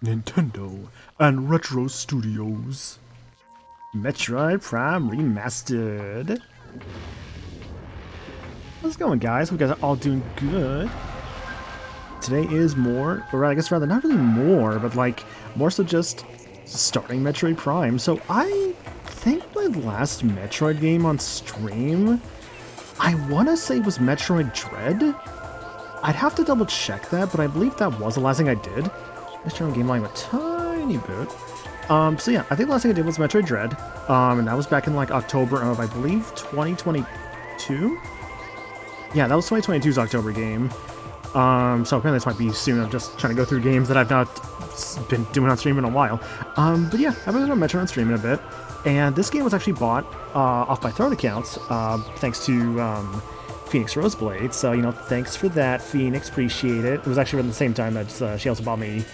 Nintendo and Retro Studios. Metroid Prime Remastered. How's it going, guys? Hope you guys are all doing good. Today is more, or I guess rather not really more, but like more so just starting Metroid Prime. So I think my last Metroid game on stream, I want to say was Metroid Dread. I'd have to double check that, but I believe that was the last thing I did. Let's try on game line a tiny bit. So yeah, I think the last thing I did was Metroid Dread, and that was back in like October of, I believe, 2022? Yeah, that was 2022's October game. So apparently this might be soon. I'm just trying to go through games that I've not been doing on stream in a while. But yeah, I've been on Metroid on stream in a bit, and this game was actually bought off my Throne accounts, thanks to Phoenix Roseblade. So, you know, thanks for that, Phoenix. Appreciate it. It was actually around the same time that she also bought me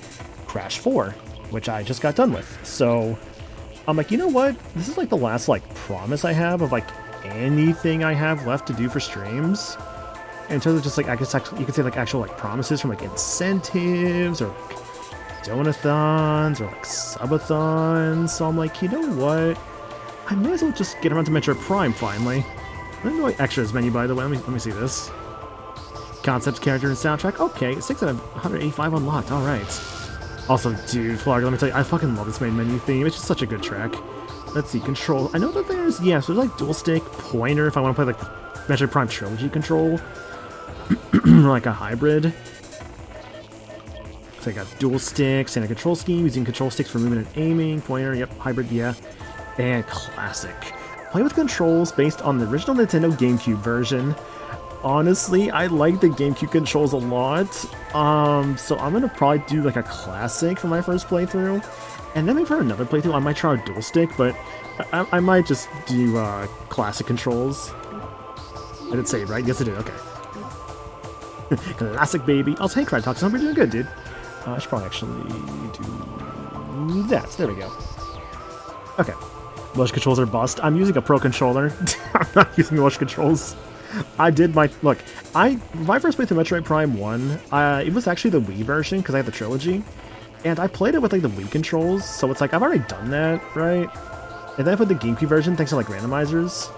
Crash 4, which I just got done with. So I'm like, you know what? This is like the last like promise I have of like anything I have left to do for streams. And in terms of just like, I guess actually, you could say like actual like promises from like incentives or like donathons or like subathons. So I'm like, you know what? I may as well just get around to Metroid Prime finally. I don't know what extras menu, by the way. Let me see this. Concepts, character, and soundtrack. Okay, 6 out of 185 unlocked. All right. Also, dude, Flogger, let me tell you, I fucking love this main menu theme. It's just such a good track. Let's see, control. I know that there's, yeah, so there's like dual stick, pointer, if I want to play like the Metroid Prime Trilogy control. Like a hybrid. So I got dual sticks and a control scheme, using control sticks for movement and aiming, pointer, yep, hybrid, yeah. And classic. Play with controls based on the original Nintendo GameCube version. Honestly, I like the GameCube controls a lot, so I'm gonna probably do like a classic for my first playthrough, and then maybe for another playthrough I might try a dual stick, but I might just do classic controls. I did save, right? Yes, I did. Okay. Classic, baby. Also, hey, Crytox, hope you're doing good, dude. I should probably actually do that. So there we go. Okay. Motion controls are bust. I'm using a pro controller. I'm not using motion controls. I did my... Look, my first playthrough Metroid Prime 1, it was actually the Wii version, because I had the trilogy. And I played it with, like, the Wii controls, so it's like, I've already done that, right? And then I put the GameCube version, thanks to, like, randomizers.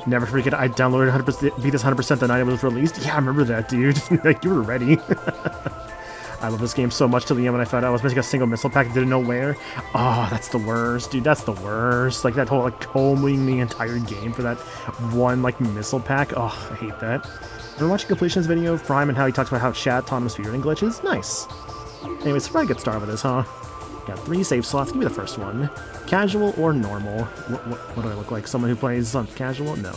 Never forget, I downloaded 100%, beat this 100% the night it was released. Yeah, I remember that, dude. Like, you were ready. I love this game so much till the end when I found out I was missing a single missile pack and didn't know where. Oh, that's the worst, dude. That's the worst. Like, that whole, like, combing the entire game for that one, like, missile pack. Oh, I hate that. I've been watching completionist video of Prime and how he talks about how chat autonomous speedrunning glitches. Nice. Anyways, probably get started with this, huh? Got 3 save slots. Give me the first one. Casual or normal? What do I look like? Someone who plays on casual? No.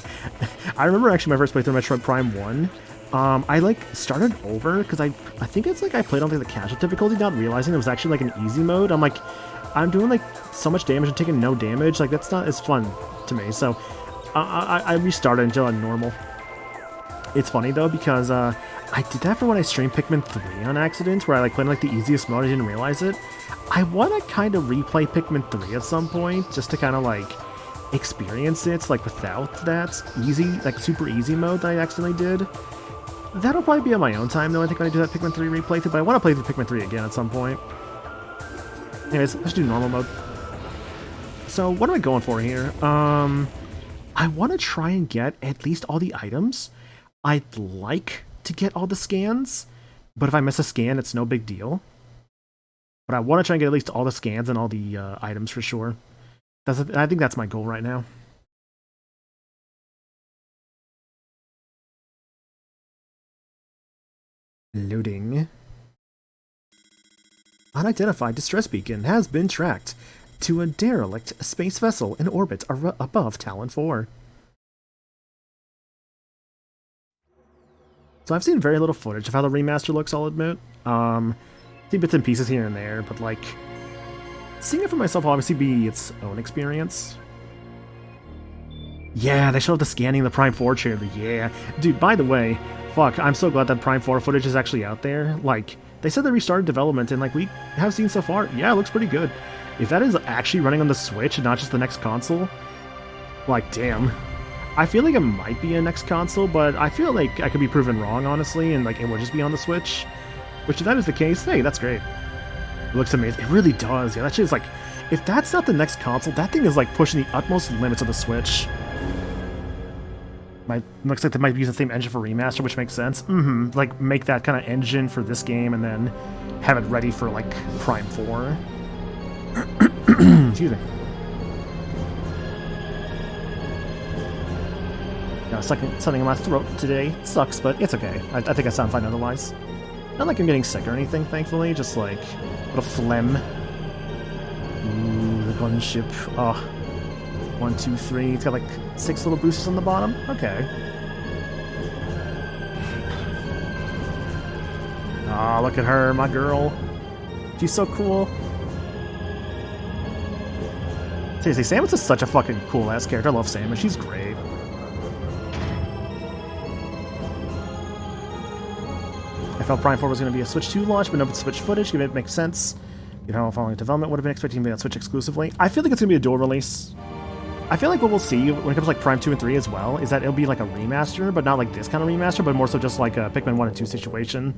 I remember actually my first playthrough Metroid Prime 1. I like started over because I think it's like I played on like the casual difficulty, not realizing it was actually like an easy mode. I'm like, I'm doing like so much damage and taking no damage. Like that's not as fun to me. So I restarted until on normal. It's funny though because I did that for when I streamed Pikmin 3 on accident, where I like played like the easiest mode. I didn't realize it. I want to kind of replay Pikmin 3 at some point just to kind of like experience it, like without that easy, like super easy mode that I accidentally did. That'll probably be on my own time, though, I think, when I do that Pikmin 3 replay through, but I want to play through Pikmin 3 again at some point. Anyways, let's do normal mode. So, what am I going for here? I want to try and get at least all the items. I'd like to get all the scans, but if I miss a scan, it's no big deal. But I want to try and get at least all the scans and all the items for sure. I think that's my goal right now. Loading. Unidentified distress beacon has been tracked to a derelict space vessel in orbit above Talon 4. So I've seen very little footage of how the remaster looks, I'll admit. I've seen bits and pieces here and there, but like, seeing it for myself will obviously be its own experience. Yeah, they showed the scanning of the Prime 4 trailer, yeah. Dude, by the way, fuck, I'm so glad that Prime 4 footage is actually out there. Like, they said they restarted development, and like, we have seen so far, yeah, it looks pretty good. If that is actually running on the Switch and not just the next console, like, damn. I feel like it might be a next console, but I feel like I could be proven wrong, honestly, and like it would just be on the Switch. Which, if that is the case, hey, that's great. It looks amazing. It really does. Yeah, that shit is like, if that's not the next console, that thing is like pushing the utmost limits of the Switch. Looks like they might use the same engine for Remaster, which makes sense. Like, make that kind of engine for this game and then have it ready for, like, Prime 4. Excuse me. Got something in my throat today. It sucks, but it's okay. I think I sound fine otherwise. Not like I'm getting sick or anything, thankfully. Just, like, a little phlegm. Ooh, the gunship. Oh. 1, 2, 3. It's got like 6 little boosters on the bottom. Okay. Ah, look at her, my girl. She's so cool. Seriously, Samus is such a fucking cool-ass character. I love Samus. She's great. I felt Prime 4 was going to be a Switch 2 launch, but no Switch footage. It makes sense. You know, following development would have been expecting to be on Switch exclusively. I feel like it's going to be a dual release. I feel like what we'll see when it comes to like Prime 2 and 3 as well is that it'll be like a remaster, but not like this kind of remaster, but more so just like a Pikmin 1 and 2 situation.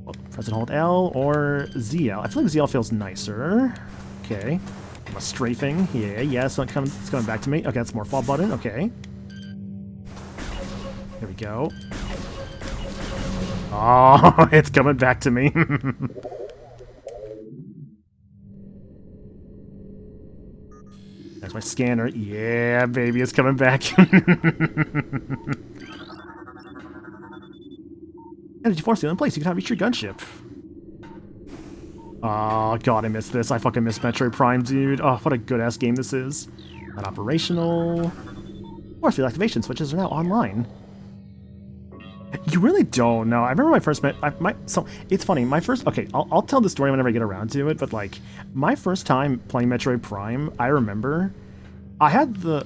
Well, press and hold L or ZL. I feel like ZL feels nicer. Okay. A strafing. Yeah, so it's coming back to me. Okay, that's more fall button. Okay. There we go. Oh, it's coming back to me. There's my scanner. Yeah, baby, it's coming back. How did you force it in place? You cannot reach your gunship. Oh, God, I missed this. I fucking missed Metroid Prime, dude. Oh, what a good-ass game this is. Not operational. Force field activation switches are now online. You really don't know. I remember my first so it's funny. My first I'll tell the story whenever I get around to it. But like my first time playing Metroid Prime, I remember I had the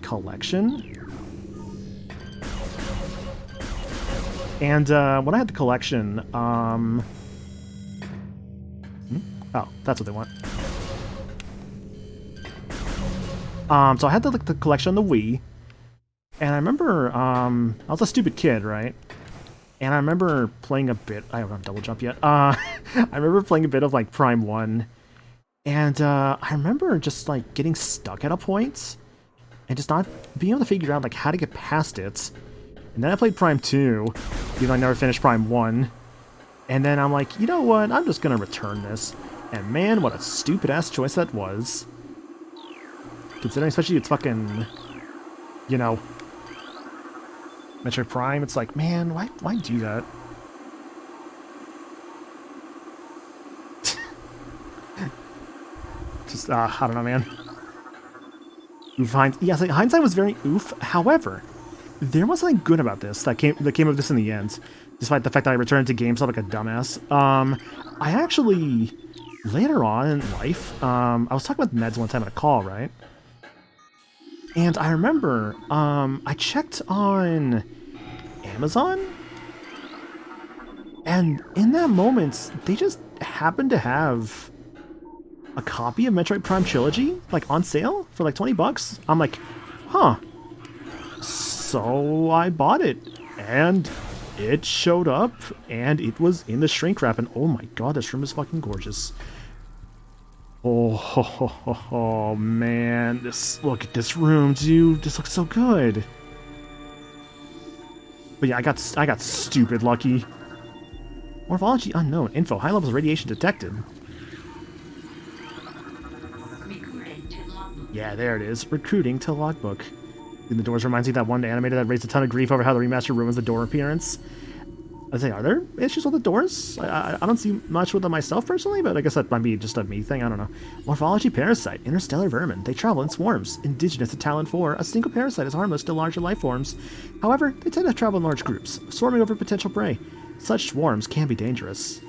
collection, and when I had the collection, oh, that's what they want. So I had the collection on the Wii. And I remember, I was a stupid kid, right? And I remember playing a bit, I don't have double jump yet, I remember playing a bit of, like, Prime 1, and, I remember just, like, getting stuck at a point, and just not being able to figure out, like, how to get past it. And then I played Prime 2, even though I never finished Prime 1, and then I'm like, you know what, I'm just gonna return this. And man, what a stupid-ass choice that was. Considering especially it's fucking, you know, Metroid Prime, it's like, man, why do that? Just, I don't know, man. Oof, yes, like, hindsight was very oof. However, there was something good about this that came of this in the end, despite the fact that I returned to GameStop like a dumbass. I actually, later on in life, I was talking with Meds one time on a call, right? And I remember, I checked on Amazon, and in that moment, they just happened to have a copy of Metroid Prime Trilogy, like, on sale for, like, 20 bucks. I'm like, huh. So I bought it, and it showed up, and it was in the shrink wrap, and oh my god, this room is fucking gorgeous. Oh, man, look at this room, dude. This looks so good. But yeah, I got stupid lucky. Morphology unknown. Info. High levels of radiation detected. Yeah, there it is. Recruiting to logbook. In the doors reminds me of that one animator that raised a ton of grief over how the remaster ruins the door appearance. I say, are there issues with the doors? I don't see much with them myself personally, but I guess that might be just a me thing, I don't know. Morphology parasite, interstellar vermin. They travel in swarms. Indigenous to Talon 4, a single parasite is harmless to larger life forms. However, they tend to travel in large groups, swarming over potential prey. Such swarms can be dangerous.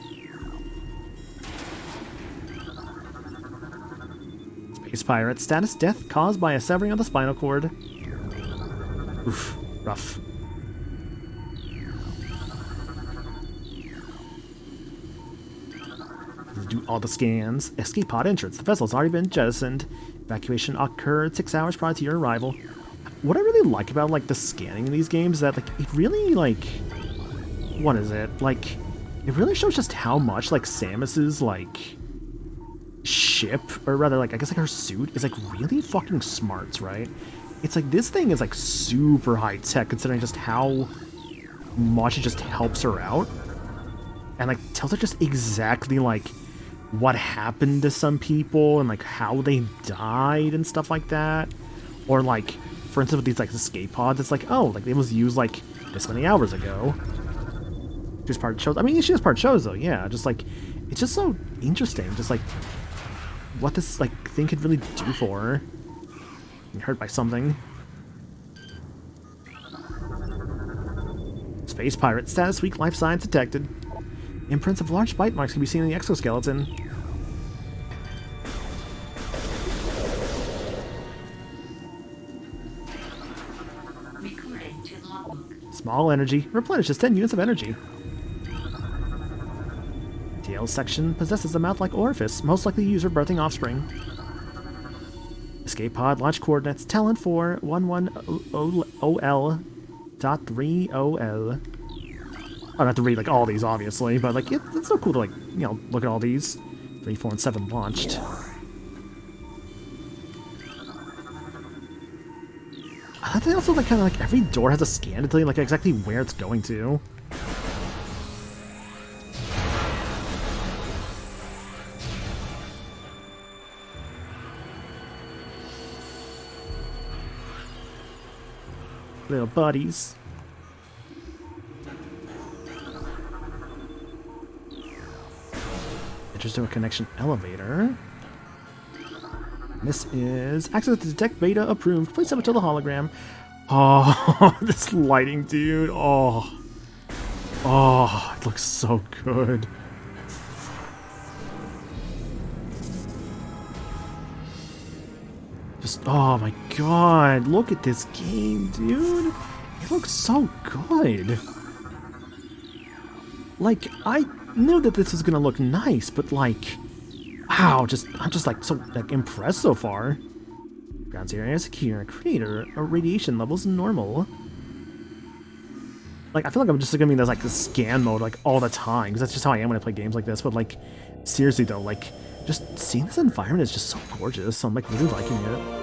Space pirate, status death caused by a severing of the spinal cord. Oof, rough. Do all the scans. Escape pod entrance. The vessel's already been jettisoned. Evacuation occurred 6 hours prior to your arrival. What I really like about, like, the scanning in these games is that, like, it really, like... What is it? Like, it really shows just how much, like, Samus's, like... ship, or rather, like, I guess, like, her suit is, like, really fucking smart, right? It's like, this thing is, like, super high-tech, considering just how much it just helps her out. And, like, tells her just exactly, like, what happened to some people, and, like, how they died, and stuff like that. Or, like, for instance, with these, like, escape pods, it's like, oh, like, they was used, like, this many hours ago. She was part shows. I mean, she was part shows, though, yeah. Just, like, it's just so interesting, just, like, what this, like, thing could really do for her. Being hurt by something. Space pirate status, weak life signs detected. Imprints of large bite marks can be seen in the exoskeleton. Small energy replenishes 10 units of energy. Tail section possesses a mouth-like orifice, most likely used for birthing offspring. Escape pod launch coordinates Talon 4 11OL.30L. I don't have to read, like, all these, obviously, but, like, it's so cool to, like, you know, look at all these. 3, 4, and 7 launched. I think also, like, kind of, like, every door has a scan to tell you, like, exactly where it's going to. Little buddies. Enters to a connection elevator. This is access to detect beta approved. Please step up to the hologram. Oh, this lighting, dude. Oh, it looks so good. Just, oh my god, look at this game, dude. It looks so good. Like, I knew that this was gonna look nice, but like, wow, I'm just like so like impressed so far. Ground area secure. Creator radiation levels normal. Like, I feel like I'm just gonna be in this like scan mode like all the time, because that's just how I am when I play games like this. But like, seriously though, like, just seeing this environment is just so gorgeous. So I'm like really liking it.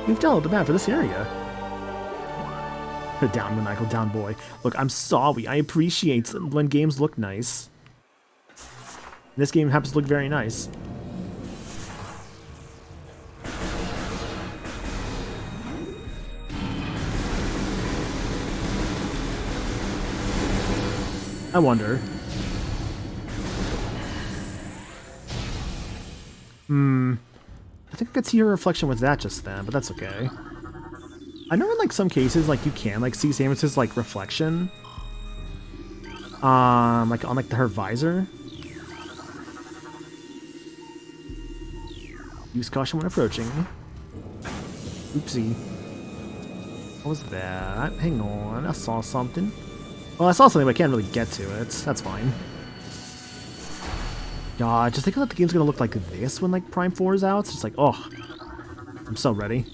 You've downloaded the map for this area. Down, maniacal, down, boy. Look, I'm sorry. I appreciate when games look nice. This game happens to look very nice. I wonder. I think I could see her reflection with that just then, but that's okay. I know in like some cases like you can like see Samus's like reflection. Like on like her visor. Use caution when approaching. Oopsie. What was that? Hang on, I saw something. Well, I saw something, but I can't really get to it. That's fine. God, just think that the game's gonna look like this when like Prime 4 is out. It's just like, oh, I'm so ready.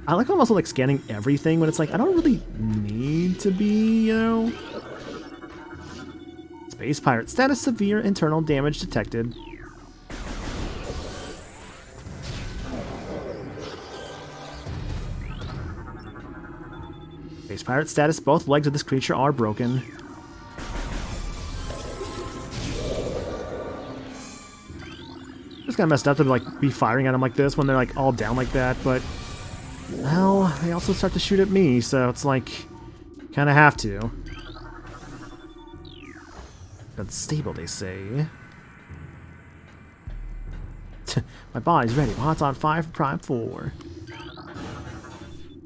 I like how I'm also like scanning everything when it's like, I don't really need to be, you know. Space pirate status, severe internal damage detected. Space pirate status, both legs of this creature are broken. It's kind of messed up to like be firing at them like this when they're like all down like that, but well, they also start to shoot at me, so it's like kind of have to. Unstable, they say. My body's ready. Well, it's on 5 for Prime 4.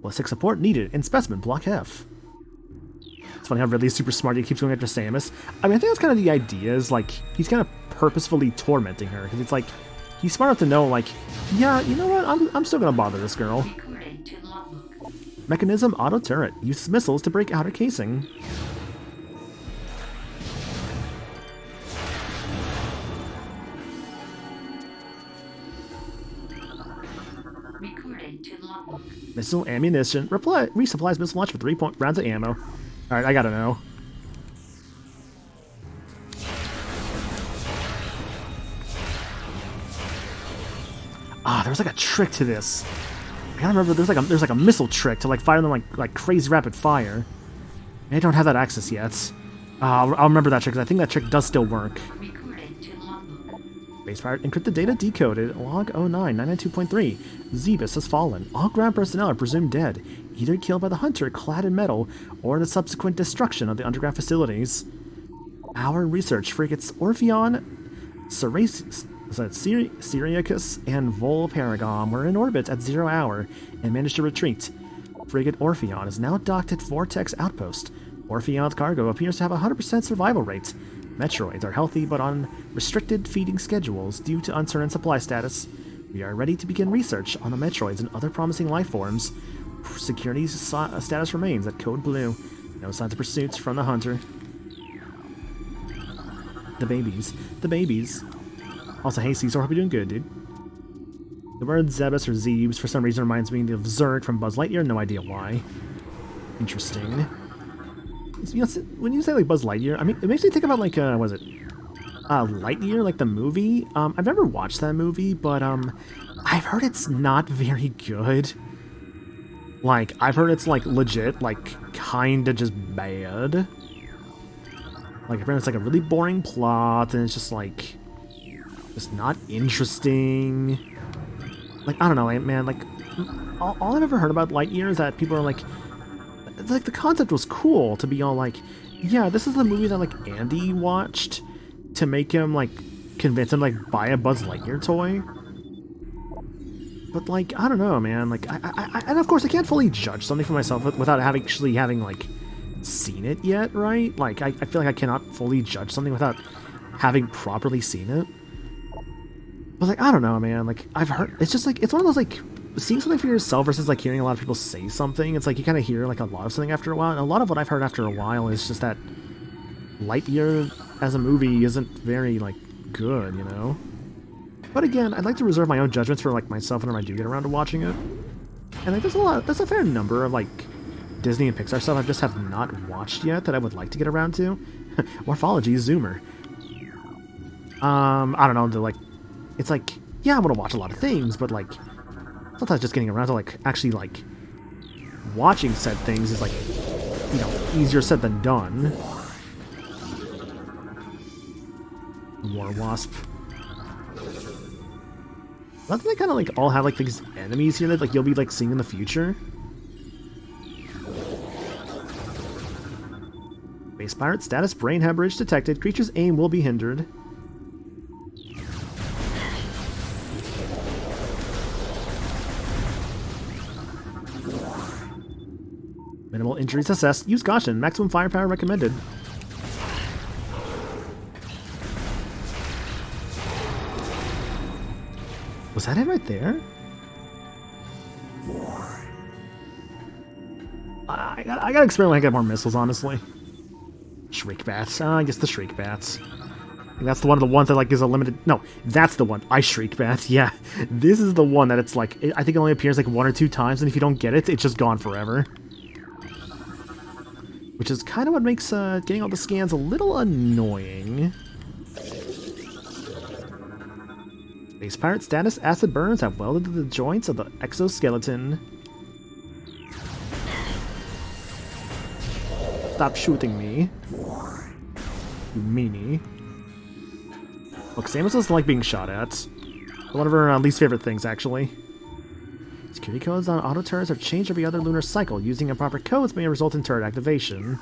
Ballistic support needed in specimen block F. It's funny how Ridley's super smart. He keeps going after Samus. I mean, I think that's kind of the idea. Is like he's kind of purposefully tormenting her because it's like he's smart enough to know, like, yeah, you know what? I'm still gonna bother this girl. Mechanism auto turret. Use missiles to break outer casing. Missile ammunition. Resupplies missile launch for 3 rounds of ammo. Alright, I gotta know. Ah, there was like a trick to this. I gotta remember there's like a missile trick to like fire them like crazy rapid fire. I don't have that access yet. I'll remember that trick because I think that trick does still work. Base pirate encrypted data decoded. Log 09-992.3. Zebus has fallen. All ground personnel are presumed dead, either killed by the hunter clad in metal or the subsequent destruction of the underground facilities. Our research frigates Orpheon, Syriacus, and Vol Paragon were in orbit at 0 hour and managed to retreat. Frigate Orpheon is now docked at Vortex Outpost. Orpheon's cargo appears to have a 100% survival rate. Metroids are healthy but on restricted feeding schedules due to uncertain supply status. We are ready to begin research on the Metroids and other promising life forms. Security status remains at Code Blue. No signs of pursuits from the hunter. The babies. Also, hey Caesar, hope you're doing good, dude. The word Zebus or Zebes for some reason reminds me of Zurg from Buzz Lightyear, no idea why. Interesting. You know, when you say like Buzz Lightyear, I mean, it makes me think about like, was it Lightyear, like the movie? I've never watched that movie, but I've heard it's not very good. Like, I've heard it's like legit, like kinda just bad. Like, apparently it's like a really boring plot, and it's just like, just not interesting. Like, I don't know, man, like, all I've ever heard about Lightyear is that people are like the concept was cool to be all like, yeah, this is the movie that like Andy watched to make him like convince him like buy a Buzz Lightyear toy. But like, I don't know, man. Like, and of course I can't fully judge something for myself without actually having like seen it yet, right? Like, I feel like I cannot fully judge something without having properly seen it. But like, I don't know, man. Like, I've heard it's just like it's one of those like. Seeing something for yourself versus like hearing a lot of people say something, it's like you kind of hear like a lot of something after a while, and a lot of what I've heard after a while is just that Lightyear as a movie isn't very like good, you know? But again, I'd like to reserve my own judgments for like myself whenever I do get around to watching it. And like there's a fair number of like Disney and Pixar stuff I just have not watched yet that I would like to get around to. Morphology, Zoomer. I don't know, it's like, yeah, I want to watch a lot of things, but like sometimes just getting around to like actually like watching said things is like, you know, easier said than done. War Wasp. Don't they kind of like all have like these enemies here that like you'll be like seeing in the future? Base pirate status, brain hemorrhage detected. Creature's aim will be hindered. Minimal injuries assessed. Use caution. Maximum firepower recommended. Was that it right there? I gotta experiment when I get more missiles, honestly. Shriek bats. I guess the shriek bats. That's the one of the ones that like is a limited. No, that's the one. I shriek bats. Yeah, this is the one that it's like. I think it only appears like 1 or 2 times, and if you don't get it, it's just gone forever. Which is kind of what makes getting all the scans a little annoying. Base pirate status, acid burns have welded to the joints of the exoskeleton. Stop shooting me, you meanie. Look, Samus doesn't like being shot at. One of her least favorite things, actually. Security codes on auto turrets are changed every other lunar cycle. Using improper codes may result in turret activation.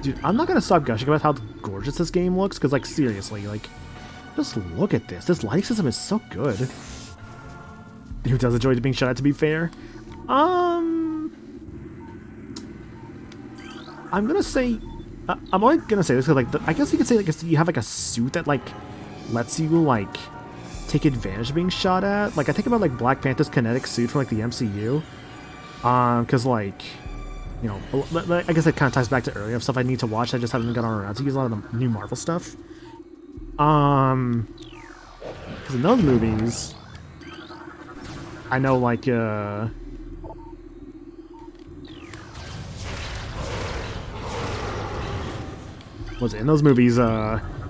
Dude, I'm not gonna stop gushing about how gorgeous this game looks, because, like, seriously, like, just look at this. This lighting system is so good. Who does enjoy being shot at, to be fair? I'm gonna say... I'm only gonna say this because, like, I guess you could say, like, you have, like, a suit that, like, lets you, like, take advantage of being shot at. Like, I think about, like, Black Panther's kinetic suit from, like, the MCU. Because, like... you know, I guess it kind of ties back to earlier stuff I need to watch. I just haven't gotten around to use a lot of the new Marvel stuff. Because in those movies, I know, like, was it in those movies?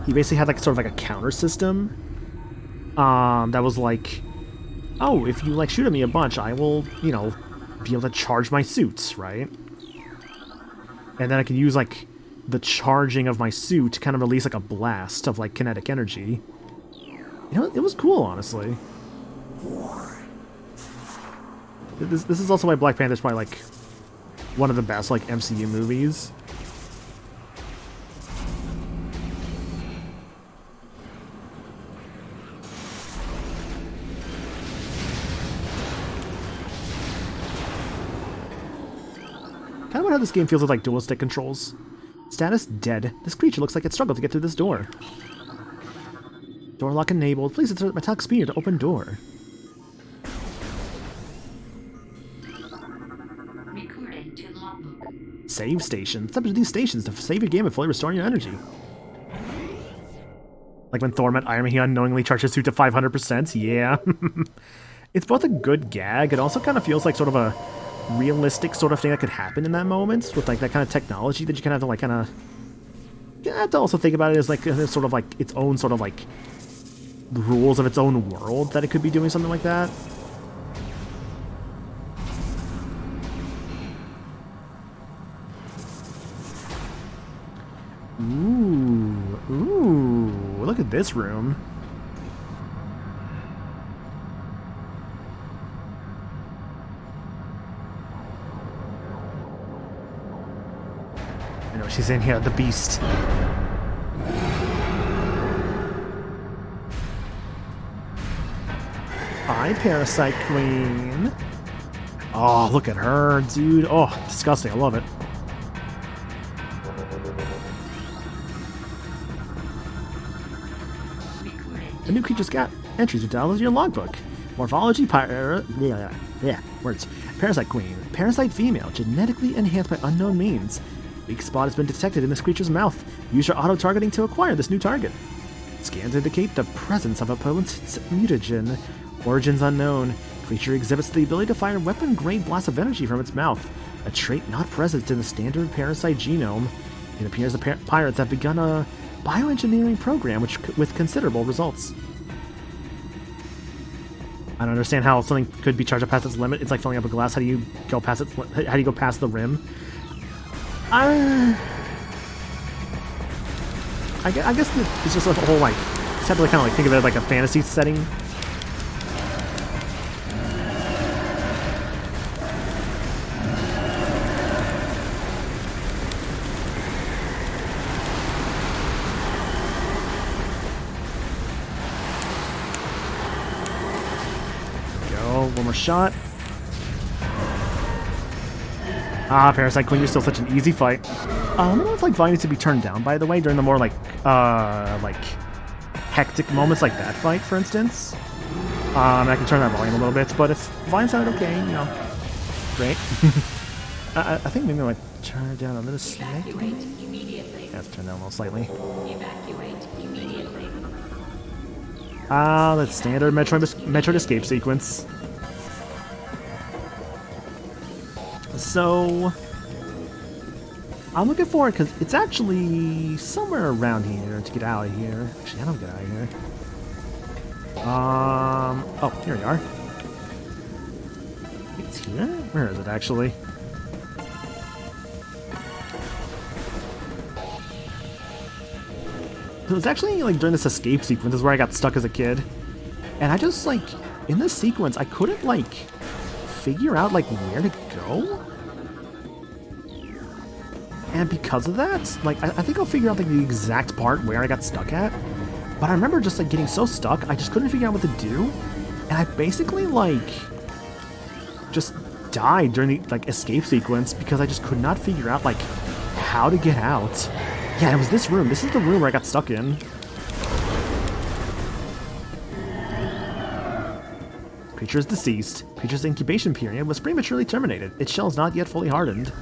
He basically had like sort of like a counter system. That was like, oh, if you like shoot at me a bunch, I will, you know, be able to charge my suits, right? And then I can use like the charging of my suit to kind of release like a blast of like kinetic energy. You know, it was cool, honestly. This is also why Black Panther's probably like one of the best like MCU movies. Kind of how this game feels with like dual stick controls. Status dead. This creature looks like it struggled to get through this door. Door lock enabled. Please insert metallic spear to open door. Recorded to logbook. Save station. Step into these stations to save your game and fully restore your energy. Like when Thor met Iron Man, he unknowingly charged his suit to 500%. Yeah. It's both a good gag. It also kind of feels like sort of a realistic sort of thing that could happen in that moment with like that kind of technology that you kind of have to like kind of, you have to also think about it as like sort of like its own sort of like rules of its own world that it could be doing something like that. Ooh, look at this room. I know she's in here, the beast. Hi, Parasite Queen. Oh, look at her, dude. Oh, disgusting. I love it. A new creature's got entries with download your logbook. Morphology, words. Parasite Queen. Parasite female, genetically enhanced by unknown means. Weak spot has been detected in this creature's mouth. Use your auto-targeting to acquire this new target. Scans indicate the presence of a potent mutagen. Origins unknown. Creature exhibits the ability to fire weapon-grade blasts of energy from its mouth, a trait not present in the standard parasite genome. It appears the pirates have begun a bioengineering program with considerable results. I don't understand how something could be charged up past its limit. It's like filling up a glass. How do you go past its? How do you go past the rim? I guess it's just like a whole like. You just have to like, kind of like think of it like a fantasy setting. One more shot. Ah, Parasite Queen, you're still such an easy fight. I don't know if like volume needs to be turned down, by the way, during the more like hectic moments like that fight, for instance. I can turn that volume a little bit, but if volume sounded okay, you know, great. I think maybe I might turn it down a little slightly. Yeah, let's turn it down a little slightly. Evacuate immediately. Ah, that standard Metroid escape sequence. So, I'm looking forward because it's actually somewhere around here to get out of here. Actually, I don't get out of here. Oh, here we are. It's here? Where is it actually? It was actually like during this escape sequence is where I got stuck as a kid. And I just like, in this sequence, I couldn't like figure out like where to go. And because of that, like, I think I'll figure out like the exact part where I got stuck at. But I remember just like getting so stuck, I just couldn't figure out what to do. And I basically like just died during the like escape sequence because I just could not figure out like how to get out. Yeah, it was this room. This is the room where I got stuck in. Creature is deceased. Creature's incubation period was prematurely terminated. Its shell is not yet fully hardened.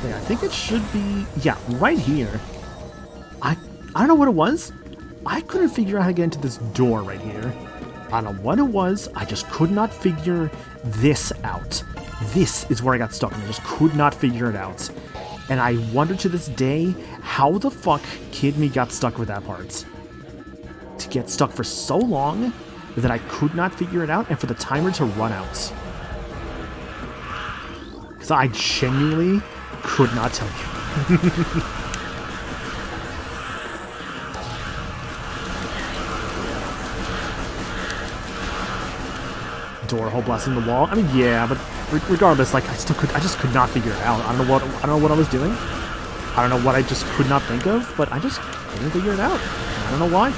Yeah, I think it should be, yeah, right here. I don't know what it was. I couldn't figure out how to get into this door right here. I don't know what it was. I just could not figure this out. This is where I got stuck, and I just could not figure it out. And I wonder to this day how the fuck Kid Me got stuck with that part. To get stuck for so long that I could not figure it out, and for the timer to run out. Because I genuinely could not tell you. Door hole blasting the wall. I mean, yeah, but regardless, like I just could not figure it out. I don't know what I was doing. I don't know what I just could not think of, but I just couldn't figure it out. I don't know why.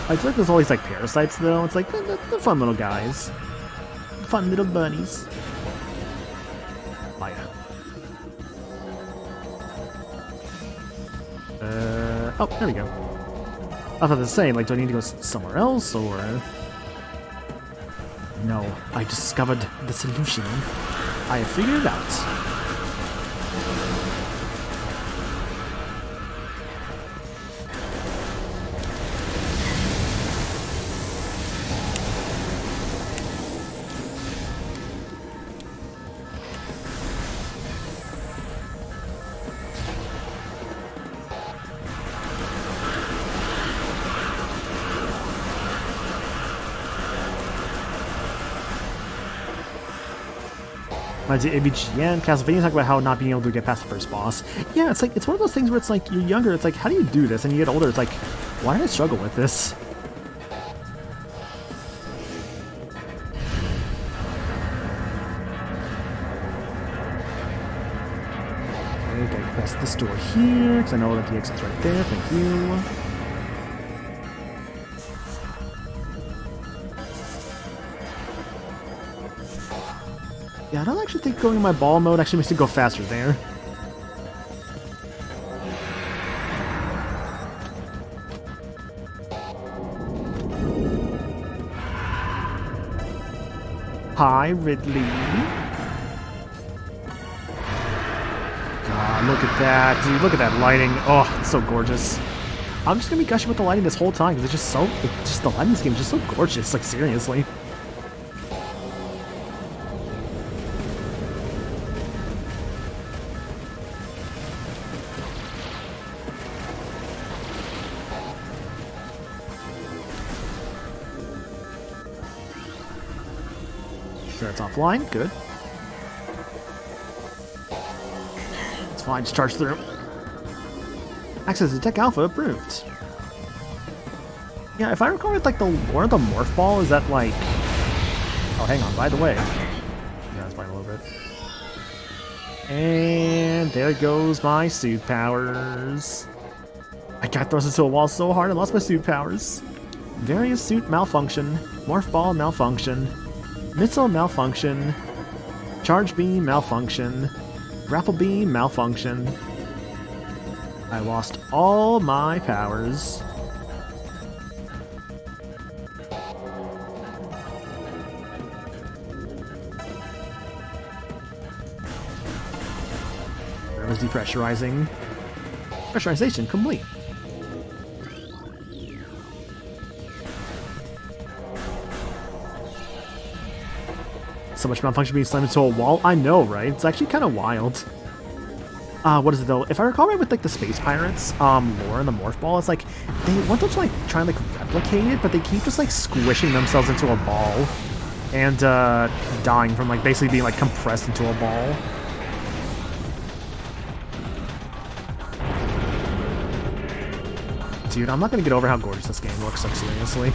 I feel like there's always like parasites though. It's like the fun little guys. Fun little bunnies. Oh yeah. Oh, there we go. I thought the same, like do I need to go somewhere else or... No, I discovered the solution. I have figured it out. ABGN, Castlevania talk about how not being able to get past the first boss. Yeah, it's like, it's one of those things where it's like, you're younger, it's like, how do you do this? And you get older, it's like, why did I struggle with this? Okay, past this door here, because I know that the exit's right there, thank you. Yeah, I don't actually think going in my ball mode actually makes it go faster there. Hi, Ridley. God, look at that. Dude, look at that lighting. Oh, it's so gorgeous. I'm just gonna be gushing with the lighting this whole time because it's just so... the lighting in this game is just so gorgeous, like seriously. Sure, it's offline. Good. It's fine. Just charge through. Access to Tech Alpha approved. Yeah, if I recall it, like the lore of the Morph Ball is that like... Oh, hang on. By the way. Yeah, that's fine a little bit. And there goes my suit powers. I got thrust into a wall so hard I lost my suit powers. Various suit malfunction. Morph Ball malfunction. Missile malfunction, charge beam malfunction, grapple beam malfunction. I lost all my powers. There was depressurizing. Pressurization complete. So much malfunction being slammed into a wall. I know, right? It's actually kind of wild. What is it though? If I recall right with like the Space Pirates lore and the Morph Ball, it's like they want to like try and like replicate it, but they keep just like squishing themselves into a ball and dying from like basically being like compressed into a ball. Dude, I'm not gonna get over how gorgeous this game looks, like seriously.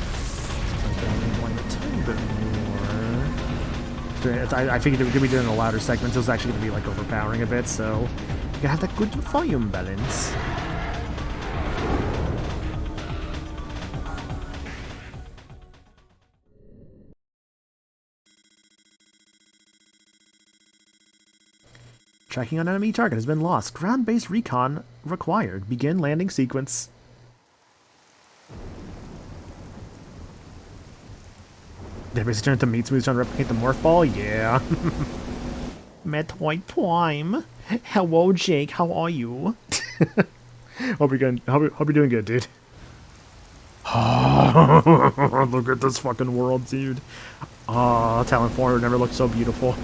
I figured it was going to be doing a louder segment, so it was actually going to be like overpowering a bit, so you have that good volume balance. Tracking on enemy target has been lost. Ground-based recon required. Begin landing sequence. Did everybody turn into meat smooth trying to replicate the morph ball? Yeah. Metroid Prime. Hello, Jake. How are you? Hope you're doing good, dude. Look at this fucking world, dude. Oh, Talon 4 never looked so beautiful.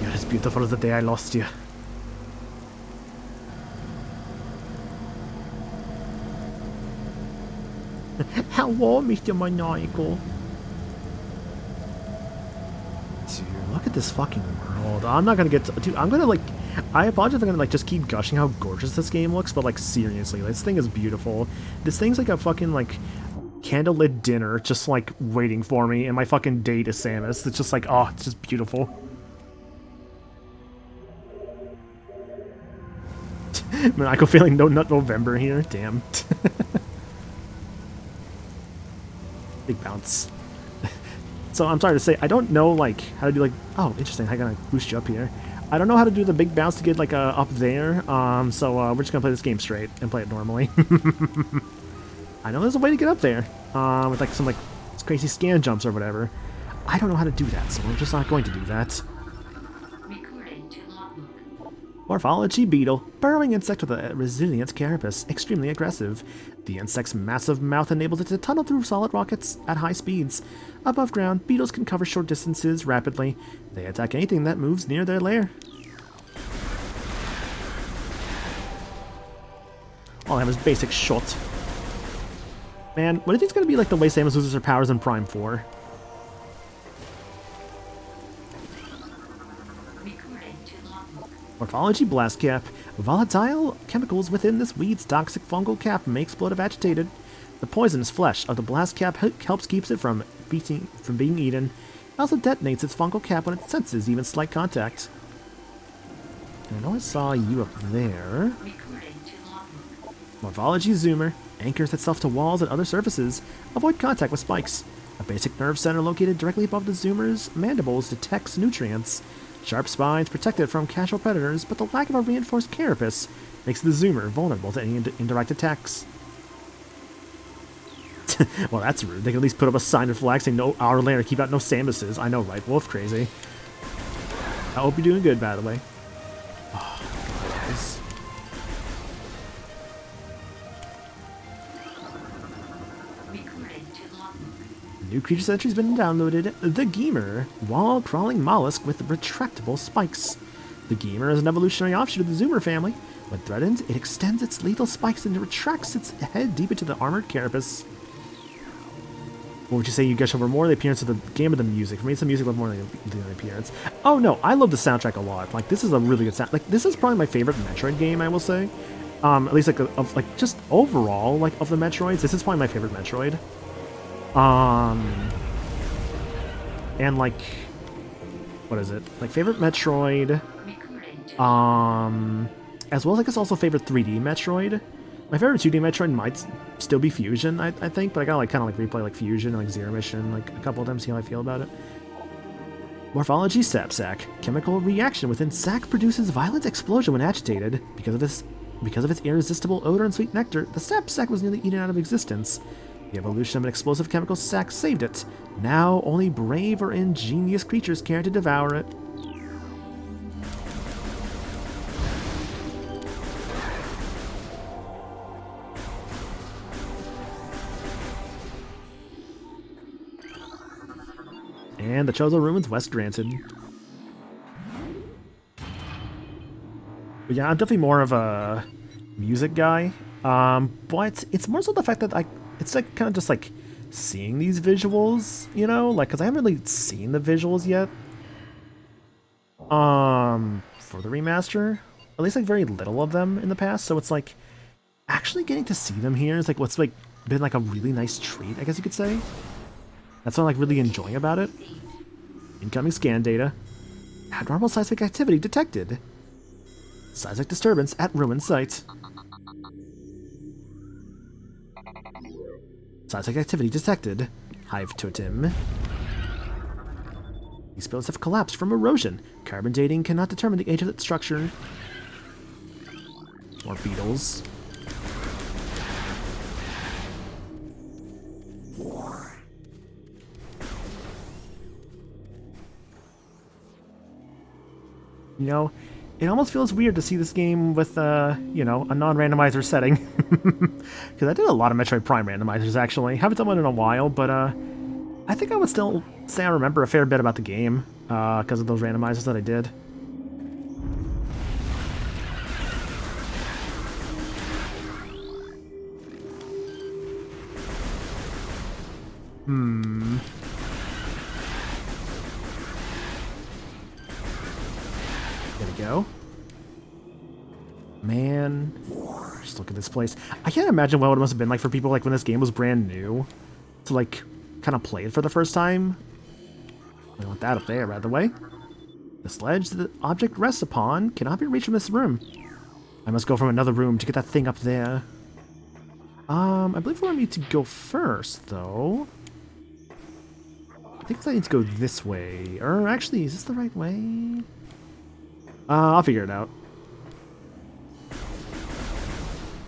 You're as beautiful as the day I lost you. Hello, Mr. Maniacal. Dude, look at this fucking world. I'm not gonna get to, dude, I'm gonna, like, I apologize if I'm gonna, like, just keep gushing how gorgeous this game looks, but, like, seriously, this thing is beautiful. This thing's like a fucking, like, candlelit dinner just, like, waiting for me in my fucking day to Samus. It's just like, oh, it's just beautiful. Man, I go feeling no nut November here. Damn. Big bounce. So I'm sorry to say, I don't know like how to do like. Oh, interesting. I'm gonna boost you up here. I don't know how to do the big bounce to get like up there. So we're just gonna play this game straight and play it normally. I know there's a way to get up there. With like some like crazy scan jumps or whatever. I don't know how to do that, so we're just not going to do that. Morphology beetle. Burrowing insect with a resilient carapace. Extremely aggressive. The insect's massive mouth enables it to tunnel through solid rockets at high speeds. Above ground, beetles can cover short distances rapidly. They attack anything that moves near their lair. All I have is basic shot. Man, what do you think is going to be like the way Samus loses her powers in Prime 4? Morphology blast cap. Volatile chemicals within this weed's toxic fungal cap may explode if agitated. The poisonous flesh of the blast cap helps keeps it from being eaten. It also detonates its fungal cap when it senses even slight contact. I know I saw you up there. Morphology zoomer. Anchors itself to walls and other surfaces. Avoid contact with spikes. A basic nerve center located directly above the zoomer's mandibles detects nutrients. Sharp spines protect it from casual predators, but the lack of a reinforced carapace makes the zoomer vulnerable to any indirect attacks. Well, that's rude. They can at least put up a sign and flag saying no our lair, keep out no Samuses. I know, right? Wolf crazy. I hope you're doing good, by the way. Oh, guys. New creature entry has been downloaded. The Geemer, wall-crawling mollusk with retractable spikes. The Geemer is an evolutionary offshoot of the Zoomer family. When threatened, it extends its lethal spikes and retracts its head deep into the armored carapace. What would you say you gush over more the appearance of the game or the music? For me, it's the music a little more than the appearance. Oh no, I love the soundtrack a lot. Like, this is a really good sound. Like, this is probably my favorite Metroid game, I will say. At least, like, of like just overall, like, of the Metroids, this is probably my favorite Metroid. And like, what is it? Like favorite Metroid, as well as I guess also favorite 3D Metroid. My favorite 2D Metroid might still be Fusion, I think, but I gotta like kind of like replay like Fusion and like Zero Mission like a couple of times, see how I feel about it. Morphology sap sac. Chemical reaction within sac produces violent explosion when agitated. Because of its irresistible odor and sweet nectar, the sap sac was nearly eaten out of existence. The evolution of an explosive chemical sac saved it. Now only brave or ingenious creatures care to devour it. And the Chozo Ruins West granted. But yeah, I'm definitely more of a music guy. But it's more so the fact that it's like kind of just like seeing these visuals, you know, like because I haven't really seen the visuals yet. For the remaster, at least like very little of them in the past. So it's like actually getting to see them here is like what's like been like a really nice treat, I guess you could say. That's what I'm like really enjoying about it. Incoming scan data. Abnormal seismic activity detected. Seismic disturbance at ruin site. Seismic activity detected. Hive totem. These buildings have collapsed from erosion. Carbon dating cannot determine the age of its structure. More beetles. You know, it almost feels weird to see this game with, you know, a non-randomizer setting. Because I did a lot of Metroid Prime randomizers, actually. Haven't done one in a while, but, I think I would still say I remember a fair bit about the game, because of those randomizers that I did. There we go. Man, just look at this place. I can't imagine what it must have been like for people like when this game was brand new to like kind of play it for the first time. I want that up there, by the way. The sledge the object rests upon cannot be reached from this room. I must go from another room to get that thing up there. I believe we want me to go first, though. I think I need to go this way. Or actually, is this the right way? I'll figure it out.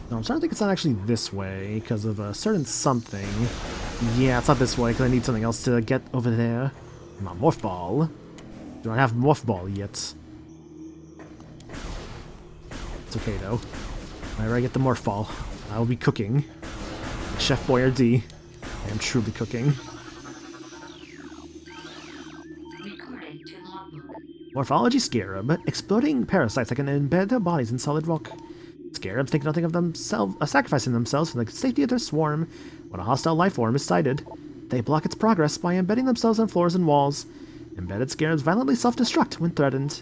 No, I'm starting to think it's not actually this way because of a certain something. Yeah, it's not this way because I need something else to get over there. My morph ball. Do I have morph ball yet? It's okay though. Whenever I get the morph ball, I will be cooking. Like Chef Boyardee. I am truly cooking. Recording to logbook. Morphology scarab. Exploding parasites that can embed their bodies in solid rock. Scarabs think nothing of themselves, sacrificing themselves for the safety of their swarm. When a hostile life form is sighted, they block its progress by embedding themselves on floors and walls. Embedded scarabs violently self-destruct when threatened.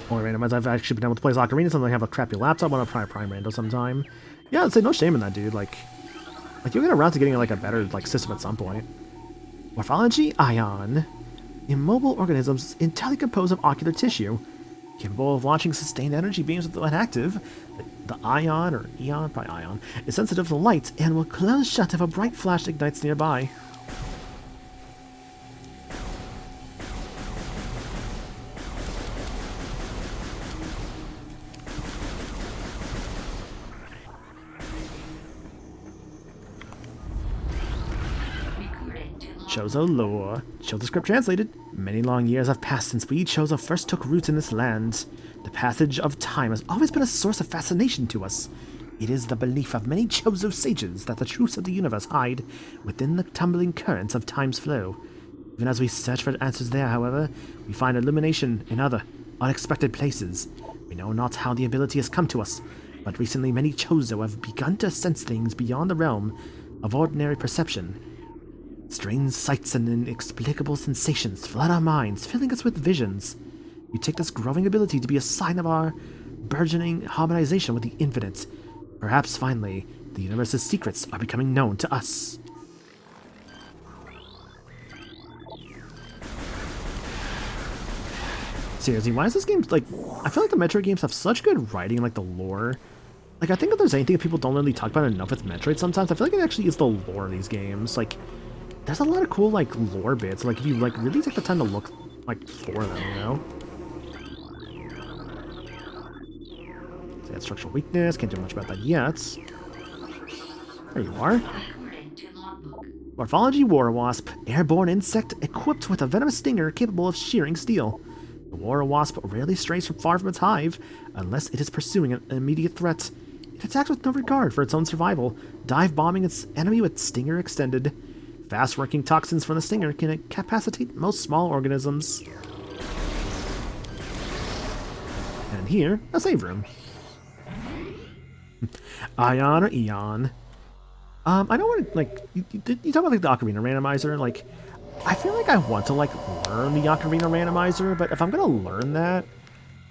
Only randomized I've actually been able to play is Ocarina, so I have a crappy laptop on a Prime Rando sometime. Yeah, I'd say no shame in that, dude. Like you'll get around to getting like a better like system at some point. Morphology ion. Immobile organisms entirely composed of ocular tissue, capable of launching sustained energy beams when active. The ion, or eon, probably ion, is sensitive to light and will close shut if a bright flash ignites nearby. Chozo lore. Chozo script translated. Many long years have passed since we Chozo first took root in this land. The passage of time has always been a source of fascination to us. It is the belief of many Chozo sages that the truths of the universe hide within the tumbling currents of time's flow. Even as we search for answers there, however, we find illumination in other, unexpected places. We know not how the ability has come to us, but recently many Chozo have begun to sense things beyond the realm of ordinary perception. Strange sights and inexplicable sensations flood our minds, filling us with visions. We take this growing ability to be a sign of our burgeoning harmonization with the infinite. Perhaps, finally, the universe's secrets are becoming known to us. Seriously, why is this game, like, I feel like the Metroid games have such good writing, like, the lore. Like, I think if there's anything that people don't really talk about enough with Metroid sometimes, I feel like it actually is the lore of these games. Like, there's a lot of cool, like, lore bits, like, if you, like, really take the time to look, like, for them, you know? So that's structural weakness, can't do much about that yet. There you are. Recording to logbook. Morphology War Wasp, airborne insect equipped with a venomous stinger capable of shearing steel. The War Wasp rarely strays far from its hive, unless it is pursuing an immediate threat. It attacks with no regard for its own survival, dive-bombing its enemy with stinger extended. Fast-working toxins from the stinger can incapacitate most small organisms. And here, a save room. Ion or Eon. I don't want to, like, you talk about, like, the Ocarina Randomizer, like, I feel like I want to, like, learn the Ocarina Randomizer, but if I'm gonna learn that,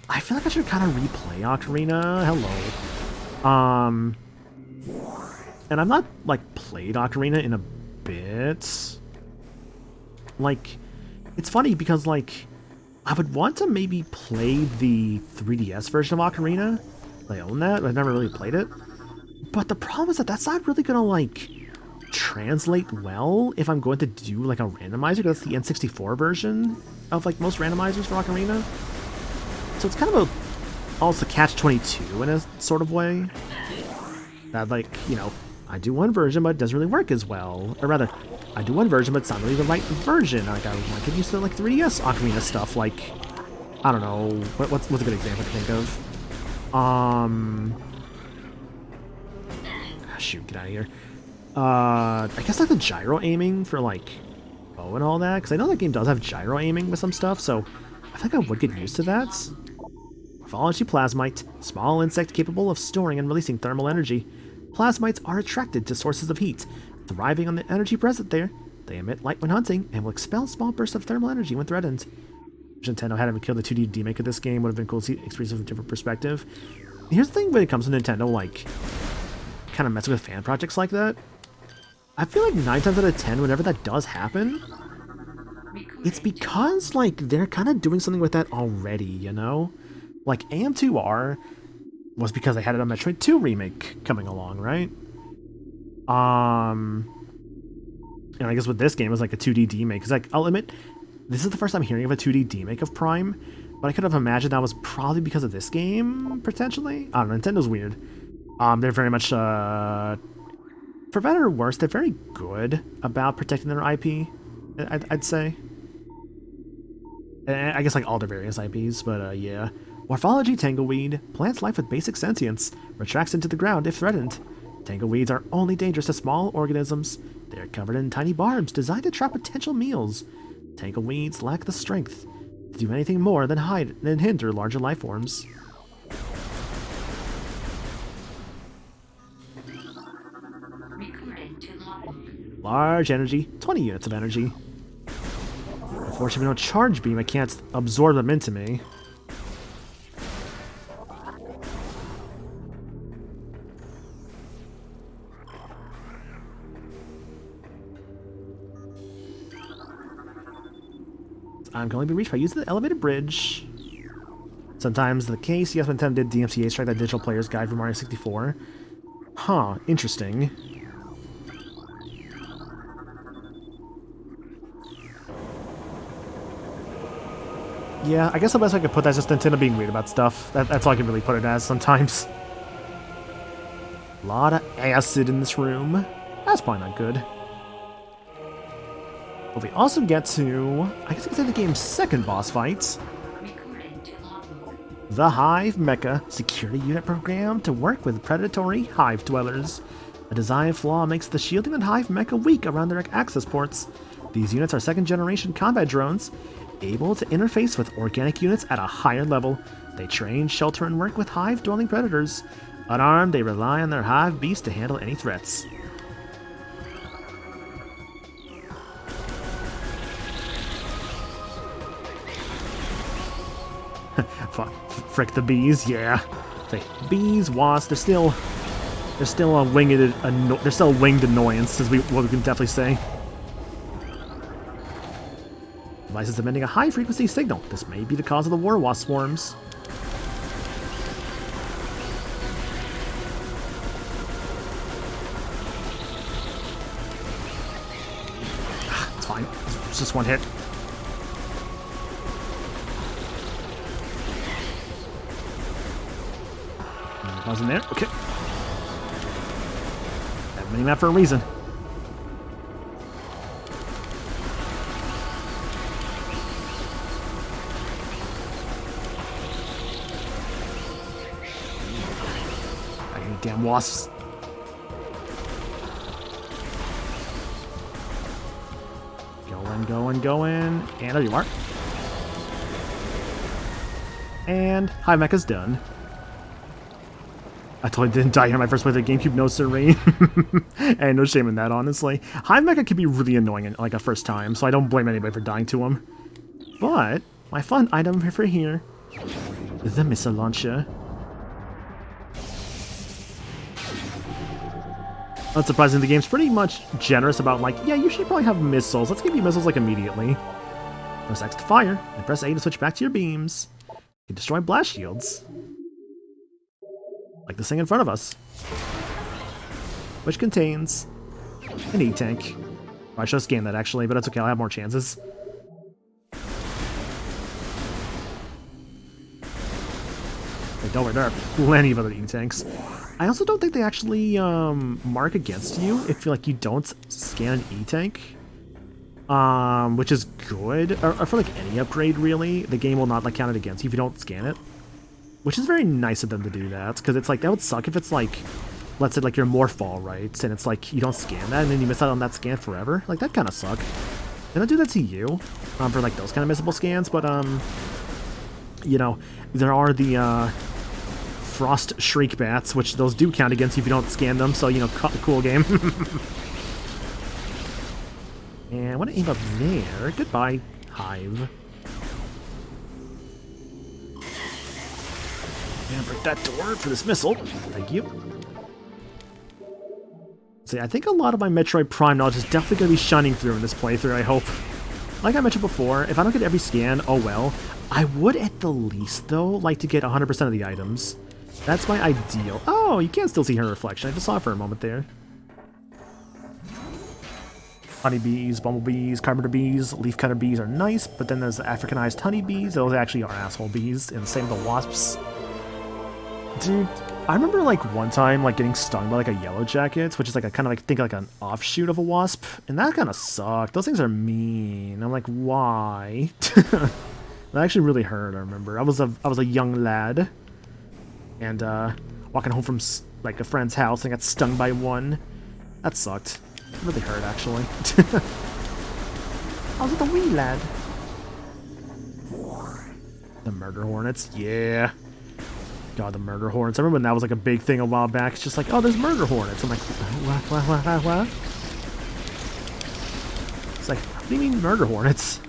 I feel like I should kind of replay Ocarina. Hello. And I've not, like, played Ocarina in a bit. Like, it's funny because, like, I would want to maybe play the 3DS version of Ocarina. I own that, but I've never really played it. But the problem is that that's not really gonna, like, translate well if I'm going to do, like, a randomizer, because that's the N64 version of, like, most randomizers for Ocarina. So it's kind of a also catch-22 in a sort of way. That, like, you know, I do one version, but it doesn't really work as well. Or rather, I do one version, but it's not really the right version. Like, I want to get used to, like, 3DS Ocarina stuff, like, I don't know, what's a good example to think of? Shoot, get out of here. I guess, like, the gyro aiming for, like, bow and all that, because I know that game does have gyro aiming with some stuff, so I think I would get used to that. Morphology Plasmite, small insect capable of storing and releasing thermal energy. Plasmites are attracted to sources of heat. Thriving on the energy present there, they emit light when hunting and will expel small bursts of thermal energy when threatened. If Nintendo hadn't killed the 2D remake of this game, would have been cool to see experience from a different perspective. Here's the thing when it comes to Nintendo, like, kind of messing with fan projects like that. I feel like 9 times out of 10, whenever that does happen, it's because, like, they're kind of doing something with that already, you know? Like, AM2R was because they had a Metroid 2 remake coming along, right? And I guess with this game, it was like a 2D remake. Because, like, I'll admit, this is the first time hearing of a 2D remake of Prime, but I could have imagined that was probably because of this game, potentially. I don't know, Nintendo's weird. They're very much, for better or worse, they're very good about protecting their IP, I'd say. I guess, like, all their various IPs, but, yeah. Morphology Tangleweed. Plants life with basic sentience. Retracts into the ground if threatened. Tangleweeds are only dangerous to small organisms. They are covered in tiny barbs designed to trap potential meals. Tangleweeds lack the strength to do anything more than hide and hinder larger life forms. Recorded to logbook. Large energy, 20 units of energy. Unfortunately, no charge beam, I can't absorb them into me. Can only be reached by using the elevated bridge. Sometimes the case, yes, Nintendo did DMCA strike that digital player's guide for Mario 64. Huh, interesting. Yeah, I guess the best way I could put that is just Nintendo being weird about stuff. That's all I can really put it as sometimes. A lot of acid in this room. That's probably not good. But we also get to, I guess you could say, the game's second boss fight. Recorded to logbook. The Hive Mecha security unit program to work with predatory hive dwellers. A design flaw makes the shielding on Hive Mecha weak around their access ports. These units are second-generation combat drones, able to interface with organic units at a higher level. They train, shelter, and work with hive-dwelling predators. Unarmed, they rely on their hive beast to handle any threats. Frick the bees, yeah. Say, bees, wasps, they're still a winged annoyance, as what we can definitely say. Device is emitting a high frequency signal. This may be the cause of the war wasp swarms. It's fine. It's just one hit. I was in there. Okay. That mini-map for a reason. I hate damn wasps. Going. And there you are. And Hive Mecha's done. I totally didn't die here my first play of the GameCube, no siree. And no shame in that, honestly. Hive Mecha can be really annoying in like a first time, so I don't blame anybody for dying to him. But my fun item for here, the missile launcher. Unsurprisingly, the game's pretty much generous about like, yeah, you should probably have missiles. Let's give you missiles like immediately. Press X to fire, and press A to switch back to your beams. You can destroy blast shields. Like this thing in front of us. which contains an E-Tank. I should have scanned that actually, but that's okay, I'll have more chances. Wait, don't worry, there are plenty of other E-Tanks. I also don't think they actually mark against you if you don't scan an E-Tank. Which is good. Or for any upgrade really, the game will not count it against you if you don't scan it. Which is very nice of them to do that, because it's that would suck if it's let's say your morph ball, right? And it's you don't scan that and then you miss out on that scan forever. That kind of suck. They don't do that to you, for those kind of missable scans, but you know, there are the Frost Shriek Bats, which those do count against you if you don't scan them, so, you know, cool game. And I want to aim up there. Goodbye, Hive. And break that door for this missile. Thank you. See, I think a lot of my Metroid Prime knowledge is definitely going to be shining through in this playthrough, I hope. Like I mentioned before, if I don't get every scan, oh well. I would at the least, though, like to get 100% of the items. That's my ideal. Oh, you can still see her reflection. I just saw it for a moment there. Honeybees, bumblebees, carpenter bees, leafcutter bees are nice, but then there's the Africanized honeybees. Those actually are asshole bees, and same with the wasps. Dude, I remember one time getting stung by a yellow jacket, which is think an offshoot of a wasp, and that kind of sucked. Those things are mean. I'm like, why? That actually really hurt. I remember I was a young lad, and walking home from a friend's house and got stung by one. That sucked. It really hurt actually. I was with a wee lad. The murder hornets, yeah. God, the murder hornets. I remember when that was a big thing a while back. It's just oh, there's murder hornets. I'm like, what? It's what do you mean murder hornets?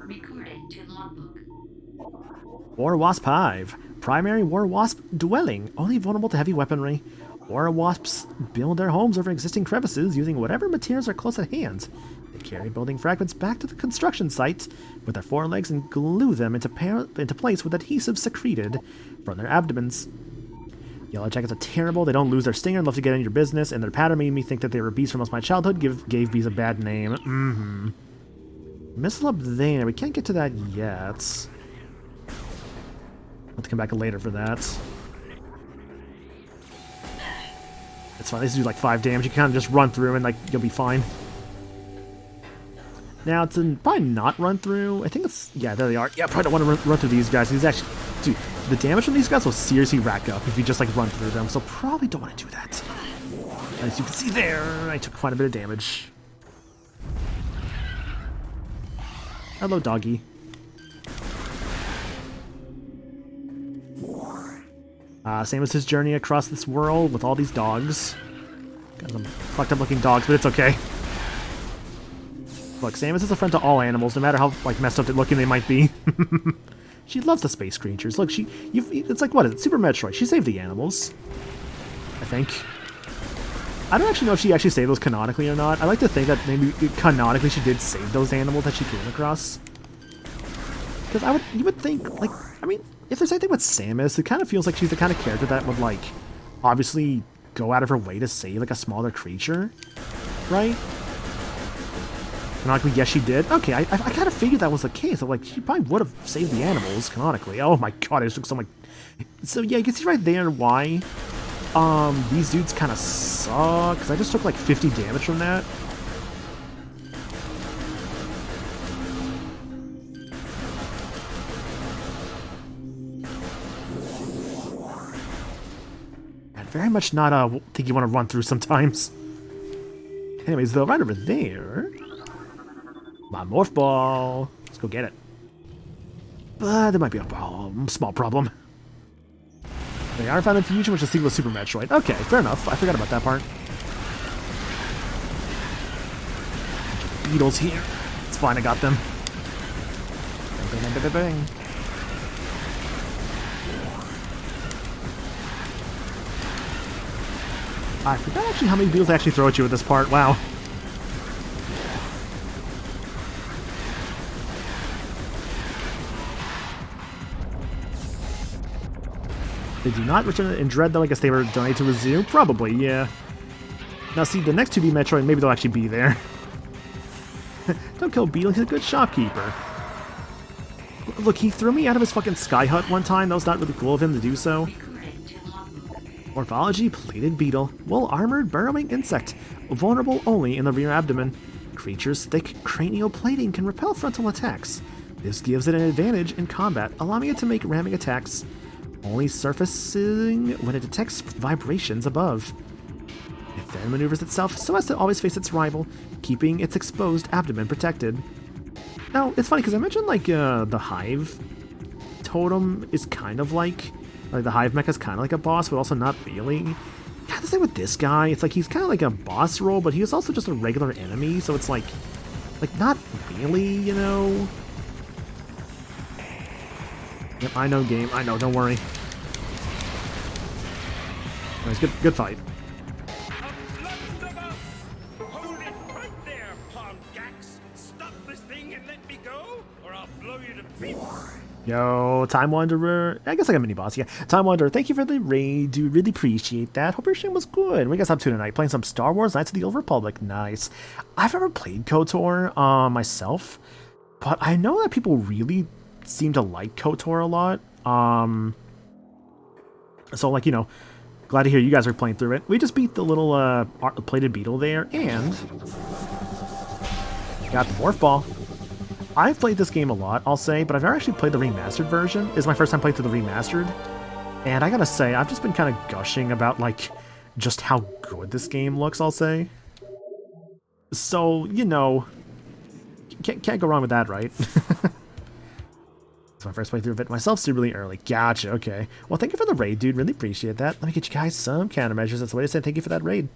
Recorded to logbook. War Wasp Hive. Primary War Wasp dwelling. Only vulnerable to heavy weaponry. War Wasps build their homes over existing crevices using whatever materials are close at hand. They carry building fragments back to the construction site with their forelegs and glue them into place with adhesive secreted from their abdomens. Yellow jackets are terrible. They don't lose their stinger and love to get in your business, and their pattern made me think that they were bees for most of my childhood. Gave bees a bad name. Missile up there. We can't get to that yet. I'll have to come back later for that. It's fine. These do 5 damage. You can kind of just run through and you'll be fine. Now, to probably not run through, I think it's, yeah, there they are. Yeah, probably don't want to run through these guys. These actually, dude, the damage from these guys will seriously rack up if you just run through them, so probably don't want to do that. As you can see there, I took quite a bit of damage. Hello, doggy. Same as his journey across this world with all these dogs. Got some fucked up looking dogs, but it's okay. Look, Samus is a friend to all animals, no matter how messed up looking they might be. She loves the space creatures. Look, it's what is it? Super Metroid. She saved the animals, I think. I don't actually know if she actually saved those canonically or not. I like to think that maybe canonically she did save those animals that she came across. Because you would think, I mean, if there's anything with Samus, it kind of feels like she's the kind of character that would obviously go out of her way to save a smaller creature, right? Canonically, yes, she did. Okay, I kind of figured that was the case. She probably would have saved the animals canonically. Oh my god, I just took so much. So yeah, you can see right there why these dudes kind of suck. Because I just took 50 damage from that. And very much not a thing you want to run through sometimes. Anyways, though, right over there. My morph ball. Let's go get it. But there might be a small problem. They are found in fusion, which is sequel to Super Metroid. Okay, fair enough. I forgot about that part. Beetles here. It's fine, I got them. Bang, bang, bang, bang, bang. I forgot actually how many beetles I actually throw at you at this part. Wow. They do not return in Dread, though. I guess they were donated to Resume. Probably, yeah. Now, see, the next 2D Metroid, maybe they'll actually be there. Don't kill Beetle, he's a good shopkeeper. Look, he threw me out of his fucking sky hut one time. That was not really cool of him to do so. Morphology, plated beetle. Wool-armored, burrowing insect. Vulnerable only in the rear abdomen. Creature's thick cranial plating can repel frontal attacks. This gives it an advantage in combat, allowing it to make ramming attacks, only surfacing when it detects vibrations above. It then maneuvers itself so as to always face its rival, keeping its exposed abdomen protected. Now, it's funny because I mentioned like the Hive totem is kind of like the Hive mecha is kind of like a boss, but also not really. Kind of the same with this guy. It's like he's kind of like a boss role, but he is also just a regular enemy, so it's like not really, you know. Yep, I know, game. I know. Don't worry. Nice, good fight. Hold it right there, Pomgax! Stop this thing and let me go, or I'll blow you to bits! Yo, Time Wanderer. I guess I got a mini boss, yeah. Time Wanderer, thank you for the raid, dude. Really appreciate that. Hope your stream was good. What you guys up to tonight? Playing some Star Wars Knights of the Old Republic. Nice. I've never played KOTOR myself, but I know that people really seem to like KOTOR a lot. So, like, you know, glad to hear you guys are playing through it. We just beat the little plated beetle there, and got the Morph Ball. I've played this game a lot, I'll say, but I've never actually played the remastered version. This is my first time playing through the remastered. And I gotta say, I've just been kind of gushing about, like, just how good this game looks, I'll say. So, you know, can't go wrong with that, right? It's my first playthrough of it myself, so really early. Gotcha, okay. Well, thank you for the raid, dude. Really appreciate that. Let me get you guys some countermeasures. That's the way to say thank you for that raid.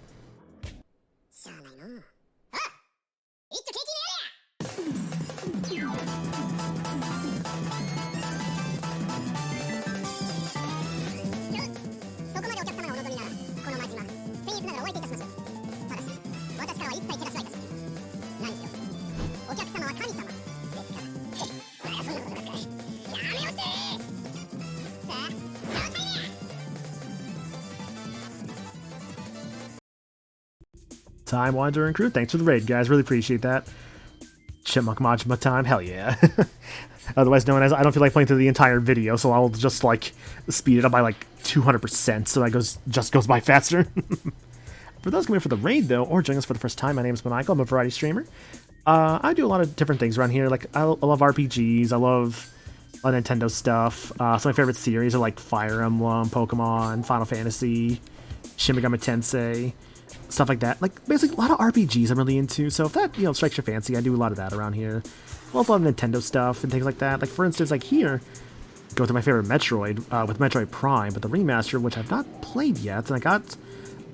Time Wandering Crew, thanks for the raid, guys. Really appreciate that. Chipmunk Majima time, hell yeah. Otherwise known as I don't feel like playing through the entire video, so I'll just like speed it up by like 200% so that just goes by faster. For those coming in for the raid though, or joining us for the first time, my name is Maniacal. I'm a variety streamer. I do a lot of different things around here. Like I love RPGs, I love a lot of Nintendo stuff. Some of my favorite series are like Fire Emblem, Pokemon, Final Fantasy, Shin Megami Tensei. Stuff like that. Like, basically, a lot of RPGs I'm really into, so if that, you know, strikes your fancy, I do a lot of that around here. Also a lot of Nintendo stuff and things like that. Like, for instance, like here, go to my favorite Metroid, with Metroid Prime, but the remaster, which I've not played yet, and I got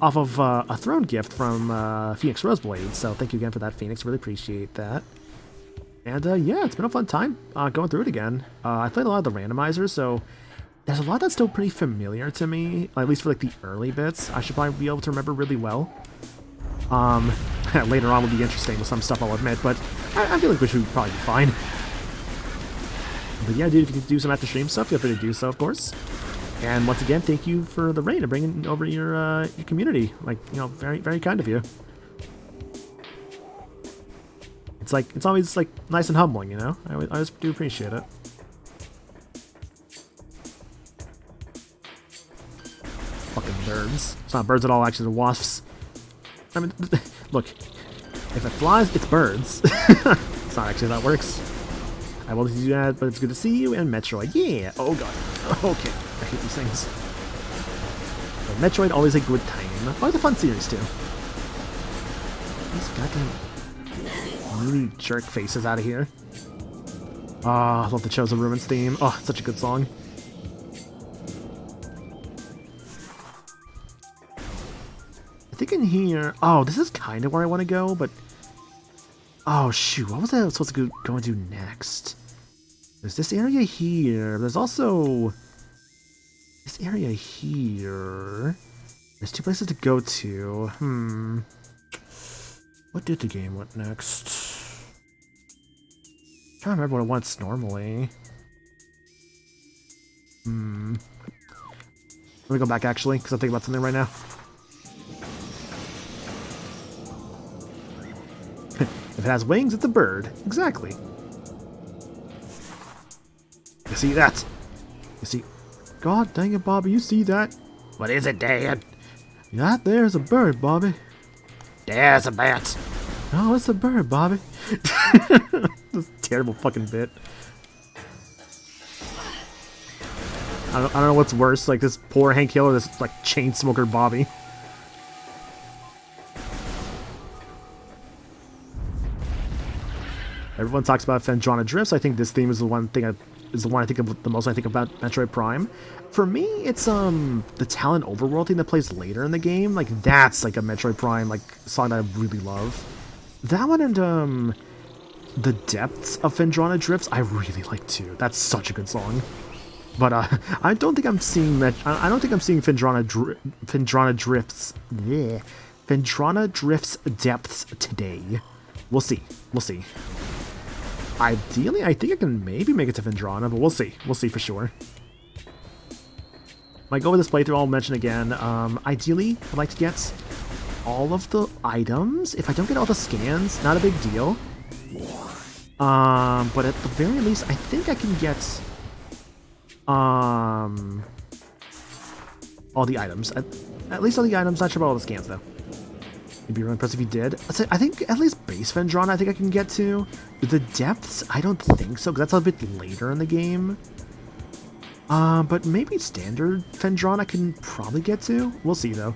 off of a throne gift from Phoenix Roseblade, so thank you again for that, Phoenix. Really appreciate that. And, yeah, it's been a fun time going through it again. I played a lot of the randomizers, so there's a lot that's still pretty familiar to me, at least for like the early bits. I should probably be able to remember really well. Later on will be interesting with some stuff, I'll admit, but I feel like we should probably be fine. But yeah, dude, if you can do some after stream stuff, feel free to do so, of course. And once again, thank you for the raid and bringing over your community. Like, you know, very, very kind of you. It's like, it's always like nice and humbling, you know? I always do appreciate it. Fucking birds. It's not birds at all, actually, they're wasps. I mean, look, if it flies, it's birds. It's not actually how that works. I will do that, but it's good to see you, and Metroid. Yeah! Oh god. Okay, I hate these things. But Metroid, always a good time. Always a fun series, too. These goddamn really jerk faces out of here. Ah, I love the Chosen Ruins theme. Oh, it's such a good song. I think in here... Oh, this is kind of where I want to go, but... Oh, shoot. What was I supposed to go and do next? There's this area here. There's also... this area here. There's two places to go to. What did the game want next? I'm trying to remember what it wants normally. Let me go back, actually, because I'm thinking about something right now. If it has wings, it's a bird. Exactly. You see that? You see... God dang it, Bobby, you see that? What is it, Dad? That there's a bird, Bobby. There's a bat. Oh, it's a bird, Bobby. This terrible fucking bit. I don't know what's worse, like this poor Hank Hill or this like chain smoker Bobby. Everyone talks about Phendrana Drifts. I think this theme is the one thing I think of the most when I think about Metroid Prime. For me, it's the Talon Overworld thing that plays later in the game. Like that's like a Metroid Prime like song that I really love. That one and the Depths of Phendrana Drifts I really like too. That's such a good song. But I don't think I'm seeing Phendrana Drifts. Bleh, Phendrana Drifts Depths today. We'll see. We'll see. Ideally, I think I can maybe make it to Phendrana, but we'll see. We'll see for sure. My goal with this playthrough, I'll mention again. Ideally, I'd like to get all of the items. If I don't get all the scans, not a big deal. But at the very least, I think I can get all the items. At least all the items. Not sure about all the scans though. It'd be really impressive if you did. I think at least base Phendrana I think I can get to. The Depths, I don't think so, because that's a bit later in the game. But maybe standard Phendrana I can probably get to. We'll see though.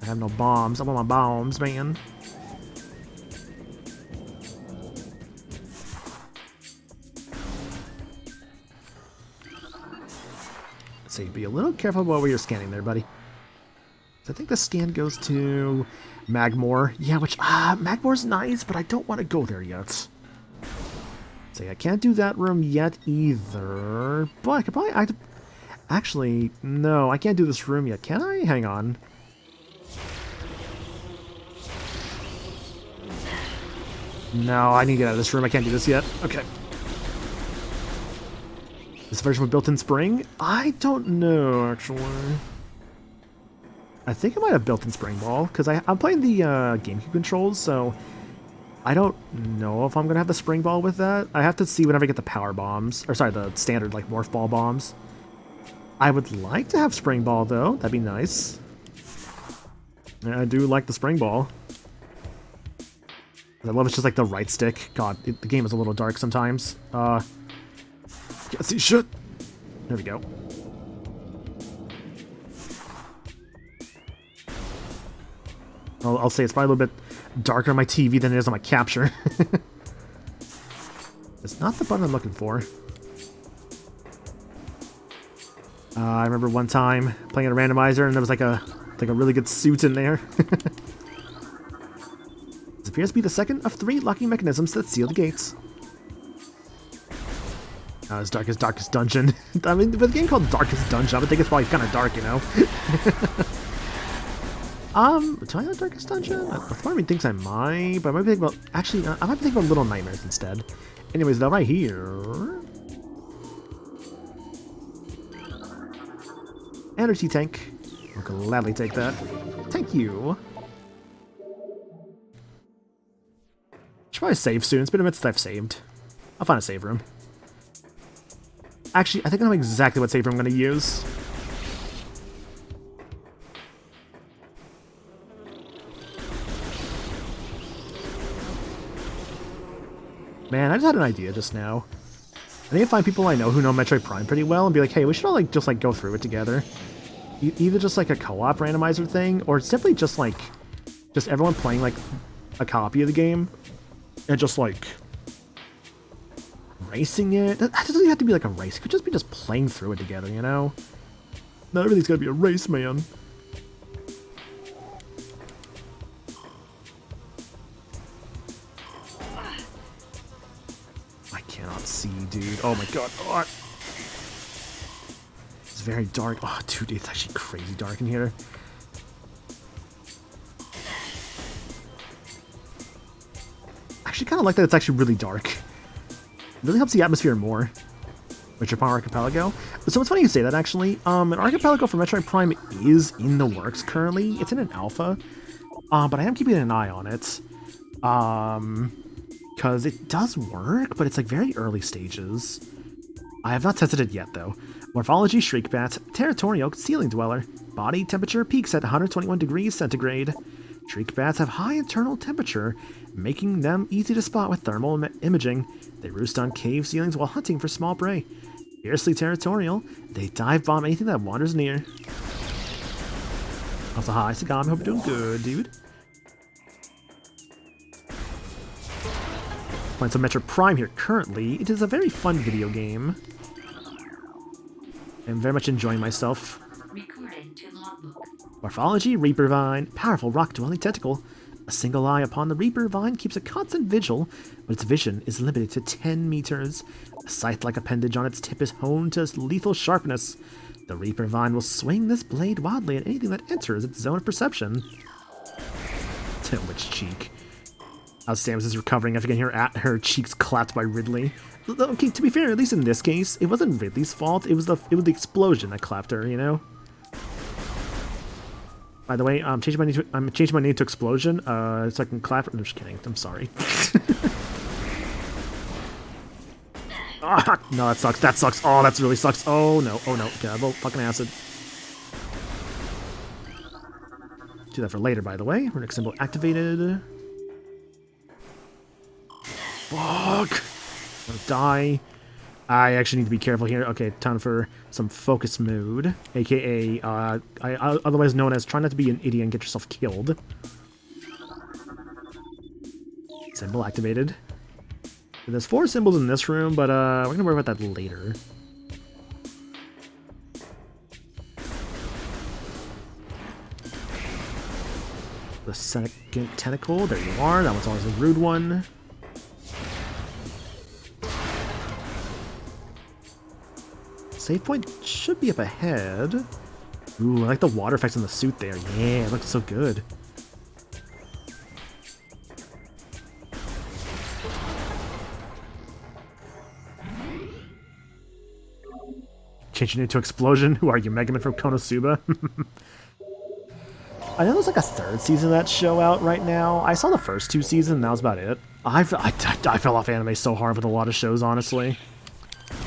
I have no bombs. I want my bombs, man. So be a little careful about where you're scanning there, buddy. So I think the scan goes to Magmore. Yeah, which, Magmore's nice, but I don't want to go there yet. So I can't do that room yet either. But I could probably, actually, no, I can't do this room yet. Can I? Hang on. No, I need to get out of this room. I can't do this yet. Okay. This version with built-in spring? I don't know, actually. I think I might have built-in spring ball, because I'm playing the GameCube controls, so I don't know if I'm going to have the spring ball with that. I have to see whenever I get the power bombs, or sorry, the standard, like, morph ball bombs. I would like to have spring ball, though. That'd be nice. I do like the spring ball. I love it's just like the right stick. God, the game is a little dark sometimes. Can't see shit. There we go. I'll say it's probably a little bit darker on my TV than it is on my capture. It's not the button I'm looking for. I remember one time playing a randomizer and there was like a really good suit in there. This appears to be the second of 3 locking mechanisms that seal the gates. As Darkest Dungeon. I mean, with a game called Darkest Dungeon, I would think it's probably kind of dark, you know? Do I have Darkest Dungeon? Part of me thinks I might, but I might be thinking about... Actually, I might be thinking about Little Nightmares instead. Anyways, though, right here... Energy tank. I'll gladly take that. Thank you. Should probably save soon. It's been a minute since I've saved. I'll find a save room. Actually, I think I know exactly what save room I'm going to use. Man, I just had an idea just now. I need to find people I know who know Metroid Prime pretty well and be like, hey, we should all like just like go through it together. Either just like a co-op randomizer thing, or simply just like everyone playing like a copy of the game and just like racing it. That doesn't even have to be like a race. It could just be just playing through it together, you know? Not everything's gotta be a race, man. I cannot see, dude. Oh my god. Oh, it's very dark. Oh, dude, it's actually crazy dark in here. I actually kind of like that it's actually really dark. It really helps the atmosphere more. Metroid Prime Archipelago. So it's funny you say that, actually. An Archipelago for Metroid Prime is in the works currently. It's in an alpha, but I am keeping an eye on it. Because it does work, but it's like very early stages. I have not tested it yet, though. Morphology, Shriek Bat, Territorial, Ceiling Dweller. Body temperature peaks at 121 degrees centigrade. Shriek Bats have high internal temperature, making them easy to spot with thermal imaging. They roost on cave ceilings while hunting for small prey. Fiercely territorial, they dive bomb anything that wanders near. Also, hi, Sagami, hope you're doing good, dude. Playing some Metroid Prime here currently. It is a very fun video game. I'm very much enjoying myself. Recorded to logbook. Morphology, Reaper Vine, powerful rock-dwelling tentacle. A single eye upon the Reaper Vine keeps a constant vigil, but its vision is limited to 10 meters. A scythe-like appendage on its tip is honed to lethal sharpness. The Reaper Vine will swing this blade wildly at anything that enters its zone of perception. Which cheek? As Samus is recovering after getting her cheeks clapped by Ridley. Okay, to be fair, at least in this case, it wasn't Ridley's fault. It was the explosion that clapped her, you know. By the way, I'm changing my name to Explosion, so I can clap. I'm just kidding. I'm sorry. No, that sucks. That sucks. Oh, that really sucks. Oh no. Oh no. Okay, well, fucking acid. Do that for later, by the way. Runic symbol activated. Fuck. I'm gonna die. I actually need to be careful here. Okay, time for some focus mode, aka otherwise known as try not to be an idiot and get yourself killed. Symbol activated. There's 4 symbols in this room, but we're gonna worry about that later. The second tentacle, there you are. That one's always a rude one. Save point should be up ahead. Ooh, I like the water effects on the suit there. Yeah, it looks so good. Changing it to Explosion. Who are you, Megaman from Konosuba? I know there's like a 3rd season of that show out right now. I saw the first 2 seasons, and that was about it. I fell off anime so hard with a lot of shows, honestly.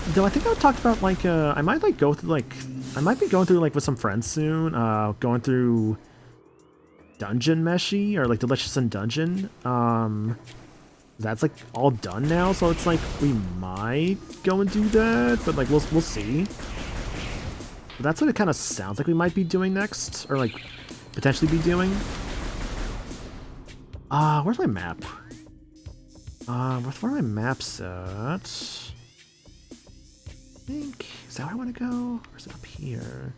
Though I think I talked about like I might be going through like with some friends soon. Going through Dungeon Meshi or like Delicious in Dungeon. That's like all done now, so it's like we might go and do that, but like we'll see. But that's what it kind of sounds like we might be doing next, or like potentially be doing. Where's my map? Where are my maps at? Is that where I want to go? Or is it up here?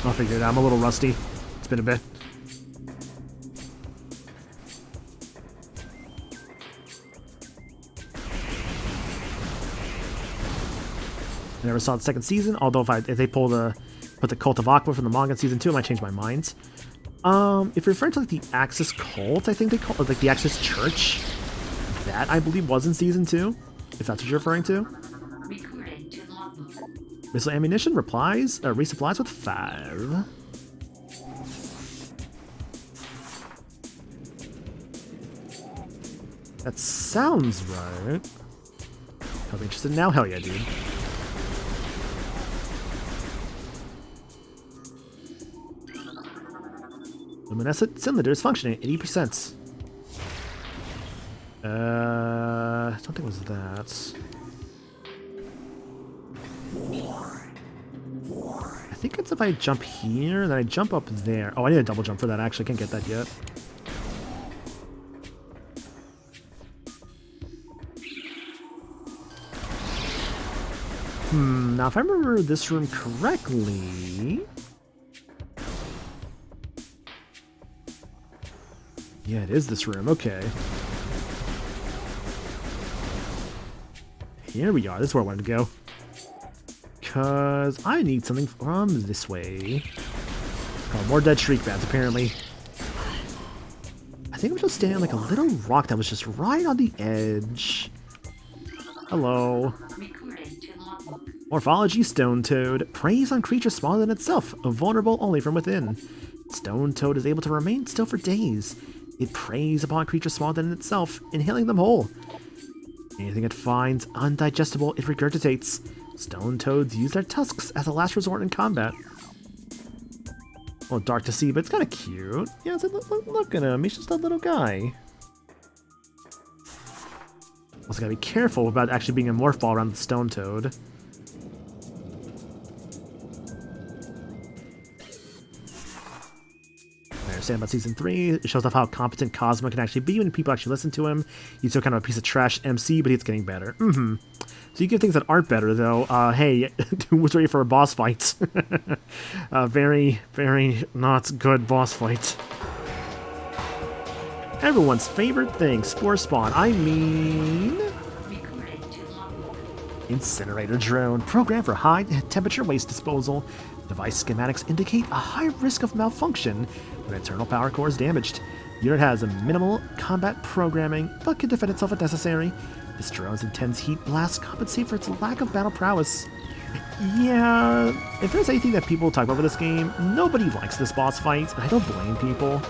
I'll figure it out. I'm a little rusty. It's been a bit. I never saw the 2nd season, although if they put the Cult of Aqua from the manga in season 2, I might change my mind. If you're referring to like the Axis Cult, I think they call it like the Axis Church. That, I believe, was in season 2, if that's what you're referring to. Recorded to logbook. Missile ammunition resupplies with 5. That sounds right. I'll be interested now. Hell yeah, dude. Luminescent cylinder is functioning at 80%. I don't think it was that. I think it's if I jump here, then I jump up there. Oh, I need a double jump for that, actually. I can't get that yet. Now if I remember this room correctly... Yeah, it is this room. Okay. Here we are. This is where I wanted to go. Because I need something from this way. Oh, more dead Shriek Bats, apparently. I think I'm just standing on like a little rock that was just right on the edge. Hello. Recording to logbook. Morphology Stone Toad. Preys on creatures smaller than itself, vulnerable only from within. Stone Toad is able to remain still for days. It preys upon creatures smaller than itself, inhaling them whole. Anything it finds undigestible, it regurgitates. Stone Toads use their tusks as a last resort in combat. Well, dark to see, but it's kind of cute. Yeah, look at him. He's just a little guy. Also gotta be careful about actually being a morph ball around the Stone Toad. I understand about Season 3. It shows off how competent Cosmo can actually be when people actually listen to him. He's still kind of a piece of trash MC, but he's getting better. So you give things that aren't better, though. Hey, who's ready for a boss fight? Very, very not good boss fight. Everyone's favorite thing, Spore Spawn. I mean... Recording to logbook. Incinerator Drone, programmed for high temperature waste disposal. Device schematics indicate a high risk of malfunction when internal power core is damaged. Unit has a minimal combat programming, but can defend itself if necessary. This drone's intense heat blasts compensate for its lack of battle prowess. Yeah, if there's anything that people talk about with this game, nobody likes this boss fight, and I don't blame people.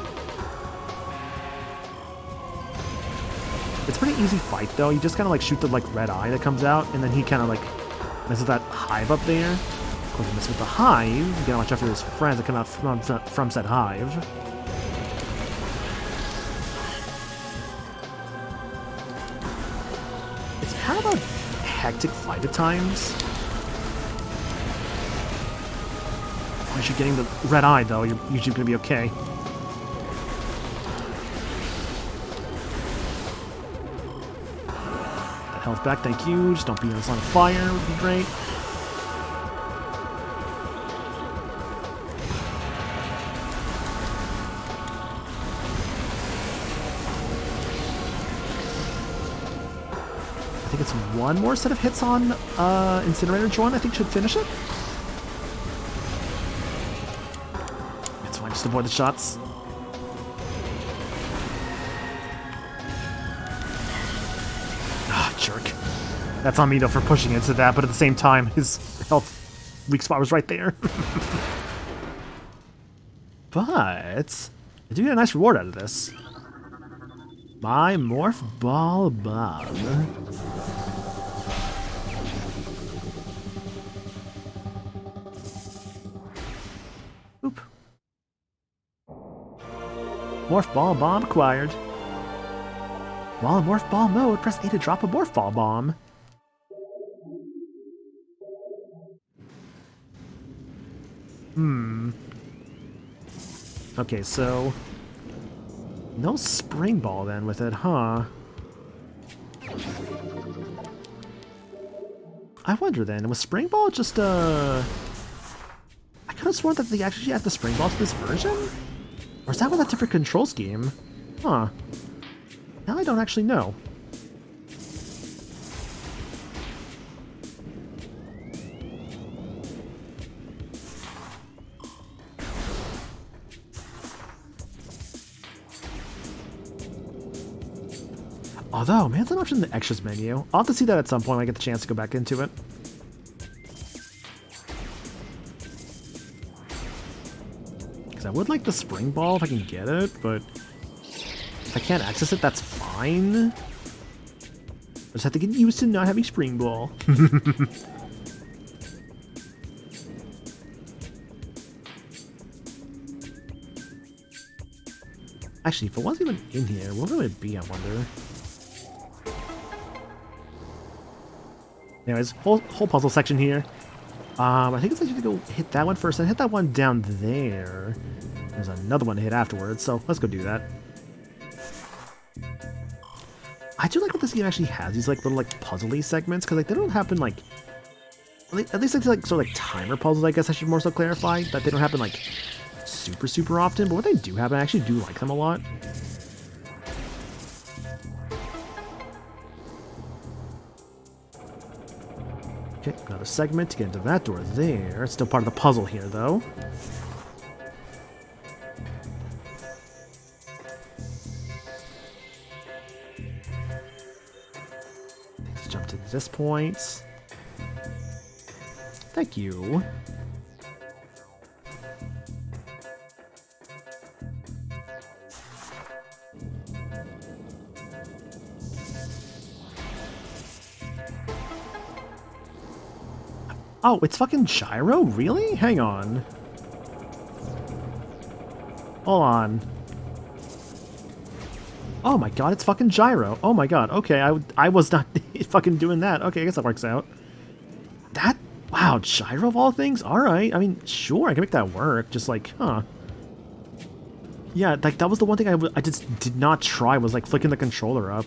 It's a pretty easy fight though. You just kind of like shoot the like red eye that comes out, and then he kind of like messes with that hive up there. Of course, you mess with the hive. You gotta watch out for his friends that come out from said hive. It's kind of a hectic fight at times. Once you're getting the red eye though, you're usually gonna be okay. Health back, thank you. Just don't be on this line of fire, would be great. I think it's one more set of hits on Incinerator Drone, I think should finish it. It's fine, just avoid the shots. Jerk. That's on me though for pushing into that, but at the same time, his health weak spot was right there. But I do get a nice reward out of this. My Morph Ball Bob. Oop. Morph Ball Bomb acquired. While in Morph Ball mode, press A to drop a Morph Ball Bomb. Okay, so... no Spring Ball then with it, huh? I wonder then, was Spring Ball just I could have sworn that they actually added the Spring Ball to this version? Or is that with a different control scheme? Huh. Now I don't actually know. Although, man, it's an option in the extras menu. I'll have to see that at some point when I get the chance to go back into it. Because I would like the Spring Ball if I can get it, but... if I can't access it, that's fine. I just have to get used to not having Spring Ball. Actually, if it wasn't even in here, what would it be, I wonder? Anyways, whole puzzle section here. I think it's actually to go hit that one first and hit that one down there. There's another one to hit afterwards, so let's go do that. I do like what this game actually has, these like little like puzzly segments, because like they don't happen like, at least like sort of like timer puzzles, I guess I should more so clarify, that they don't happen like super often, but when they do happen, I actually do like them a lot. Okay, another segment to get into that door there. It's still part of the puzzle here though. Let's jump to At this point... Thank you. Oh, it's fucking gyro? Really? Hang on. Hold on. Oh my god, it's fucking gyro. Oh my god, okay, I was not fucking doing that. Okay, I guess that works out. That... Wow, gyro of all things? Alright, I mean, sure, I can make that work. Just like, huh. Yeah, like, that was the one thing I just did not try, was like flicking the controller up.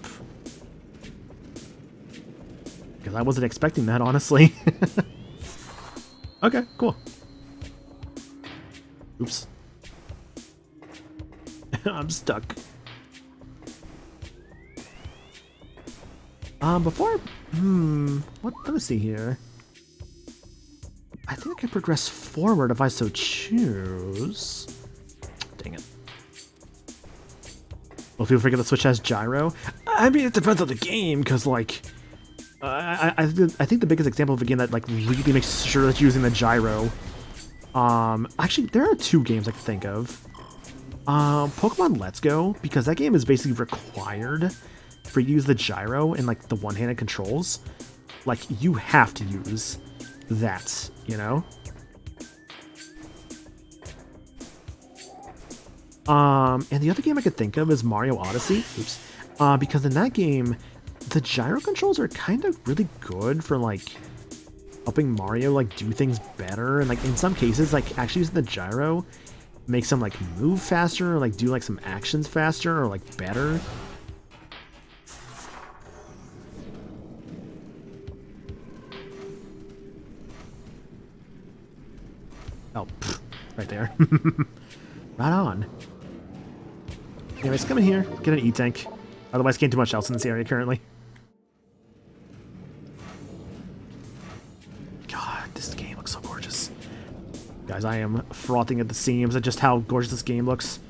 Because I wasn't expecting that, honestly. Okay, cool. Oops. I'm stuck. Before... let me see here. I think I can progress forward if I so choose. Dang it. Well, people forget the Switch has gyro. I mean, it depends on the game, because, like... I think the biggest example of a game that like really makes sure that you're using the gyro. Actually, there are two games I can think of. Pokemon Let's Go, because that game is basically required for you to use the gyro and like the one-handed controls. Like you have to use that, you know. And the other game I could think of is Mario Odyssey. Oops. Because in that game, the gyro controls are kind of really good for like helping Mario like do things better, and like in some cases like actually using the gyro makes him like move faster or like do like some actions faster or like better. Oh, pfft, right there. Right on. Anyways, come in here, get an E-Tank. Otherwise, can't do much else in this area currently. God, this game looks so gorgeous. Guys, I am frothing at the seams at just how gorgeous this game looks.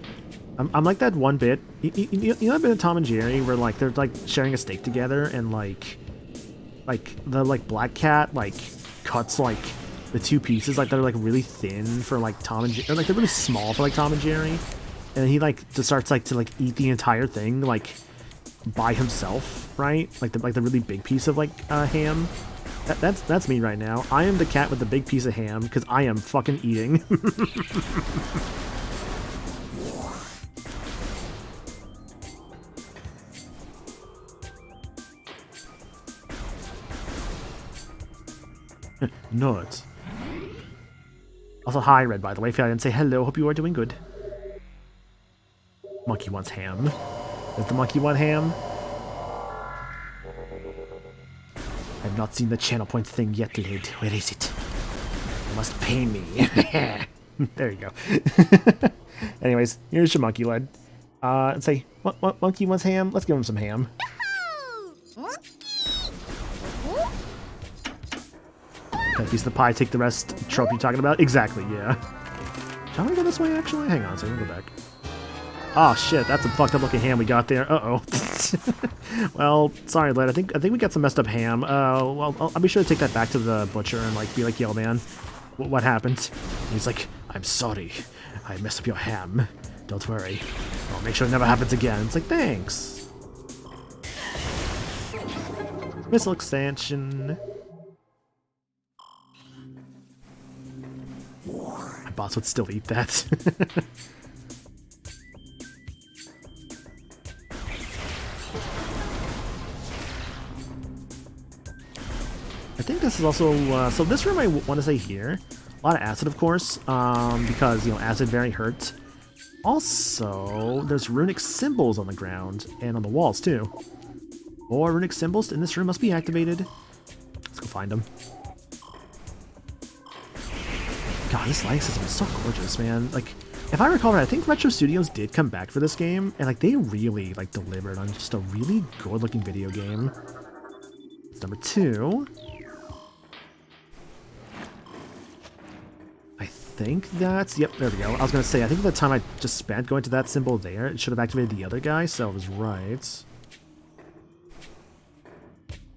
I'm like that one bit. You know that bit of Tom and Jerry where like they're like sharing a steak together and like the like black cat like cuts like the two pieces like they're like really thin for like Tom and Jerry, or like they're really small for like Tom and Jerry, and he like just starts like to like eat the entire thing like by himself, right? Like the really big piece of like ham. That's me right now. I am the cat with the big piece of ham because I am fucking eating. Nuts. Also, hi, Red, by the way. If I didn't say hello, hope you are doing good. Monkey wants ham. Does the monkey want ham? I've not seen the channel point thing yet, Lid. Where is it? You must pay me. There you go. Anyways, here's your monkey, Lid. And say, what monkey wants ham? Let's give him some ham. Cut a piece of the pie, take the rest. Trope you talking about? Exactly, yeah. Shall we go this way, actually? Hang on a second, we'll go back. Oh shit, that's a fucked up looking ham we got there. Uh-oh. Well, sorry, Lid. I think we got some messed up ham. Well, I'll be sure to take that back to the butcher and like be like, yo, man, what happened? And he's like, I'm sorry. I messed up your ham. Don't worry. I'll make sure it never happens again. It's like, thanks. Missile expansion. My boss would still eat that. I think this is also, so this room I want to say here, a lot of acid of course, because, you know, acid very hurts. Also, there's runic symbols on the ground, and on the walls too. More runic symbols in this room must be activated. Let's go find them. God, this lighting system is so gorgeous, man. Like, if I recall right, I think Retro Studios did come back for this game, and like, they really, like, delivered on just a really good-looking video game. It's number 2. I think that's... Yep, there we go. I was going to say, I think the time I just spent going to that symbol there, it should have activated the other guy, so I was right.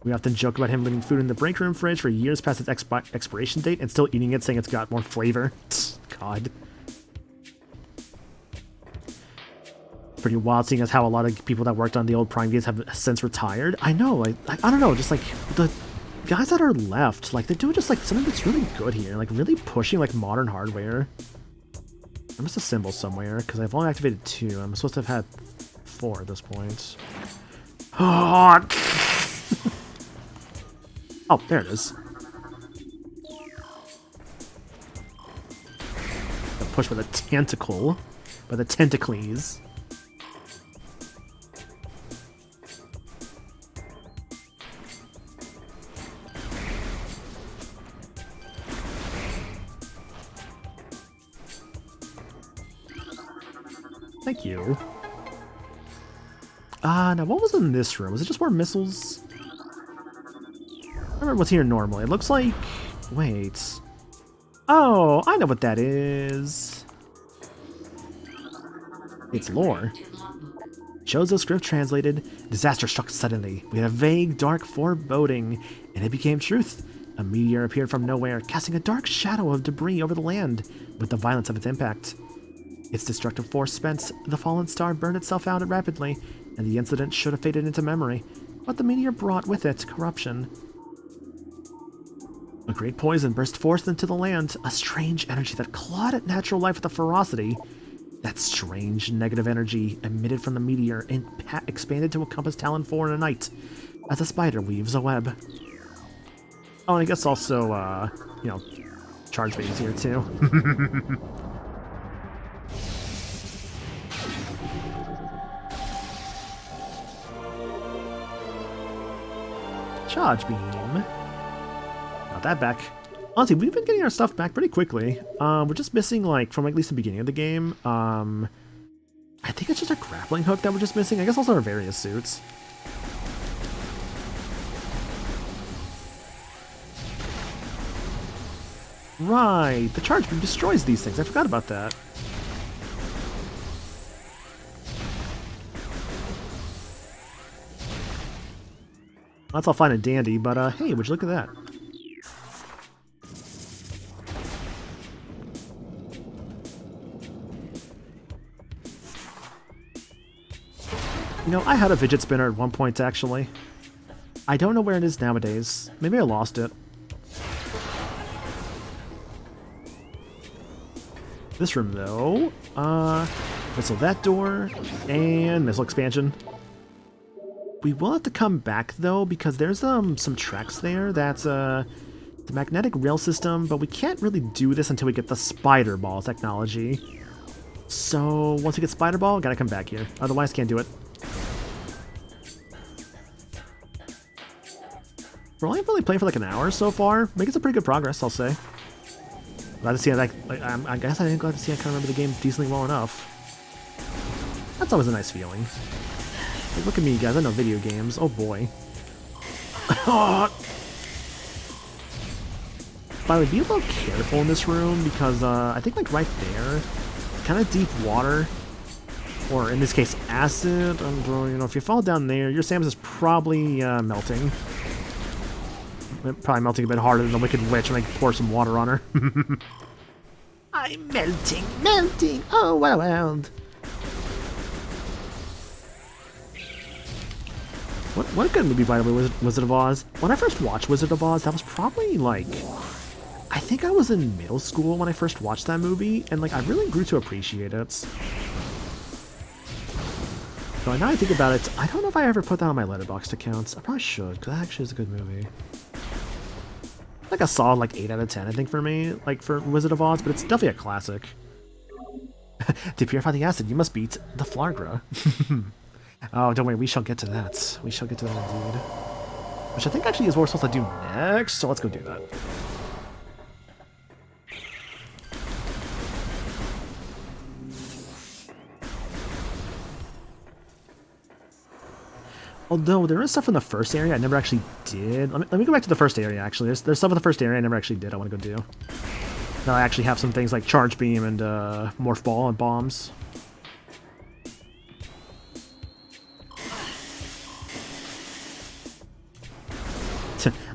We often joke about him leaving food in the break room fridge for years past its expiration date and still eating it, saying it's got more flavor. God. Pretty wild seeing as how a lot of people that worked on the old Prime games have since retired. I know, like, I don't know, just like the guys that are left, like they're doing just like something that's really good here, like really pushing like modern hardware. I missed a symbol somewhere because I've only activated 2. I'm supposed to have had 4 at this point. Oh, oh, there it is. The push by the tentacle, by the tentacles. Thank you. Now what was in this room? Was it just more missiles? I don't remember what's here normally. It looks like... Wait. Oh, I know what that is. It's lore. Shows the script translated. Disaster struck suddenly. We had a vague, dark foreboding, and it became truth. A meteor appeared from nowhere, casting a dark shadow of debris over the land with the violence of its impact. Its destructive force spent, the fallen star burned itself out rapidly, and the incident should have faded into memory. But the meteor brought with it corruption. A great poison burst forth into the land, a strange energy that clawed at natural life with a ferocity. That strange negative energy emitted from the meteor expanded to encompass Talon 4 in a night, as a spider weaves a web. Oh, and I guess also, you know, charge baby's here too. Charge beam. Got that back. Honestly, we've been getting our stuff back pretty quickly. We're just missing, like, from at least the beginning of the game. I think it's just a grappling hook that we're just missing. I guess also our various suits. Right, the charge beam destroys these things. I forgot about that. That's all fine and dandy, but hey, would you look at that? You know, I had a fidget spinner at one point, actually. I don't know where it is nowadays. Maybe I lost it. This room, though. Missile that door, and missile expansion. We will have to come back, though, because there's some tracks there. That's the magnetic rail system, but we can't really do this until we get the spider ball technology. So, once we get spider ball, gotta come back here. Otherwise, can't do it. We're only really playing for like an hour so far. Making some pretty good progress, I'll say. Glad to see I I guess I didn't glad to see I can remember the game decently well enough. That's always a nice feeling. Like, look at me, guys. I know video games. Oh boy. By the way, be a little careful in this room because I think like right there, kind of deep water, or in this case acid. And you know, if you fall down there, your Samus is probably melting. Probably melting a bit harder than the Wicked Witch when I pour some water on her. I'm melting, oh what a world. What a good movie, by the way, was Wizard of Oz. When I first watched Wizard of Oz, that was probably like, I think I was in middle school when I first watched that movie, and like I really grew to appreciate it. So now I think about it, I don't know if I ever put that on my Letterboxd accounts. I probably should, because that actually is a good movie. Like a solid like 8 out of 10, I think, for me, like for Wizard of Oz, but it's definitely a classic. To purify the acid, you must beat the Flargra. Oh, don't worry, we shall get to that. We shall get to that indeed. Which I think actually is what we're supposed to do next, so let's go do that. Although there is stuff in the first area I never actually did. Let me go back to the first area, actually. There's stuff in the first area I never actually did I want to go do. Now I actually have some things like Charge Beam and Morph Ball and bombs.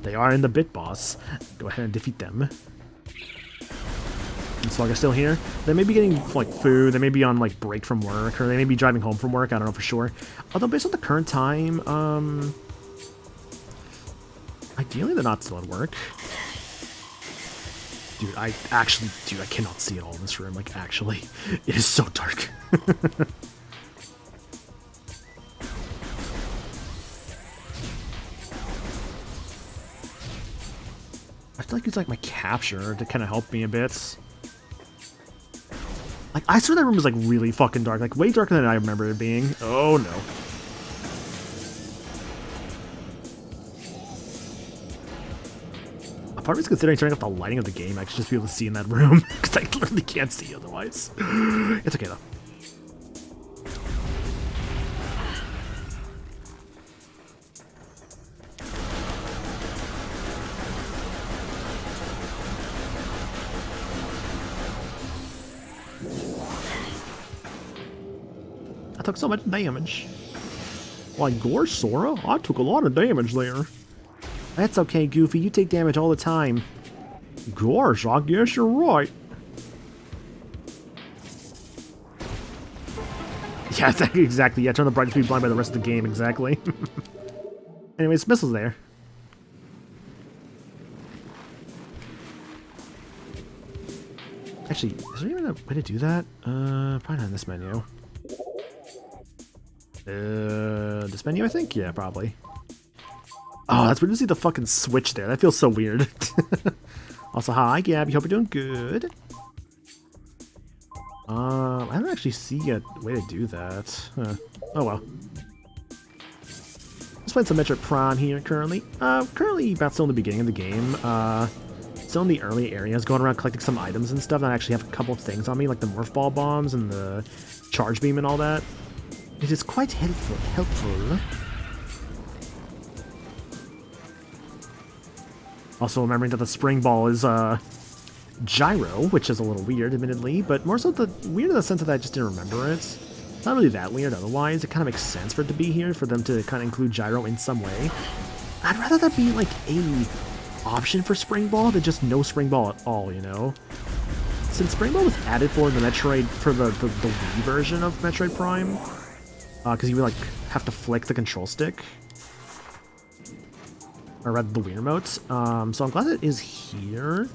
They are in the bit boss. Go ahead and defeat them. And Slug is still here. They may be getting like food. They may be on like break from work, or they may be driving home from work. I don't know for sure. Although based on the current time, ideally they're not still at work. Dude, I cannot see it all in this room. Like, actually, it is so dark. I feel like it's like my capture to kind of help me a bit. Like, I swear that room is like really fucking dark. Like, way darker than I remember it being. Oh no. A part of me is considering turning off the lighting of the game. I should just be able to see in that room. Because I literally can't see otherwise. It's okay though. I took so much damage. Like, gosh, Sora, I took a lot of damage there. That's okay, Goofy. You take damage all the time. Gosh, I guess you're right. Yeah, exactly. Yeah, turn the brightness to be blind by the rest of the game. Exactly. Anyways, missiles there. Actually, is there even a way to do that? Probably not in this menu. This menu, I think? Yeah, probably. Oh, that's weird to see the fucking switch there. That feels so weird. Also, hi, Gabby. Hope you're doing good. I don't actually see a way to do that. Oh, well. Just playing some Metroid Prime here currently. Currently about still in the beginning of the game. Still in the early areas, going around collecting some items and stuff. And I actually have a couple of things on me, like the Morph Ball bombs and the Charge Beam and all that. It is quite helpful. Also remembering that the Spring Ball is gyro, which is a little weird, admittedly, but more so weird in the sense that I just didn't remember it. It's not really that weird otherwise. It kind of makes sense for it to be here, for them to kind of include gyro in some way. I'd rather that be like a option for Spring Ball than just no Spring Ball at all, you know? Since Spring Ball was added for the Metroid, for the Wii version of Metroid Prime, because you would like have to flick the control stick, or rather the Wii remote. So I'm glad it is here.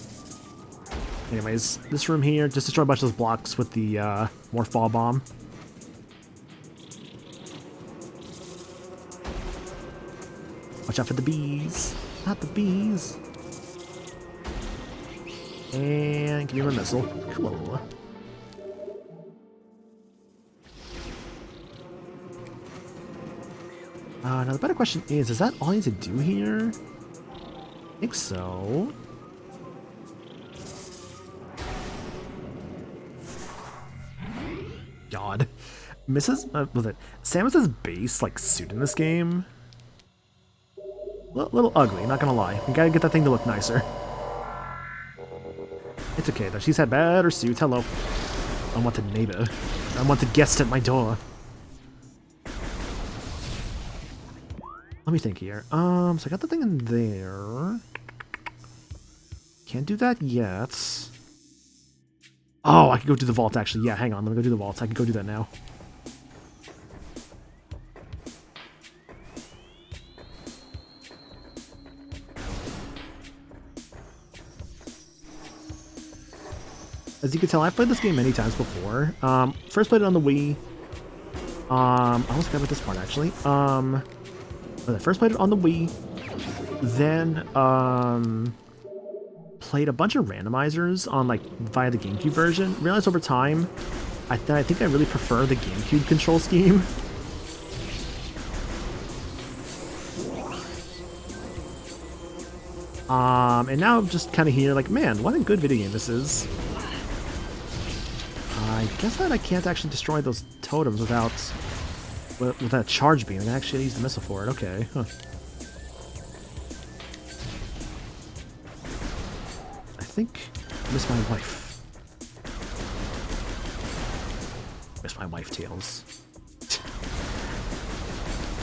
Anyways, this room here, just destroy a bunch of those blocks with the Morph Ball Bomb. Watch out for the bees. Not the bees. And give me my missile. Cool. Now the better question is that all I need to do here? I think so. God. Was it Samus's base, like, suit in this game? Little ugly, not gonna lie. We gotta get that thing to look nicer. It's okay though, she's had better suits. Hello. Unwanted neighbor. Unwanted guest at my door. Let me think here. So I got the thing in there. Can't do that yet. Oh, I can go do the vault actually. Yeah, hang on. Let me go do the vault. I can go do that now. As you can tell, I've played this game many times before. First played it on the Wii. I almost forgot about this part actually. I first played it on the Wii, then played a bunch of randomizers on like via the GameCube version. Realized over time, I think I really prefer the GameCube control scheme. And now I'm just kind of here like, man, what a good video game this is. I guess that I can't actually destroy those totems without that charge beam. I can actually use the missile for it. Okay. Huh. I think I miss my wife. Miss my wife, Tails.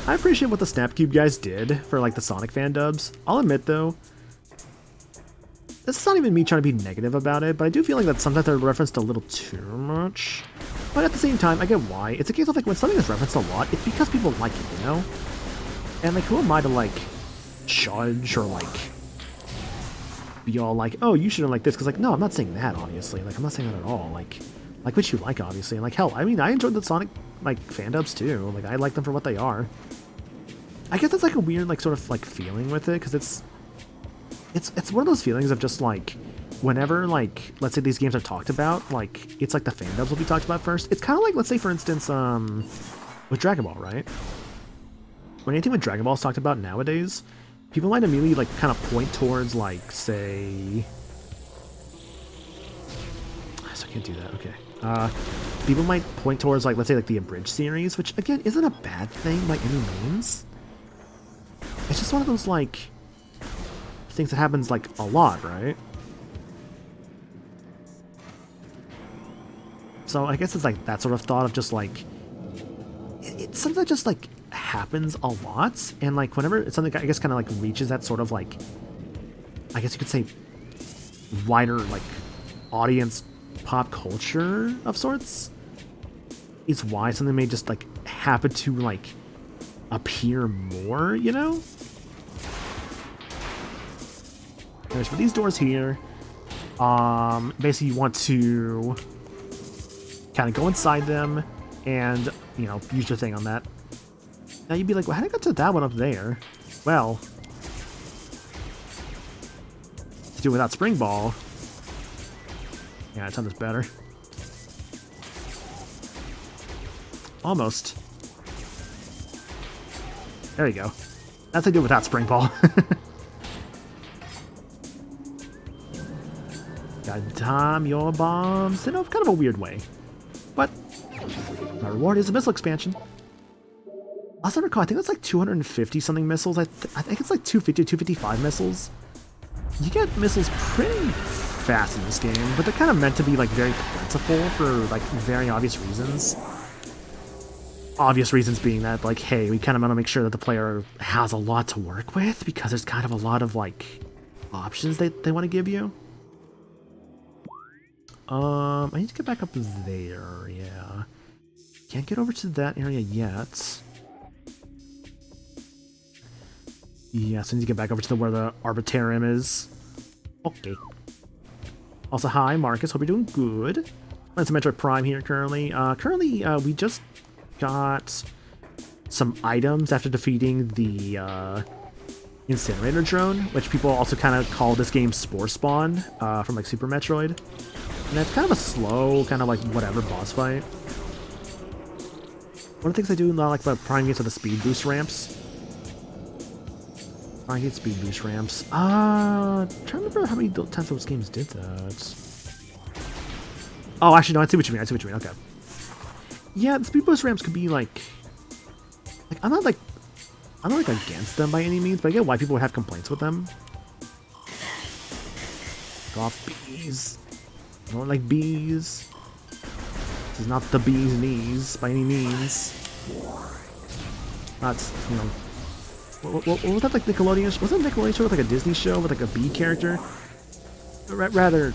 I appreciate what the Snapcube guys did for like the Sonic fan dubs. I'll admit though, this is not even me trying to be negative about it, but I do feel like that sometimes they're referenced a little too much. But at the same time, I get why. It's a case of like when something is referenced a lot, it's because people like it, you know? And like who am I to like judge or like be all like, oh, you shouldn't like this, because like no, I'm not saying that, obviously. Like I'm not saying that at all. Like what you like, obviously. And like hell, I mean I enjoyed the Sonic like fan dubs too. Like I like them for what they are. I guess that's like a weird like sort of like feeling with it, because it's one of those feelings of just like whenever like let's say these games are talked about, like it's like the fan dubs will be talked about first. It's kind of like, let's say for instance with Dragon Ball, right? When anything with Dragon Ball is talked about nowadays, people might immediately like kind of point towards like say, so I can't do that, okay. People might point towards like, let's say like the Abridged series, which again isn't a bad thing by any means. It's just one of those like things that happens like a lot, right? So I guess it's like that sort of thought of just like it's something that just like happens a lot, and like whenever it's something I guess kind of like reaches that sort of like, I guess you could say wider like audience pop culture of sorts, is why something may just like happen to like appear more, you know? There's for these doors here. Basically you want to kind of go inside them and, you know, use your thing on that. Now you'd be like, well, how did I get to that one up there? Well, to do it without Spring Ball. Yeah, it's done this better. Almost. There you go. That's how you do it without Spring Ball. Gotta time your bombs in a kind of a weird way. But my reward is a missile expansion. Last I recall, I think that's like 250 something missiles. I think it's like 250, 255 missiles. You get missiles pretty fast in this game, but they're kind of meant to be like very plentiful for like very obvious reasons. Obvious reasons being that like, hey, we kind of want to make sure that the player has a lot to work with, because there's kind of a lot of like options they want to give you. I need to get back up there, yeah. Can't get over to that area yet. Yes, I need to get back over to where the Arbitrarium is. Okay. Also, hi, Marcus. Hope you're doing good. Playing some Metroid Prime here currently. We just got some items after defeating the Incinerator Drone, which people also kind of call this game Spore Spawn from like Super Metroid. And that's kind of a slow, kind of like whatever boss fight. One of the things I do not like about Prime games are the speed boost ramps. I hate speed boost ramps. I'm trying to remember how many times those games did that. Oh, actually, no, I see what you mean. Okay. Yeah, the speed boost ramps could be like I'm not like against them by any means, but I get why people would have complaints with them. Off bees. I don't like bees. This is not the bee's knees by any means. That's, you know. What was that, like Nickelodeon? Was that a Nickelodeon show with like a Disney show with like a bee character? Rather,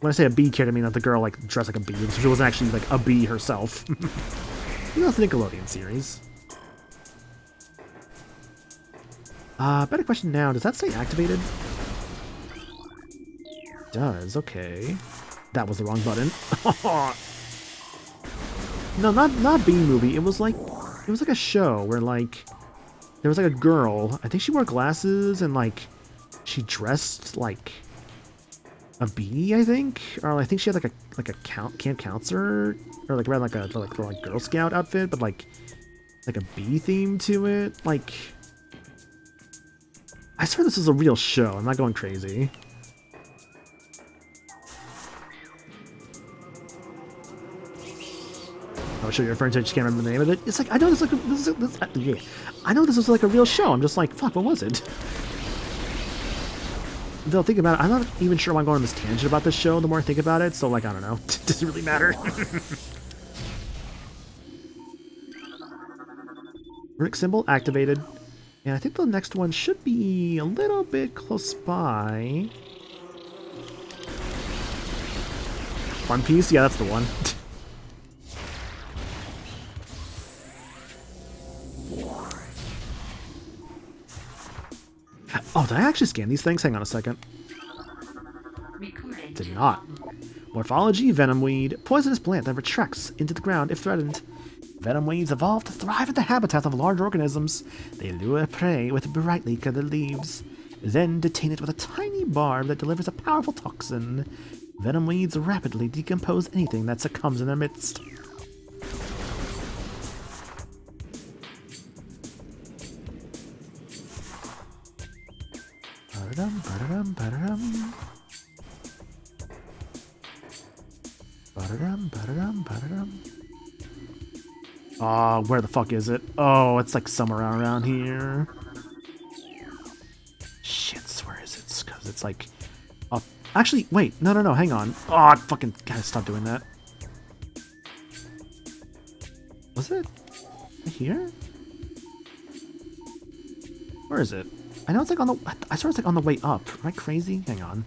when I say a bee character, I mean that the girl like dressed like a bee. She wasn't actually like a bee herself. You know, it's a Nickelodeon series. Better question now. Does that say activated? It does. Okay. That was the wrong button. No, not Bee Movie. It was like a show where like there was like a girl. I think she wore glasses and like she dressed like a bee. I think, or I think she had like a camp counselor, or like around like a Girl Scout outfit, but like a bee theme to it. Like, I swear this is a real show. I'm not going crazy. I'm sure you're referring to it, I just can't remember the name of it. It's like, I know this I know this was like a real show. I'm just like, fuck, what was it? Though, think about it, I'm not even sure why I'm going on this tangent about this show the more I think about it, so like, I don't know. Does it really matter? Runic symbol activated. And I think the next one should be a little bit close by. One Piece? Yeah, that's the one. Oh, did I actually scan these things? Hang on a second. Recruited Did to not. Morphology, venom weed, poisonous plant that retracts into the ground if threatened. Venom weeds evolve to thrive in the habitat of large organisms. They lure prey with brightly colored leaves, then detain it with a tiny barb that delivers a powerful toxin. Venom weeds rapidly decompose anything that succumbs in their midst. Ba-da-dum, ba-da-dum, ba-da-dum. Ba-da-dum, ba-da-dum, ba-da-dum. Where the fuck is it? Oh, it's like somewhere around here. Shit, where is it? Because it's like up. Actually, wait. No, hang on. Oh, I fucking gotta stop doing that. Was it here? Where is it? I know it's like on the. I swear it's like on the way up. Am I crazy? Hang on.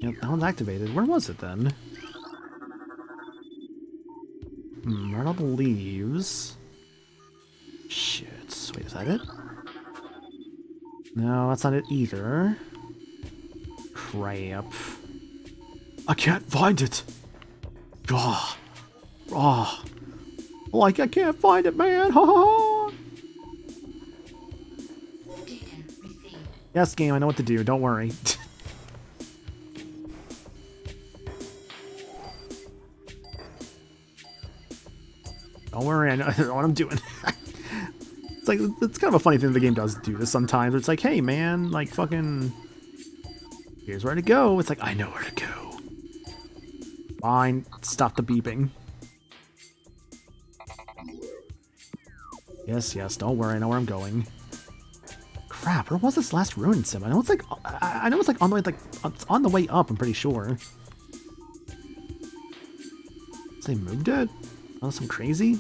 Yep, that one's activated. Where was it then? Right on the leaves. Shit. Wait, is that it? No, that's not it either. Crap. I can't find it. Oh. Oh. Like, I can't find it, man. Ha ha ha. data received. Yes, game, I know what to do. Don't worry. Don't worry, I know what I'm doing. It's like, it's kind of a funny thing the game does do this sometimes. It's like, hey man, like fucking, here's where to go. It's like, I know where to go. Fine, stop the beeping. Yes, don't worry, I know where I'm going. Crap, where was this last ruin sim? I know it's like, I know it's like on the way, it's on the way up, I'm pretty sure. So they moved it? Oh, some crazy?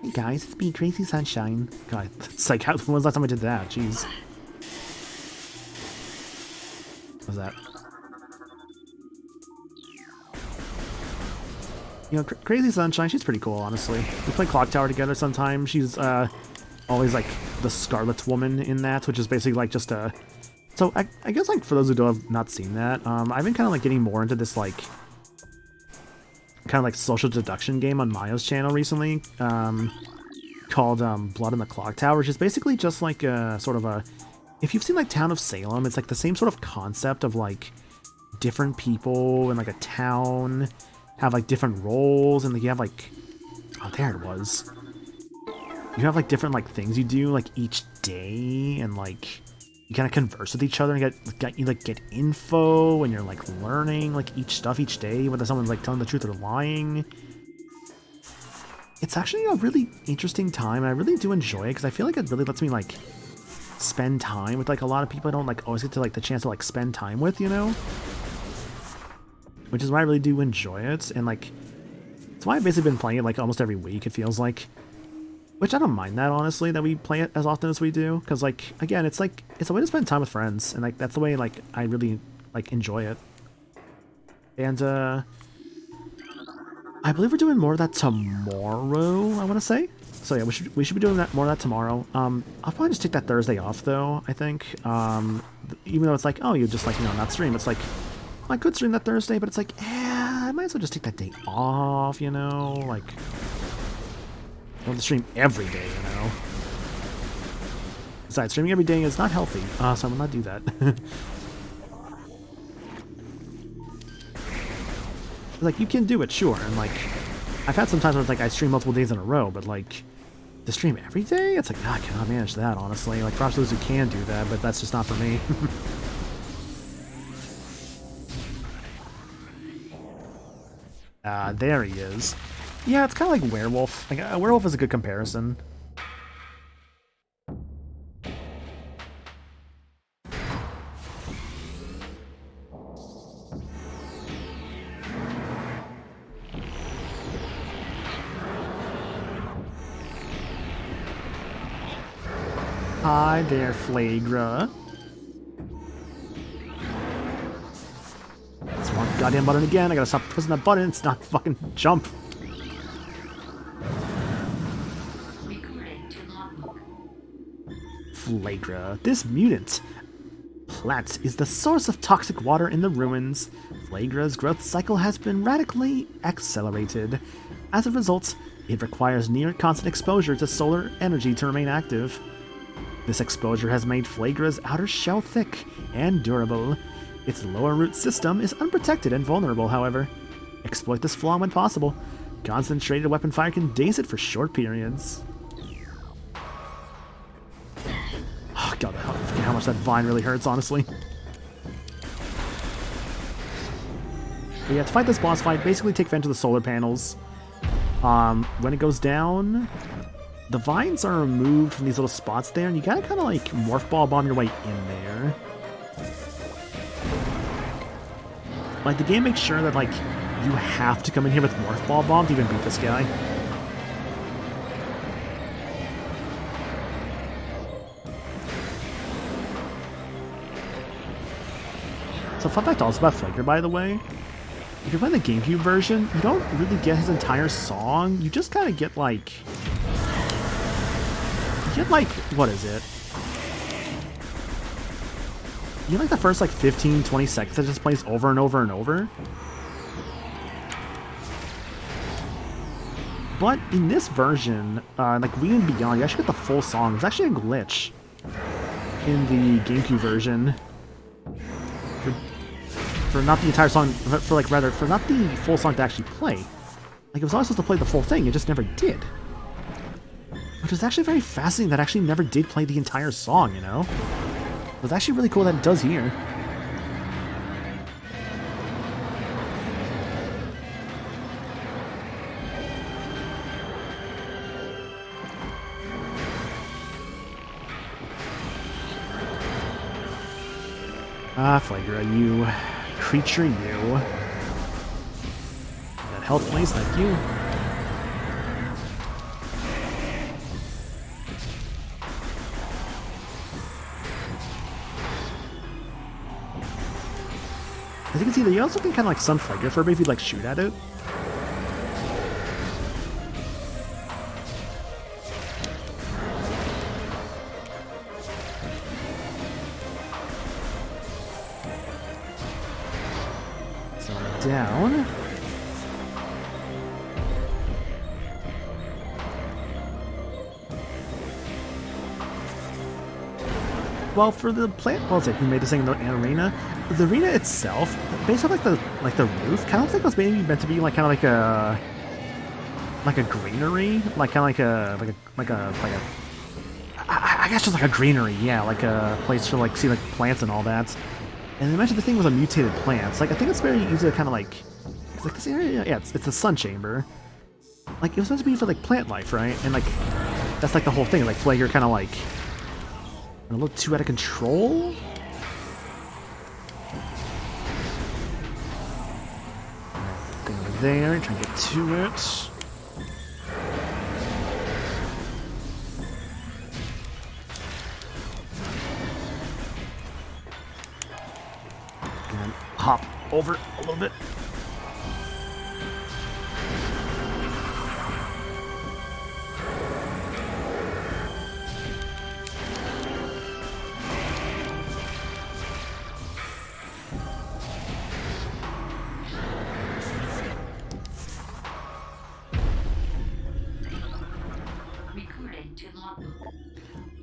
Hey guys, it's me, Crazy Sunshine. God, it's like, when was the last time I did that? Jeez. What was that? You know, Crazy Sunshine, she's pretty cool, honestly. We play Clock Tower together sometimes. She's, always, like, the Scarlet Woman in that, which is basically, like, just a... So, I guess, like, for those who have not seen that, I've been kind of, like, getting more into this, like... kind of like social deduction game on Mayo's channel recently, called Blood in the Clock Tower, which is basically just like a sort of a, if you've seen like Town of Salem, it's like the same sort of concept of like different people in like a town have like different roles, and like you have like, oh there it was, you have like different like things you do like each day, and like you kind of converse with each other and get info, and you're like learning like each stuff each day, whether someone's like telling the truth or lying. It's actually a really interesting time, and I really do enjoy it because I feel like it really lets me like spend time with like a lot of people I don't like always get to like the chance to like spend time with, you know? Which is why I really do enjoy it, and like it's why I've basically been playing it like almost every week, it feels like. Which I don't mind that, honestly, that we play it as often as we do, because, like, again, it's, like, it's a way to spend time with friends, and, like, that's the way, like, I really, like, enjoy it. And, I believe we're doing more of that tomorrow, I want to say. So, yeah, we should be doing that more of that tomorrow. I'll probably just take that Thursday off, though, I think. Even though it's like, oh, you just, like, you know, not stream. It's like, I could stream that Thursday, but it's like, I might as well just take that day off, you know, like... I want to stream every day, you know? Besides, streaming every day is not healthy, so I will not do that. Like, you can do it, sure, and like, I've had some times where like I stream multiple days in a row, but like, to stream every day? It's like, I cannot manage that, honestly. Like, props to those who can do that, but that's just not for me. There he is. Yeah, it's kind of like Werewolf. Like, Werewolf is a good comparison. Hi there, Flagra. It's the wrong goddamn button again. I gotta stop pressing that button. It's not fucking jump. Recording to logbook. Flagra, this mutant plant is the source of toxic water in the ruins. Flagra's growth cycle has been radically accelerated. As a result, it requires near constant exposure to solar energy to remain active. This exposure has made Flagra's outer shell thick and durable. Its lower root system is unprotected and vulnerable, however. Exploit this flaw when possible. Concentrated weapon fire can daze it for short periods. Oh god, I forget how much that vine really hurts, honestly. But yeah, to fight this boss fight, basically take advantage of the solar panels. When it goes down, the vines are removed from these little spots there, and you gotta kind of like morph ball bomb your way in there. Like, the game makes sure that, like, you have to come in here with morph ball bomb to even beat this guy. So fun fact also about Flaker, by the way. If you're playing the GameCube version, you don't really get his entire song. You just kind of get, like... You get, like... What is it? You get, like, the first, like, 15, 20 seconds that just plays over and over and over. But in this version, like, Wii and Beyond, you actually get the full song. There's actually a glitch in the GameCube version. For not the entire song, for not the full song to actually play. Like, it was always supposed to play the full thing, it just never did. Which is actually very fascinating that actually never did play the entire song, you know? It was actually really cool that it does here. Ah, Flagra, you creature, you. That health, please, thank you. As you can see, you also can kind of like stun Flagra for a bit if you like shoot at it. Down. Well, for the plant, well, it's like who made this thing in the arena? The arena itself, based on like the roof, kind of looks like it was maybe meant to be like kind of like a greenery, like kind of like a I guess just like a greenery, yeah, like a place to like see like plants and all that. And they mentioned the thing was a mutated plant. Like, I think it's very easy to kind of like... It's like this area... Yeah, it's a sun chamber. Like, it was supposed to be for, like, plant life, right? And, like, that's, like, the whole thing. Like, Flager kind of, like... A little too out of control? Thing over there. Try and get to it. Hop over a little bit. Recording to logbook.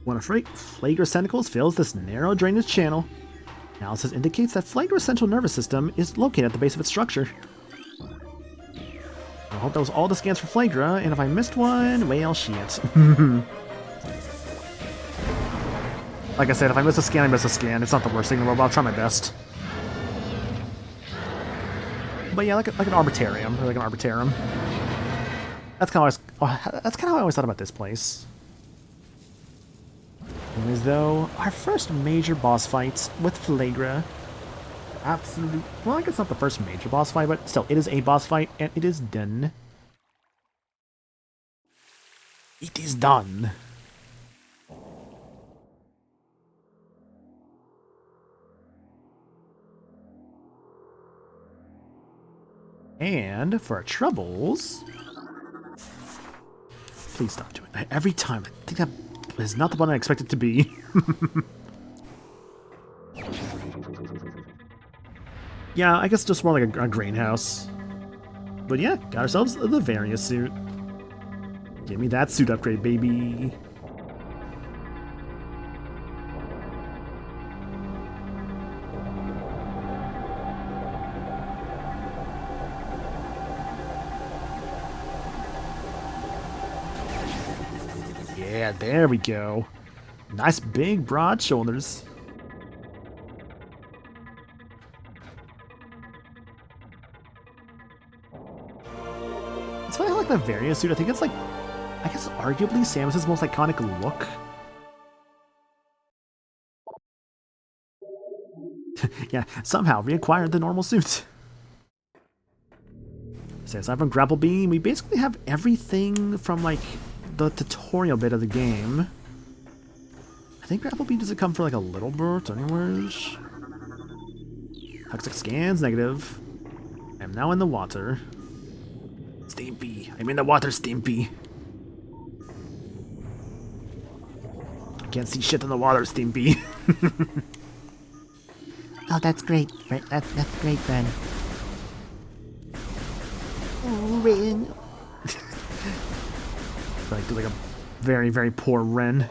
One of Flagra's tentacles fills this narrow drainage channel. Analysis indicates that Flagra's central nervous system is located at the base of its structure. I hope that was all the scans for Flagra, and if I missed one, well, shit. Like I said, if I miss a scan, I miss a scan. It's not the worst thing in the world, but I'll try my best. But yeah, like an Arbitrarium, or like an Arbitrarum. That's kind of how I always thought about this place. Anyways, though, our first major boss fight with Flagra. Absolutely. Well, I guess not the first major boss fight, but still, it is a boss fight, and it is done. It is done. And for our troubles... Please stop doing that. Every time. I think that is not the one I expected to be. Yeah, I guess just more like a greenhouse. But yeah, got ourselves the Varia suit. Give me that suit upgrade, baby. Yeah, there we go. Nice big broad shoulders. It's funny, I like the Varia suit. I think it's like, I guess arguably Samus's most iconic look. Yeah, somehow reacquired the normal suit. So aside from Grapple Beam, we basically have everything from like the tutorial bit of the game. I think Grapple Beam doesn't come for like a little bit anyways. Toxic scans, negative. I'm now in the water. Stimpy. I'm in the water, Stimpy. I can't see shit in the water, Stimpy. Oh, that's great. That's great, Ren. Oh, Ren. Like, do like a very, very poor Ren.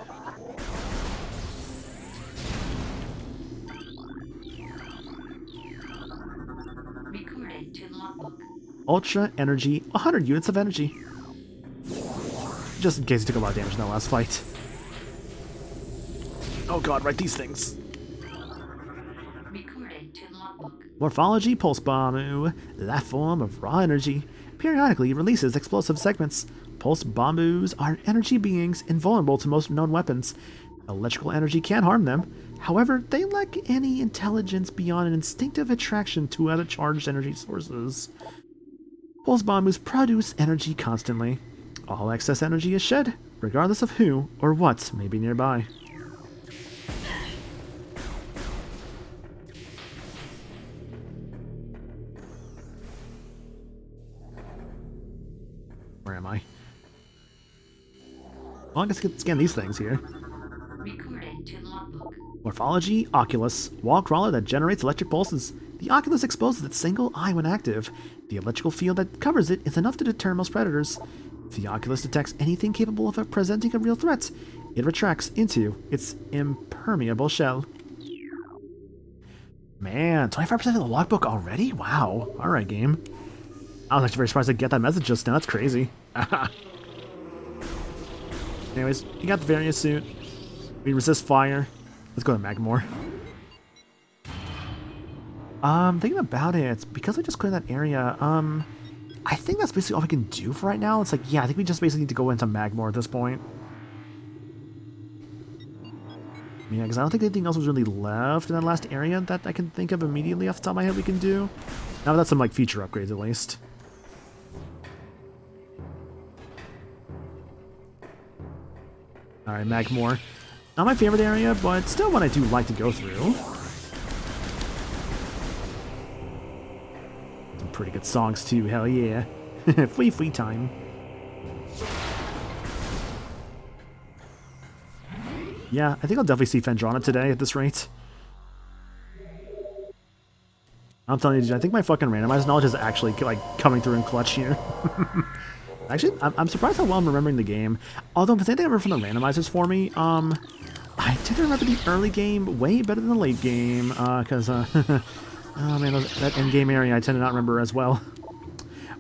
Recorded to logbook. Ultra energy, 100 units of energy. Just in case he took a lot of damage in that last fight. Oh god, write these things. Recorded to logbook. Morphology Pulse Bombu. That form of raw energy periodically releases explosive segments. Pulse Bombus are energy beings invulnerable to most known weapons. Electrical energy can harm them. However, they lack any intelligence beyond an instinctive attraction to other charged energy sources. Pulse Bombus produce energy constantly. All excess energy is shed, regardless of who or what may be nearby. Where am I? Well, I guess I can scan these things here. Recorded to logbook. Morphology, Oculus. Wall crawler that generates electric pulses. The Oculus exposes its single eye when active. The electrical field that covers it is enough to deter most predators. If the Oculus detects anything capable of presenting a real threat, it retracts into its impermeable shell. Man, 25% of the logbook already? Wow. Alright, game. I was actually very surprised to get that message just now. That's crazy. Anyways, you got the Varia suit. We resist fire. Let's go to Magmore. Thinking about it, because I just cleared that area, I think that's basically all we can do for right now. It's like, yeah, I think we just basically need to go into Magmore at this point. Yeah, because I don't think anything else was really left in that last area that I can think of immediately off the top of my head we can do. Now that's some, like, feature upgrades at least. Alright, Magmore. Not my favorite area, but still one I do like to go through. Some pretty good songs too, hell yeah. Free time. Yeah, I think I'll definitely see Fendrana today at this rate. I'm telling you, I think my fucking randomized knowledge is actually, like, coming through in clutch here. Actually, I'm surprised how well I'm remembering the game. Although, if there's anything I remember from the randomizers for me, I tend to remember the early game way better than the late game, because, oh man, that end-game area I tend to not remember as well.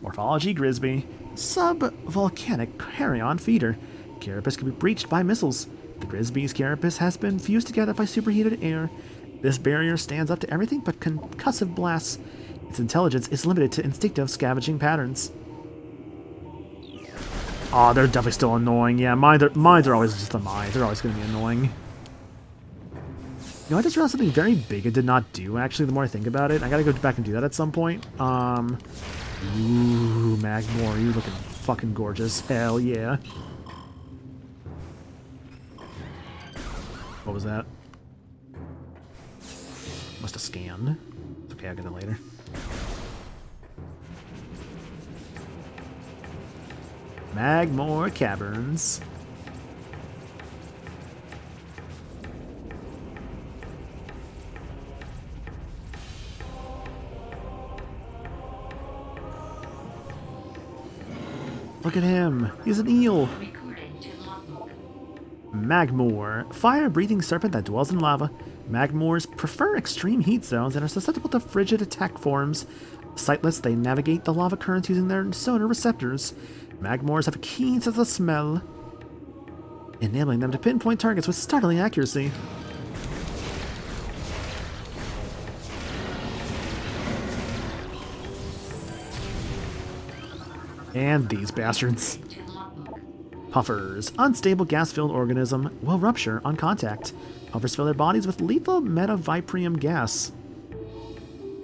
Morphology Grisby. Sub-volcanic carrion feeder. Carapace can be breached by missiles. The Grisby's carapace has been fused together by superheated air. This barrier stands up to everything but concussive blasts. Its intelligence is limited to instinctive scavenging patterns. Oh, they're definitely still annoying. Yeah, mines are always just the mines. They're always going to be annoying. You know, I just realized something very big I did not do, actually, the more I think about it. I gotta go back and do that at some point. Ooh, Magmore, you're looking fucking gorgeous. Hell yeah. What was that? Must have scanned. It's okay, I'll get it later. Magmore Caverns. Look at him. He's an eel. Recording to logbook. Magmore. Fire-breathing serpent that dwells in lava. Magmores prefer extreme heat zones and are susceptible to frigid attack forms. Sightless, they navigate the lava currents using their sonar receptors. Magmores have a keen sense of smell, enabling them to pinpoint targets with startling accuracy. And these bastards. To logbook. Puffers. Unstable gas-filled organism will rupture on contact. Puffers fill their bodies with lethal metaviprium gas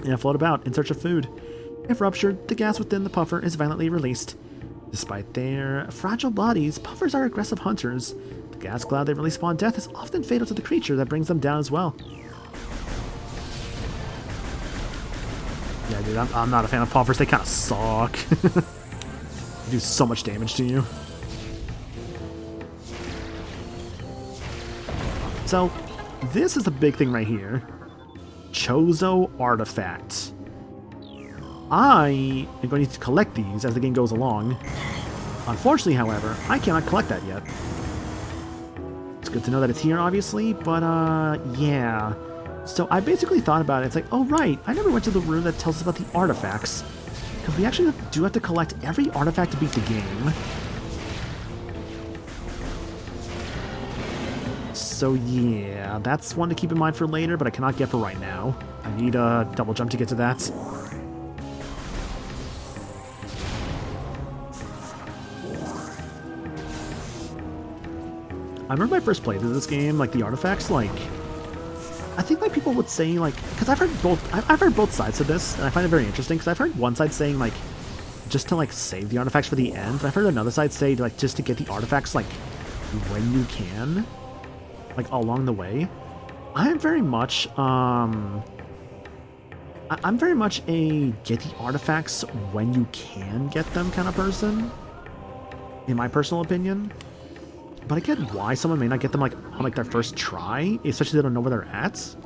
and float about in search of food. If ruptured, the gas within the puffer is violently released. Despite their fragile bodies, puffers are aggressive hunters. The gas cloud they release upon death is often fatal to the creature that brings them down as well. Yeah, dude, I'm not a fan of puffers. They kind of suck. They do so much damage to you. So, this is the big thing right here. Chozo Artifact. I am going to collect these as the game goes along. Unfortunately, however, I cannot collect that yet. It's good to know that it's here, obviously, but, yeah. So I basically thought about it. It's like, oh, right, I never went to the room that tells us about the artifacts. Because we actually do have to collect every artifact to beat the game. So yeah, that's one to keep in mind for later, but I cannot get for right now. I need a double jump to get to that. I remember my first playthrough of this game, like the artifacts, like I think like people would say like, because I've heard both sides of this, and I find it very interesting because I've heard one side saying like just to like save the artifacts for the end, and I've heard another side say like just to get the artifacts like when you can, like along the way. I'm very much I'm very much a get the artifacts when you can get them kind of person, in my personal opinion. But I get why someone may not get them like on like their first try, especially if they don't know where they're at.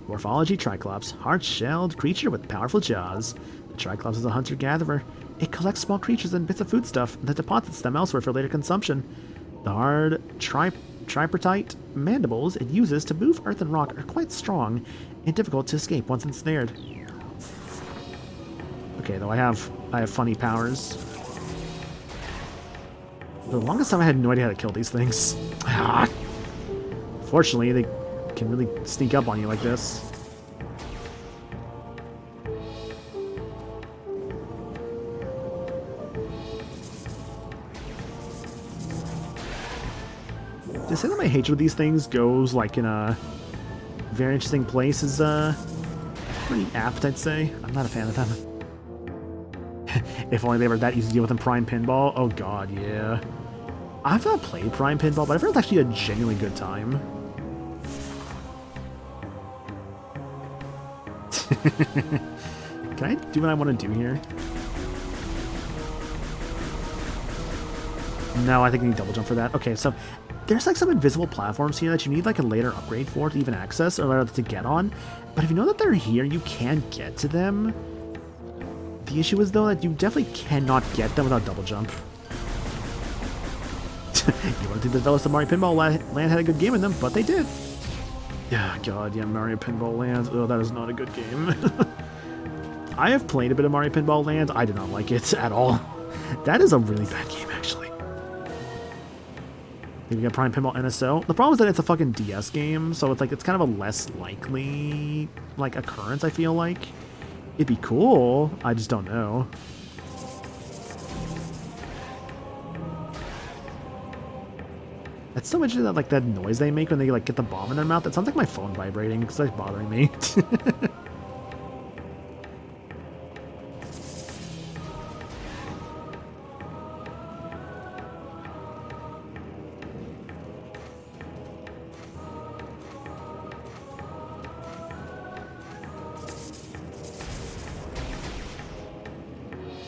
Morphology: Triclops, hard-shelled creature with powerful jaws. The Triclops is a hunter-gatherer. It collects small creatures and bits of foodstuff that deposits them elsewhere for later consumption. The hard tripartite mandibles it uses to move earth and rock are quite strong and difficult to escape once ensnared. Okay, though I have funny powers. For the longest time, I had no idea how to kill these things. Fortunately, they can really sneak up on you like this. To say that my hatred of these things goes like in a very interesting place is pretty apt, I'd say. I'm not a fan of them. If only they were that easy to deal with in Prime Pinball. Oh god, yeah. I've not played Prime Pinball, but I've heard it's actually a genuinely good time. Can I do what I want to do here? No, I think I need double jump for that. Okay, so there's like some invisible platforms here that you need like a later upgrade for to even access or to get on. But if you know that they're here, you can get to them. The issue is, though, that you definitely cannot get them without double jump. You wouldn't think the developers of Mario Pinball Land had a good game in them, but they did. Yeah, god, yeah, Mario Pinball Land. Oh, that is not a good game. I have played a bit of Mario Pinball Land. I did not like it at all. That is a really bad game, actually. Then you got Prime Pinball NSO. The problem is that it's a fucking DS game, so it's like it's kind of a less likely like occurrence, I feel like. It'd be cool, I just don't know. It's so interesting that like that noise they make when they like get the bomb in their mouth. It sounds like my phone vibrating. It's like bothering me.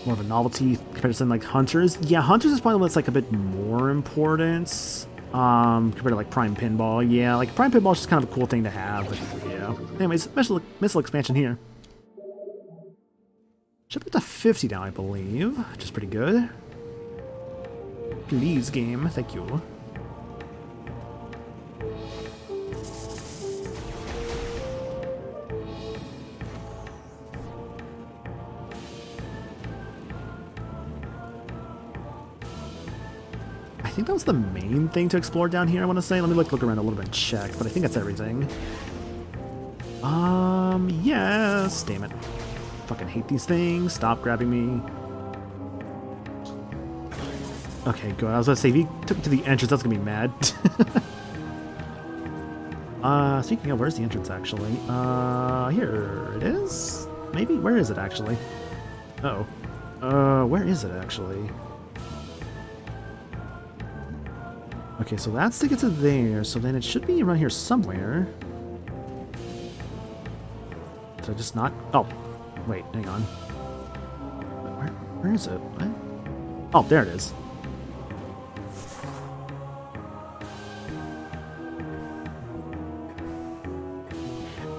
More of a novelty compared to something like Hunters. Yeah, Hunters is probably what's like a bit more important. Compared to like Prime Pinball. Yeah, like Prime Pinball is just kind of a cool thing to have. But yeah. Anyways, missile expansion here. Should be up to 50 now, I believe, which is pretty good. Please, game. Thank you. I think that was the main thing to explore down here, I want to say. Let me look around a little bit and check, but I think that's everything. Yes. Damn it. Fucking hate these things. Stop grabbing me. Okay, good. I was gonna say, if he took me to the entrance, that's gonna be mad. Speaking of, where's the entrance, actually? Here it is? Maybe? Where is it, actually? Uh-oh. Where is it, actually? Okay, so that's to get to there, so then it should be around here somewhere. Did I just not? Oh, wait, hang on. Where is it? What? Oh, there it is.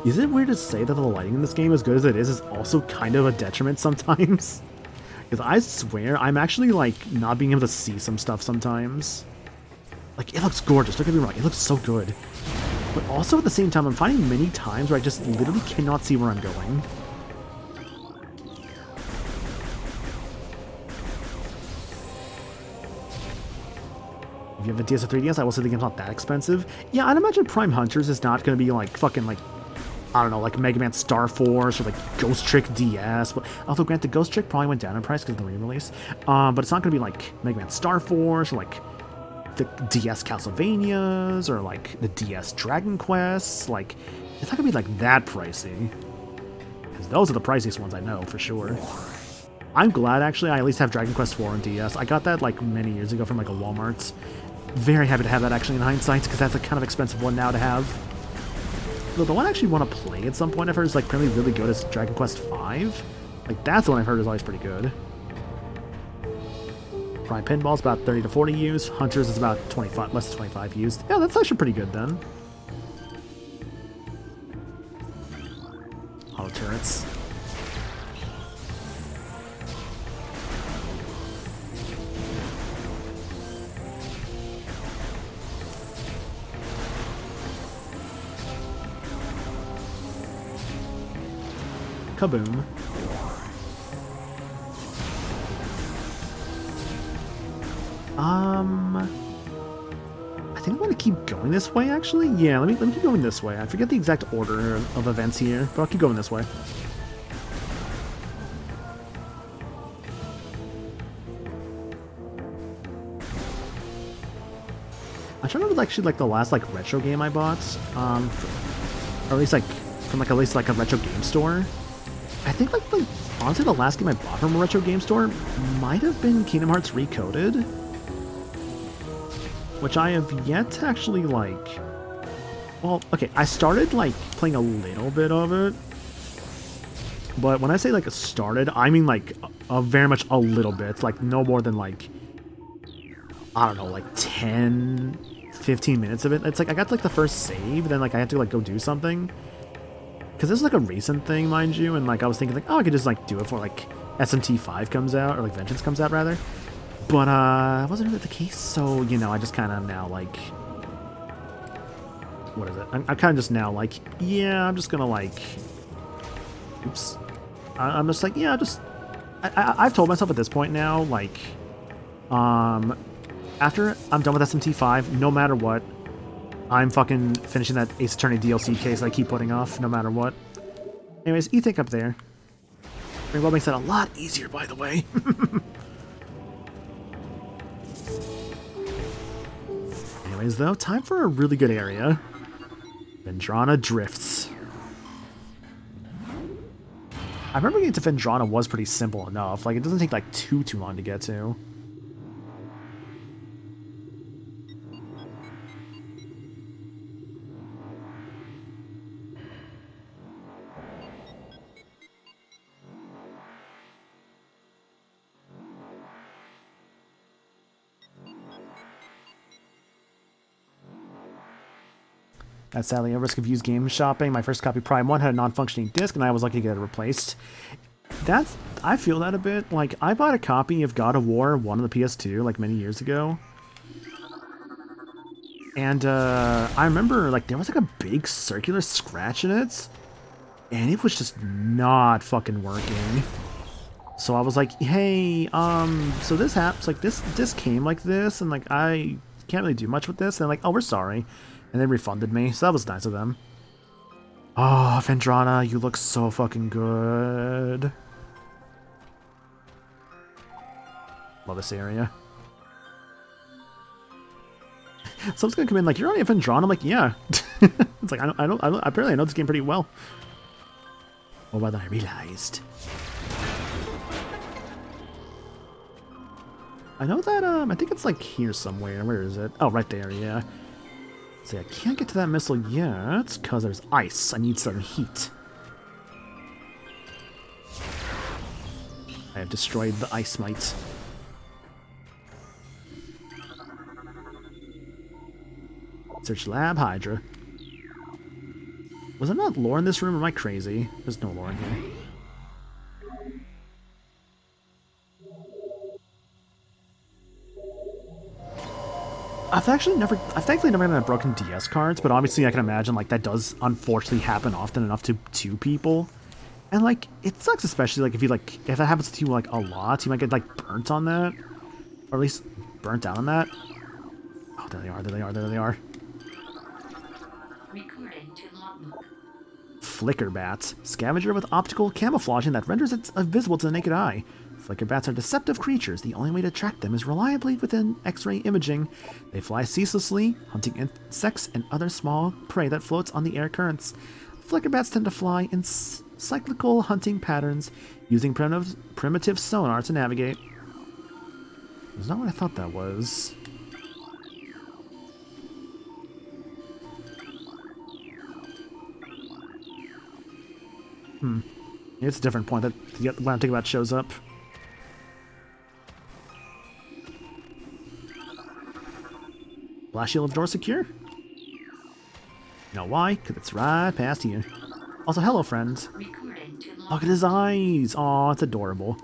Is it weird to say that the lighting in this game, as good as it is also kind of a detriment sometimes? Because I swear, I'm actually, like, not being able to see some stuff sometimes. Like, it looks gorgeous, don't get me wrong, it looks so good. But also, at the same time, I'm finding many times where I just literally cannot see where I'm going. If you have a DS or 3DS, I will say the game's not that expensive. Yeah, I'd imagine Prime Hunters is not going to be, like, fucking, like, I don't know, like Mega Man Star Force or like Ghost Trick DS. Although, granted, Ghost Trick probably went down in price because of the re-release. But it's not going to be like Mega Man Star Force or like the DS Castlevanias or like the DS Dragon Quests. Like, it's not going to be like that pricey. Because those are the priciest ones I know for sure. I'm glad, actually, I at least have Dragon Quest 4 on DS. I got that like many years ago from like a Walmart. Very happy to have that actually in hindsight because that's a kind of expensive one now to have. The one I actually want to play at some point I've heard is like apparently really good is Dragon Quest V. Like that's the one I've heard is always pretty good. Prime Pinball's about 30 to 40 use. Hunters is about 25, less than 25 used. Yeah, that's actually pretty good then. Auto turrets. Kaboom. I think I'm going to keep going this way, actually. Yeah, let me keep going this way. I forget the exact order of events here, but I'll keep going this way. I'm trying to remember actually like the last like retro game I bought, or at least like from like at least like a retro game store. I think like honestly the last game I bought from a retro game store might have been Kingdom Hearts Recoded, which I have yet to actually like. Well, okay, I started like playing a little bit of it, but when I say like started, I mean like a very much a little bit, like no more than like I don't know, like 10, 15 minutes of it. It's like I got to, like the first save, then like I had to like go do something. Because this is like a recent thing, mind you, and like I was thinking like, oh, I could just like do it for like SMT5 comes out, or like Vengeance comes out rather. But it wasn't really the case, so you know, I just kind of now like, what is it? I'm kind of just now like, yeah, I'm just gonna like, oops, I'm just like, yeah, I've told myself at this point now, like, after I'm done with SMT5, no matter what, I'm fucking finishing that Ace Attorney DLC case I keep putting off, no matter what. Anyways, E-Think up there. Rainbow makes that a lot easier, by the way. Anyways, though, time for a really good area. Vendrana Drifts. I remember getting to Vendrana was pretty simple enough. Like, it doesn't take, like, too long to get to. At sadly a risk of used game shopping. My first copy Prime 1 had a non-functioning disc, and I was lucky to get it replaced. I feel that a bit. Like, I bought a copy of God of War 1 on the PS2, like, many years ago. And, I remember, like, there was, like, a big circular scratch in it. And it was just not fucking working. So I was like, hey, so this happens, like, this came like this, and, like, I can't really do much with this. And they're like, oh, we're sorry. And they refunded me, so that was nice of them. Oh, Vendrana, you look so fucking good. Love this area. Someone's gonna come in like, you're only a Vendrana? I'm like, yeah. It's like, apparently I know this game pretty well. Oh, well, then I realized. I know that, I think it's like here somewhere. Where is it? Oh, right there, yeah. See, I can't get to that missile yet, because there's ice. I need some heat. I have destroyed the ice mite. Search Lab Hydra. Was there not lore in this room, or am I crazy? There's no lore in here. I've thankfully never had broken DS cards, but obviously I can imagine, like, that does unfortunately happen often enough to two people. And, like, it sucks, especially, like, if that happens to you, like, a lot, you might get, like, burnt on that. Or at least burnt out on that. Oh, there they are, there they are, there they are. Recording to logbook. Flicker bats. Scavenger with optical camouflaging that renders it invisible to the naked eye. Flicker bats are deceptive creatures. The only way to track them is reliably within X-ray imaging. They fly ceaselessly, hunting insects and other small prey that floats on the air currents. Flicker bats tend to fly in cyclical hunting patterns, using primitive sonar to navigate. That's not what I thought that was. It's a different point that when I think about shows up. Blast shield of door secure? You know why? Because it's right past here. Also, hello, friends. Recording to Look at his eyes. Aw, it's adorable.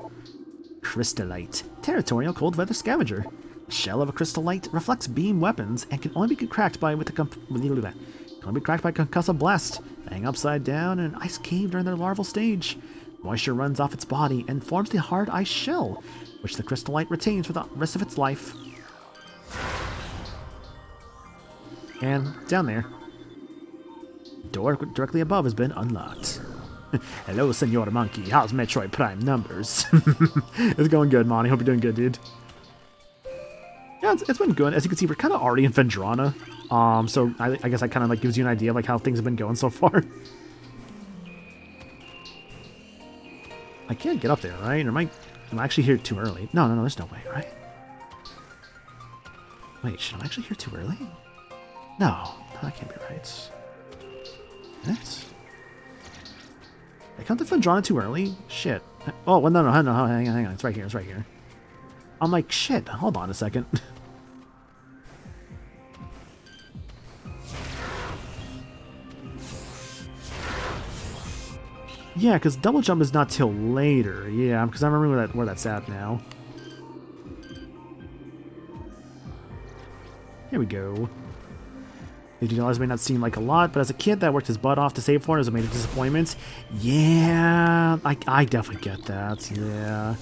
Crystallite. Territorial cold weather scavenger. The shell of a crystallite reflects beam weapons and can only be cracked by concussive blast. They hang upside down in an ice cave during their larval stage. Moisture runs off its body and forms the hard ice shell, which the crystallite retains for the rest of its life. And down there, door directly above has been unlocked. Hello, Senor Monkey. How's Metroid Prime numbers? It's going good, Monty. Hope you're doing good, dude. Yeah, it's been good. As you can see, we're kind of already in Vendrana. So I guess that kind of like gives you an idea of like how things have been going so far. I can't get up there, right? Or am I actually here too early? No, there's no way, right? Wait, should I actually here too early? No, that can't be right. What? I come to Vendrana too early? Shit. Oh, well, no, hang on. It's right here, it's right here. I'm like, shit, hold on a second. Yeah, because double jump is not till later. Yeah, because I remember where that's at now. Here we go. $50 may not seem like a lot, but as a kid that worked his butt off to save for it, it was a major disappointment. Yeah, I definitely get that. Yeah.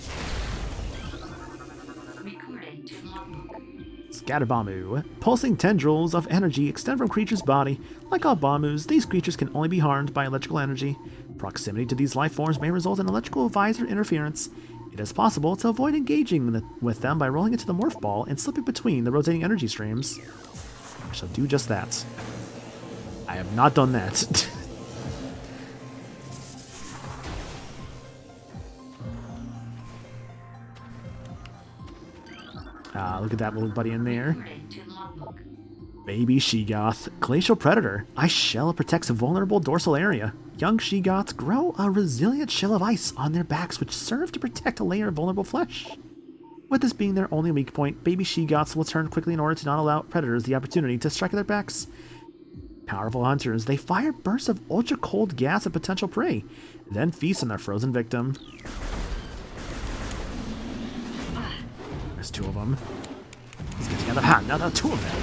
recording to logbook. Scatterbamu. Pulsing tendrils of energy extend from creatures' body. Like all Bamus, these creatures can only be harmed by electrical energy. Proximity to these life forms may result in electrical visor interference. It is possible to avoid engaging with them by rolling into the morph ball and slipping between the rotating energy streams. I shall do just that. I have not done that. Look at that little buddy in there. Recording to logbook. Baby Sheegoth. Glacial Predator. Ice shell protects a vulnerable dorsal area. Young Sheegoths grow a resilient shell of ice on their backs which serve to protect a layer of vulnerable flesh. With this being their only weak point, baby Sheegoths will turn quickly in order to not allow predators the opportunity to strike at their backs. powerful hunters. They fire bursts of ultra-cold gas at potential prey, then feast on their frozen victim. There's two of them. Let's get together. Ha! Now there are two of them.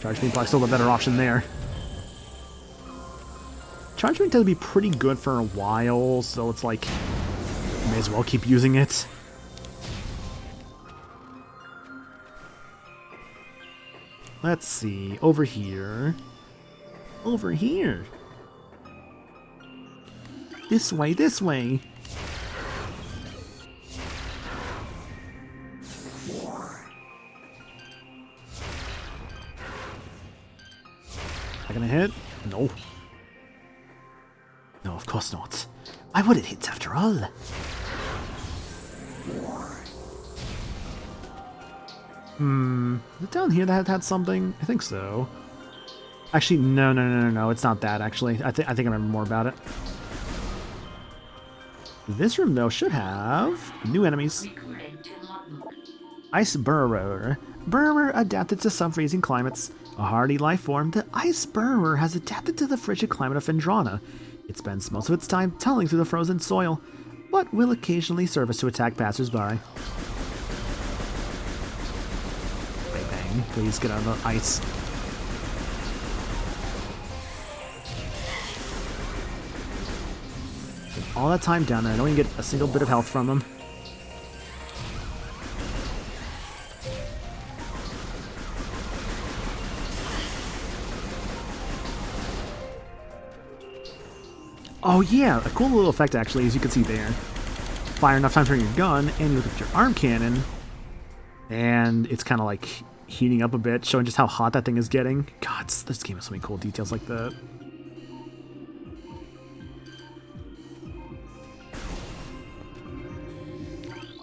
Charge beam probably still the better option there. Charge beam tends to be pretty good for a while, so it's like, may as well keep using it. Let's see, over here. Over here. This way, this way. Not gonna hit? No. No, of course not. Why would it hit after all? Is it down here that had something? I think so. Actually, no. It's not that, actually. I think I remember more about it. This room, though, should have new enemies. Recruited to logbook. Ice Burrower. Burrower adapted to sub-freezing climates. A hardy life form, the Ice Burrower has adapted to the frigid climate of Phendrana. It spends most of its time tunneling through the frozen soil, but will occasionally surface to attack passersby. Bang bang, please get out of the ice. Spent all that time down there, I don't even get a single bit of health from them. Oh yeah, a cool little effect actually, as you can see there. Fire enough time turning your gun, and you look at your arm cannon, and it's kind of like heating up a bit, showing just how hot that thing is getting. God, this game has so many cool details like that.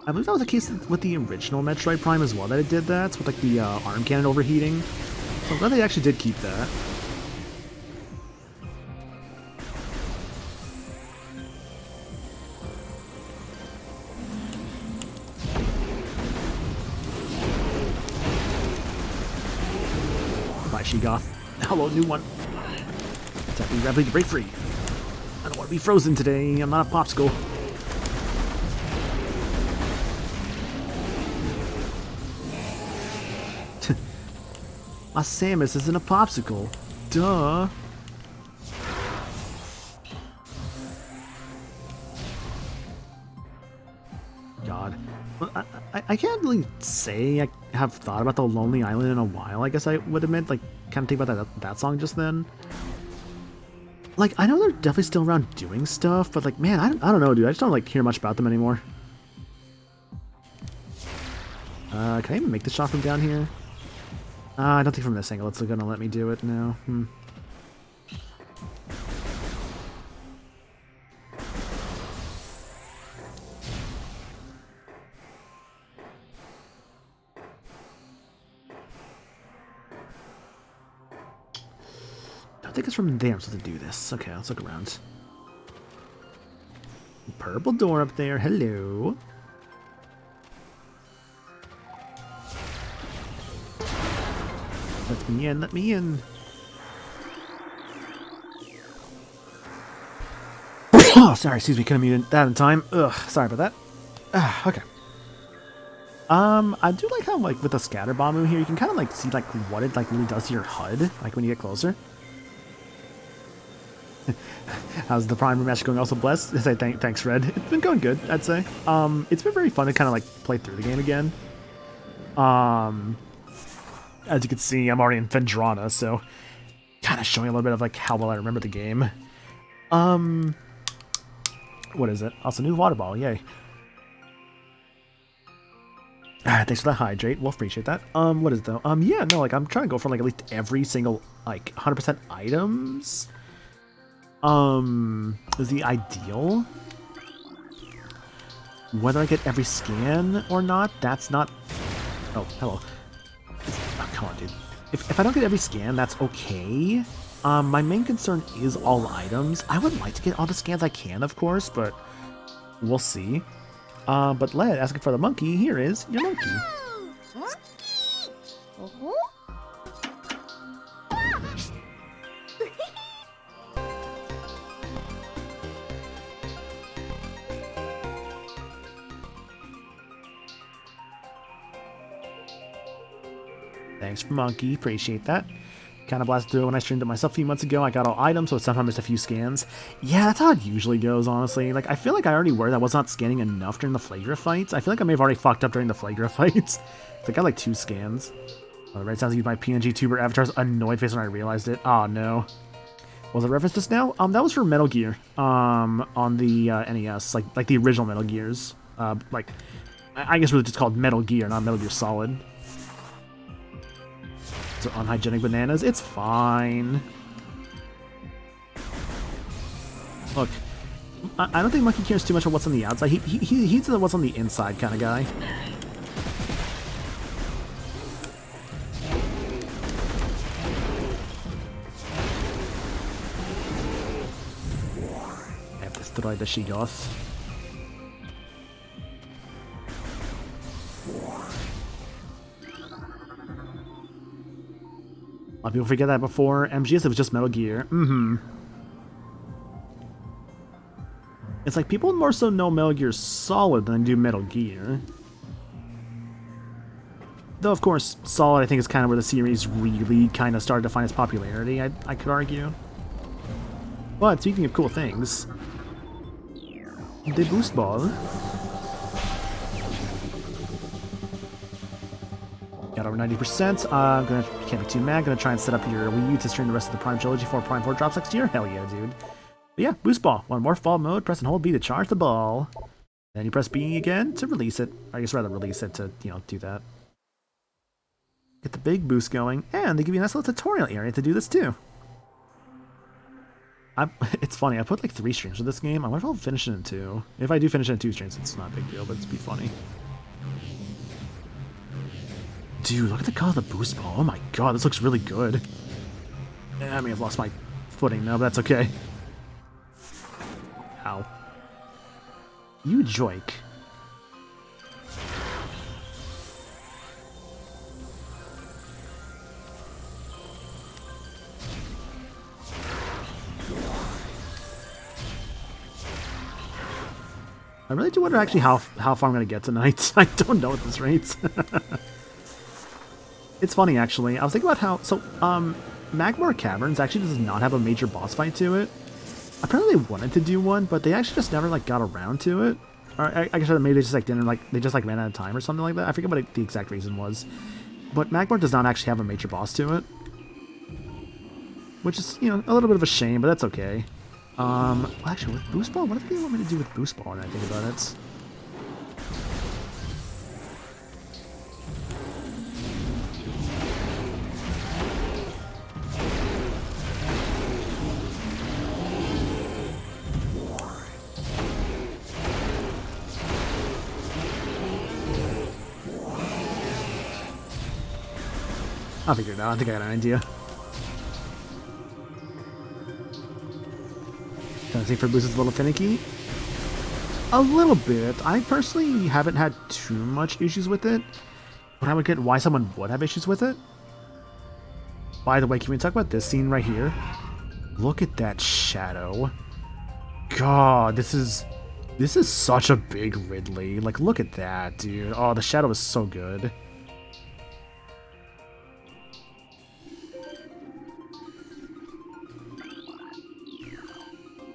I believe that was the case with the original Metroid Prime as well, that it did that, with like the arm cannon overheating. So I'm glad they actually did keep that. Bye, Sheegoth. Hello, new one. Attack me rapidly to break free. I don't want to be frozen today. I'm not a popsicle. My Samus isn't a popsicle. Duh. God. Well, I can't really say I have thought about the Lonely Island in a while, I guess I would admit. Like, kind of think about that song just then. Like, I know they're definitely still around doing stuff, but like, man, I don't know, dude. I just don't like hear much about them anymore. Can I even make the shot from down here? I don't think from this angle it's gonna let me do it now. I think it's from there I'm supposed to do this. Okay, let's look around. Purple door up there. Hello. Let me in, let me in. Oh, sorry, excuse me, couldn't mute that in time. Ugh, sorry about that. Okay. I do like how, like, with the scatter bomb here, you can kind of, like, see, like, what it, like, really does to your HUD, like, when you get closer. How's the Prime Remastered going? Also blessed? I say thanks, Red. It's been going good, I'd say. It's been very fun to kind of, like, play through the game again. As you can see, I'm already in Phendrana, so kind of showing a little bit of like how well I remember the game. What is it? Also, new water bottle, yay. Thanks for the hydrate. We'll appreciate that. What is it though? Yeah, no, like I'm trying to go for like at least every single like 100% items. Is the ideal. Whether I get every scan or not, that's not... Oh, hello. Oh, come on, dude. If I don't get every scan, that's okay. My main concern is all items. I would like to get all the scans I can, of course, but we'll see. But Led, asking for the monkey, here is your monkey. Thanks for monkey, appreciate that. Kind of blasted through it when I streamed it myself a few months ago. I got all items, so somehow missed a few scans. Yeah, that's how it usually goes, honestly. Like, I feel like I already worried I was not scanning enough during the Flagra fights. I feel like I may have already fucked up during the Flagra fights. I got like 2 scans. Oh, the right sounds like my PNG tuber avatar's annoyed face when I realized it. Oh no. Was it referenced just now? That was for Metal Gear. On the NES, like the original Metal Gears. Like, I guess really just called Metal Gear, not Metal Gear Solid. So unhygienic bananas, it's fine. Look, I don't think Monkey cares too much about what's on the outside. He's the what's on the inside kind of guy. I have destroyed the Shigos. A lot of people forget that before MGS it was just Metal Gear. It's like people more so know Metal Gear Solid than do Metal Gear. Though of course, Solid I think is kind of where the series really kind of started to find its popularity, I could argue. But speaking of cool things, the boost ball. Got over 90%. Can't be too mad. Gonna try and set up your Wii U to stream the rest of the Prime trilogy for Prime 4 drops next year. Hell yeah, dude. But yeah, boost ball. One morph ball mode. Press and hold B to charge the ball. Then you press B again to release it. Or I guess rather release it to, you know, do that. Get the big boost going, and they give you a nice little tutorial area to do this too. It's funny. I put like 3 streams of this game. I wonder if I'll finish it in 2. If I do finish it in 2 streams, it's not a big deal, but it'd be funny. Dude, look at the color of the boost ball. Oh my god, this looks really good. I may have lost my footing now, but that's okay. Ow. You joik. I really do wonder actually how far I'm going to get tonight. I don't know at this rate. It's funny, actually. I was thinking about how... So, Magmar Caverns actually does not have a major boss fight to it. Apparently they wanted to do one, but they actually just never, like, got around to it. Or I guess maybe they just, like, didn't, like... They just, like, ran out of time or something like that. I forget what the exact reason was. But Magmar does not actually have a major boss to it. Which is, you know, a little bit of a shame, but that's okay. Well, actually, with Boost Ball, what do they want me to do with Boost Ball when I think about it? I'll figure it out. I think I got an idea. Think for boost is a little finicky. A little bit. I personally haven't had too much issues with it, but I would get why someone would have issues with it. By the way, can we talk about this scene right here? Look at that shadow. God, this is such a big Ridley. Like, look at that, dude. Oh, the shadow is so good.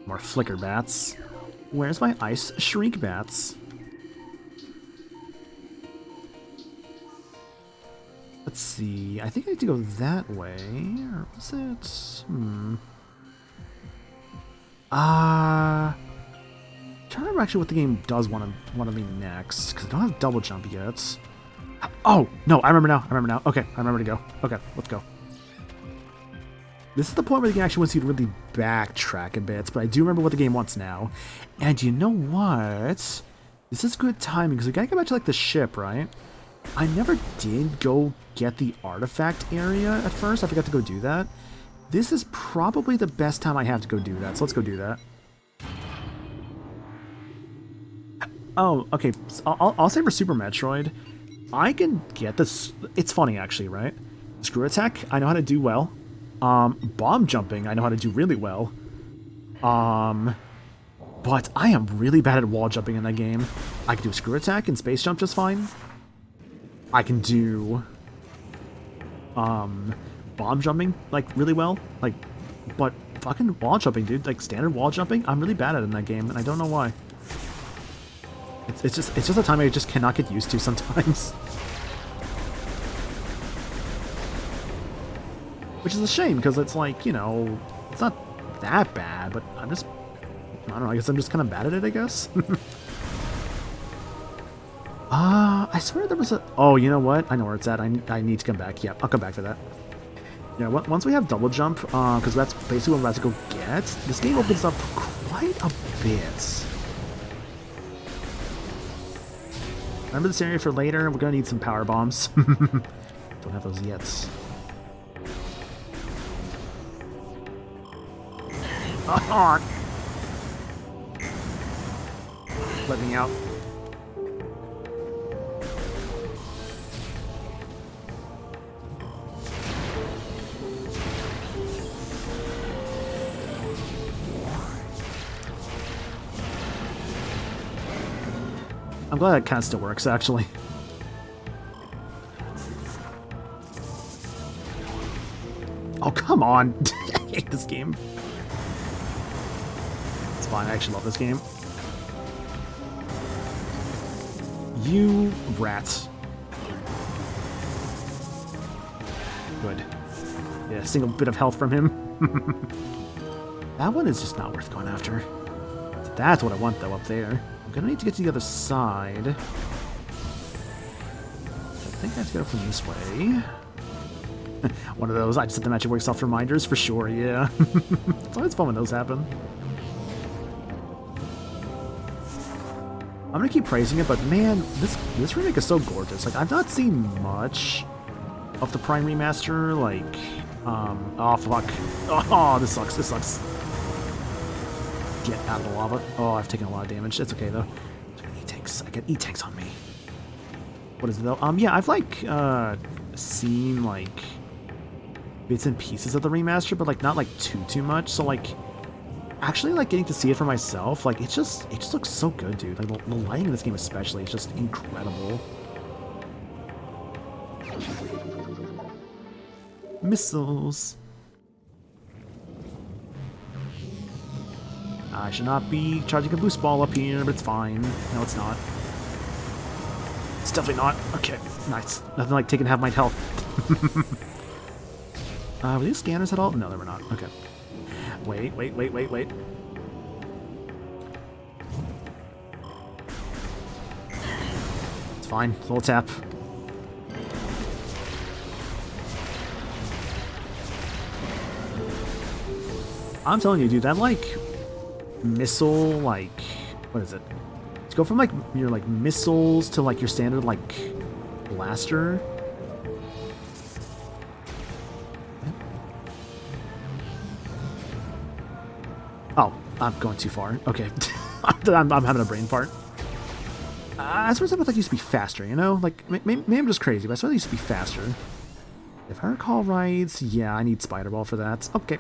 More flicker bats. Where's my ice shriek bats? Let's see. I think I need to go that way. Or was it? Trying to remember actually what the game does want me next, because I don't have double jump yet. Oh no! I remember now. Okay, I remember to go. Okay, let's go. This is the point where the game actually wants you to really backtrack a bit, but I do remember what the game wants now. And you know what? This is good timing, because we gotta get back to, like, the ship, right? I never did go get the artifact area at first. I forgot to go do that. This is probably the best time I have to go do that, so let's go do that. Oh, okay. So I'll say for Super Metroid, I can get this. It's funny, actually, right? Screw attack, I know how to do well. Bomb jumping, I know how to do really well. But I am really bad at wall jumping in that game. I can do a screw attack and space jump just fine. I can do bomb jumping like really well. Like, but fucking wall jumping, dude. Like standard wall jumping, I'm really bad at it in that game, and I don't know why. It's just a time I just cannot get used to sometimes. Which is a shame, because it's like, you know, it's not that bad, but I don't know, I guess I'm just kind of bad at it, I guess? I swear there was a... Oh, you know what? I know where it's at. I need to come back. Yeah, I'll come back to that. Yeah, once we have double jump, because that's basically what we're about to go get, this game opens up quite a bit. Remember this area for later? We're going to need some power bombs. Don't have those yet. Oh, let me out. I'm glad that kind of still works, actually. Oh, come on. I hate this game. It's fine, I actually love this game. You rats. Good. Yeah, single bit of health from him. That one is just not worth going after. That's what I want, though, up there. I'm gonna need to get to the other side. I think I have to go from this way. One of those, I just set the magic works off reminders for sure, yeah. It's always fun when those happen. I'm gonna keep praising it, but man, this remake is so gorgeous. Like, I've not seen much of the Prime Remaster, like, oh fuck. Oh, this sucks. Get out of the lava. Oh, I've taken a lot of damage. It's okay, though. E-tanks. I get E-tanks on me. What is it, though? Yeah, I've, like, seen, like, bits and pieces of the remaster, but, like, not, like, too much. So, like, actually, like, getting to see it for myself, like, it just looks so good, dude. Like, the lighting in this game especially is just incredible. Missiles. I should not be charging a boost ball up here, but it's fine. No, it's not. It's definitely not. Okay, nice. Nothing like taking half my health. Were these scanners at all? No, they were not. Okay. Wait. It's fine. It's a little tap. I'm telling you, dude, that, like, missile, like, what is it? To go from, like, your, like, missiles to, like, your standard, like, blaster. Oh, I'm going too far. Okay. I'm having a brain fart. I swear something like used to be faster, you know? Like, maybe I'm just crazy, but I swear they used to be faster. If I recall right, yeah, I need Spider Ball for that. Okay.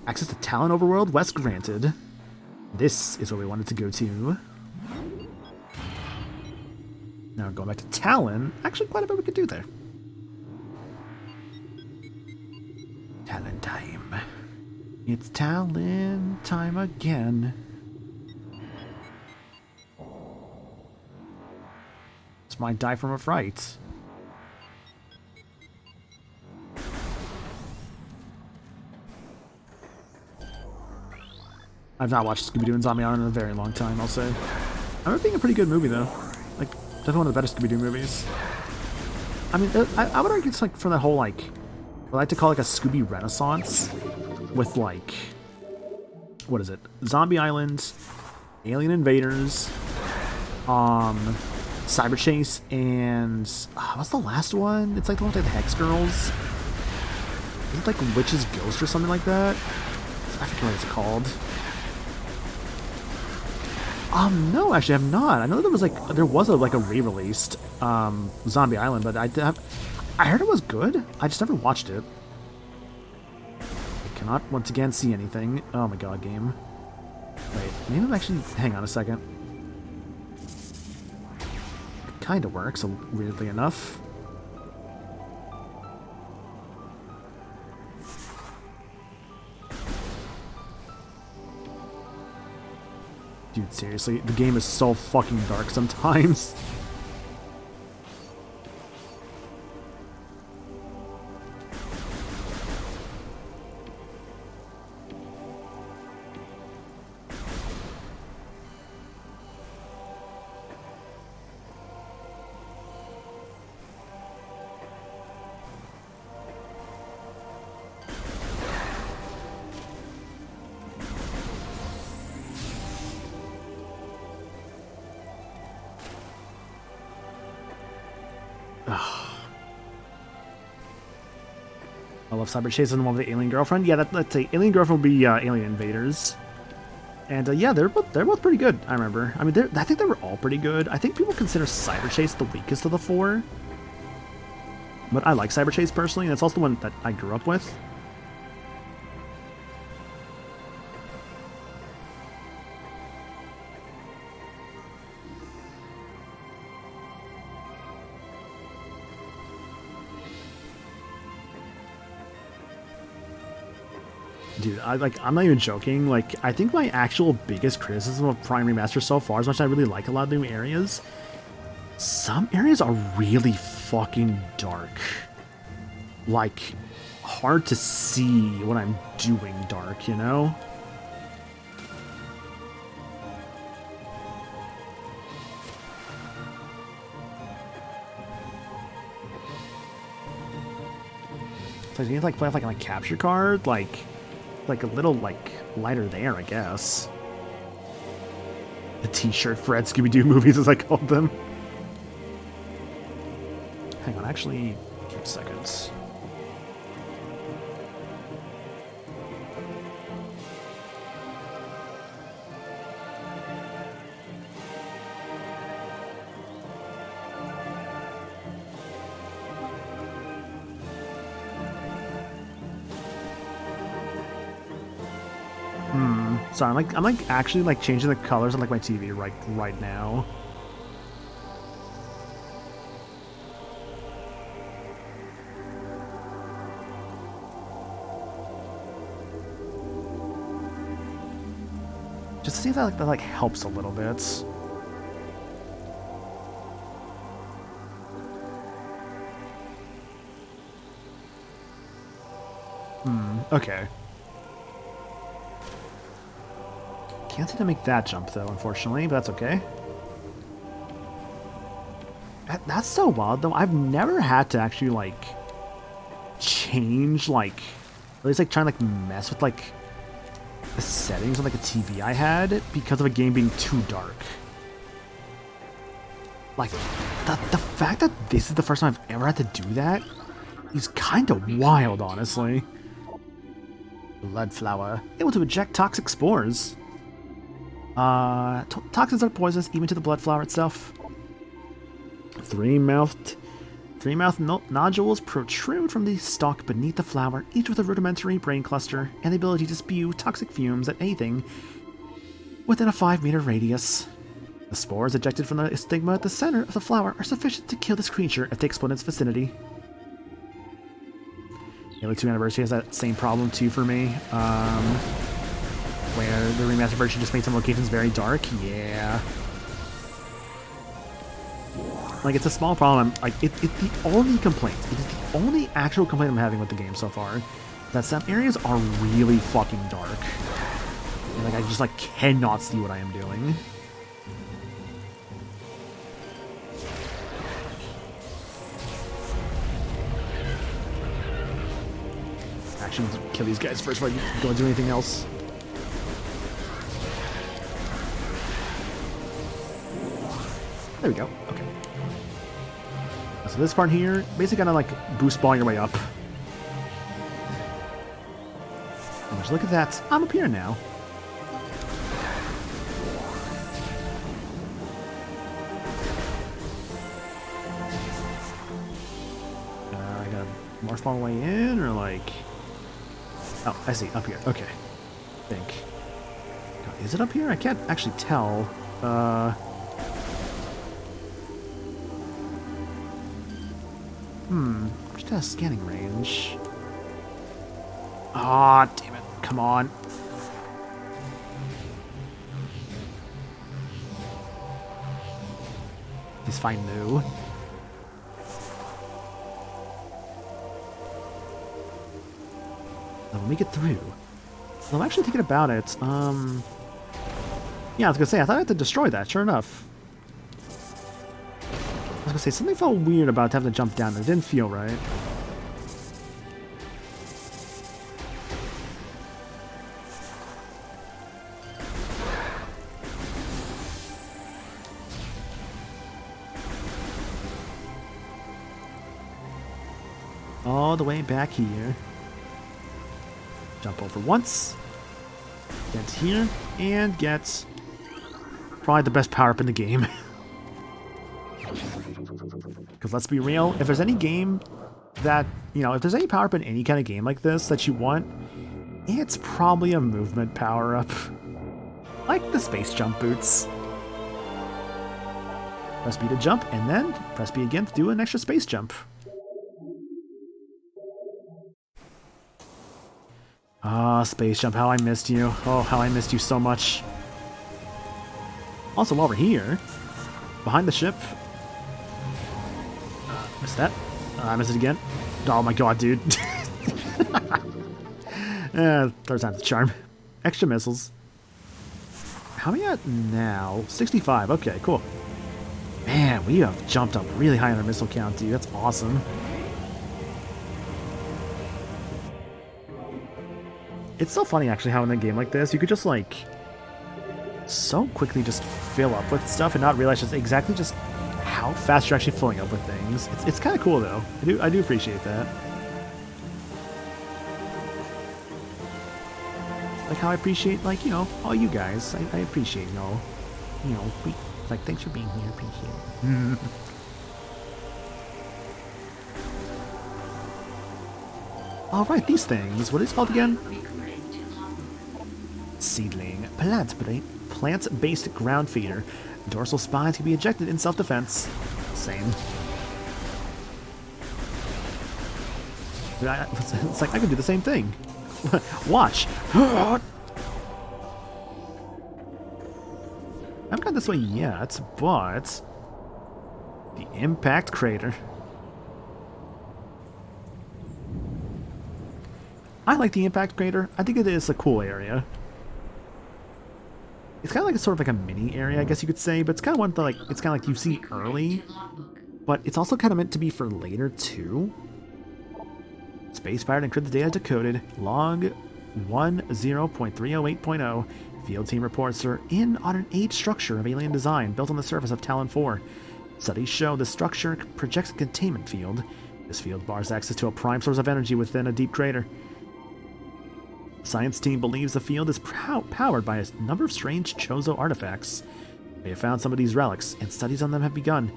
Access to Talon Overworld, West granted. This is where we wanted to go to. Now going back to Talon, actually quite a bit we could do there. Talon time. It's Talon time again. This might die from a fright. I've not watched Scooby-Doo and Zombie Island in a very long time, I'll say. I remember it being a pretty good movie, though. Like, definitely one of the better Scooby-Doo movies. I mean, I would argue it's, like, from that whole, like, what I like to call, like, a Scooby Renaissance. With, like, what is it? Zombie Island, Alien Invaders, Cyber Chase, and what's the last one? It's like the one with the Hex Girls. Is it like Witch's Ghost or something like that? I forget what it's called. No, actually, I have not. I know there was a re-released Zombie Island, but I heard it was good. I just never watched it. I cannot once again see anything. Oh my god, game. Wait, maybe I'm actually. Hang on a second. It kind of works, weirdly enough. Dude, seriously, the game is so fucking dark sometimes. I love Cyber Chase and the one with the alien girlfriend. Yeah, let's say alien girlfriend will be Alien Invaders, and yeah, they're both pretty good. I remember. I mean, I think they were all pretty good. I think people consider Cyber Chase the weakest of the four, but I like Cyber Chase personally, and it's also the one that I grew up with. Dude, I'm not even joking. Like, I think my actual biggest criticism of Prime Remaster so far, as much as I really like a lot of new areas, some areas are really fucking dark. Like, hard to see what I'm doing dark, you know? So you need to like play with like a capture card, like a little like lighter there, I guess. The T-shirt Fred Scooby-Doo movies, as I called them. Hang on, actually, give me a second. Sorry, I'm like actually like changing the colors on like my TV right now. Just to see if that like helps a little bit. Okay. Can't seem to make that jump though, unfortunately, but that's okay. That's so wild though. I've never had to actually like change like, at least like trying to like mess with like the settings on like a TV I had because of a game being too dark. Like the fact that this is the first time I've ever had to do that is kind of wild, honestly. Blood flower, able to eject toxic spores. Toxins are poisonous even to the blood flower itself. Three-mouthed nodules protrude from the stalk beneath the flower, each with a rudimentary brain cluster and the ability to spew toxic fumes at anything within a 5-meter radius. The spores ejected from the stigma at the center of the flower are sufficient to kill this creature if they explode in its vicinity. Halo 2 Anniversary has that same problem too for me. Where the remastered version just made some locations very dark. Yeah. Like, it's a small problem. Like, it's the only complaint. It is the only actual complaint I'm having with the game so far. That some areas are really fucking dark. And, like, I just, like, cannot see what I am doing. Actually, kill these guys first before I go and do anything else. There we go. Okay. So this part here, basically gonna like boost ball your way up. And just look at that. I'm up here now. I gotta morph my way in, or like... Oh, I see. Up here. Okay. I think. God, is it up here? I can't actually tell. Just has scanning range. Ah, damn it. Come on. He's fine new. When we get through. Well, I'm actually thinking about it. Yeah, I was gonna say, I thought I had to destroy that, sure enough. I was gonna say, something felt weird about having to jump down. It didn't feel right. All the way back here. Jump over once. Get here. And get probably the best power-up in the game. Because let's be real, if there's any game that, you know, if there's any power-up in any kind of game like this that you want, it's probably a movement power-up. Like the space jump boots. Press B to jump, and then press B again to do an extra space jump. Ah, space jump, how I missed you. Oh, how I missed you so much. Also, while we're here, behind the ship... Missed that. I missed it again. Oh my god, dude. Third time's the charm. Extra missiles. How are we at now? 65. Okay, cool. Man, we have jumped up really high on our missile count, dude. That's awesome. It's so funny, actually, how in a game like this, you could just, like, so quickly just fill up with stuff and not realize just exactly just how fast you're actually filling up with things. It's kind of cool, though. I do appreciate that. Like how I appreciate, like, you know, all you guys. I appreciate, you know, like, thanks for being here. Appreciate it. All right, these things. What is it called again? Seedling. Plant-based ground feeder. Dorsal spines can be ejected in self-defense. Same. It's like I can do the same thing. Watch. I haven't got this way yet, but the impact crater. I like the impact crater. I think it is a cool area. It's kind of like a sort of like a mini area, I guess you could say, but it's kind of one that like it's kind of like you see early, but it's also kind of meant to be for later too. Space pirate encrypted data decoded. Log 10.308.0. Field team reports are in on an age structure of alien design built on the surface of Talon 4. Studies show the structure projects a containment field. This field bars access to a prime source of energy within a deep crater. Science team believes the field is powered by a number of strange Chozo artifacts. They have found some of these relics, and studies on them have begun.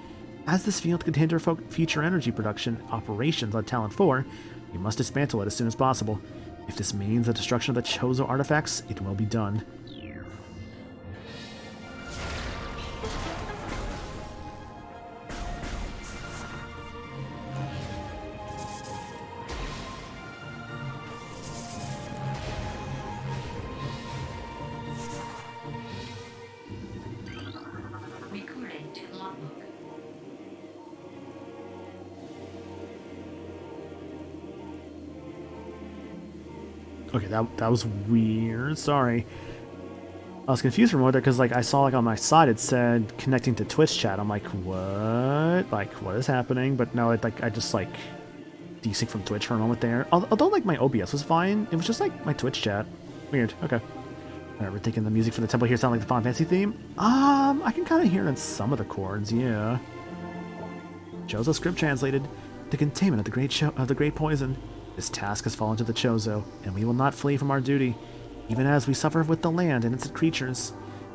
As this field can hinder future energy production operations on Talon 4, we must dismantle it as soon as possible. If this means the destruction of the Chozo artifacts, it will be done. Recording to logbook. Okay, that was weird. Sorry. I was confused for a moment there because like I saw like on my side it said connecting to Twitch chat. I'm like, what? Like, what is happening? But no, I just like desynced from Twitch for a moment there. Although like my OBS was fine, it was just like my Twitch chat. Weird. Okay. Alright, we're thinking the music for the temple here sound like the Final Fantasy theme? I can kind of hear it in some of the chords, yeah. Chozo script translated. The containment of the great poison. This task has fallen to the Chozo, and we will not flee from our duty. Even as we suffer with the land and its creatures,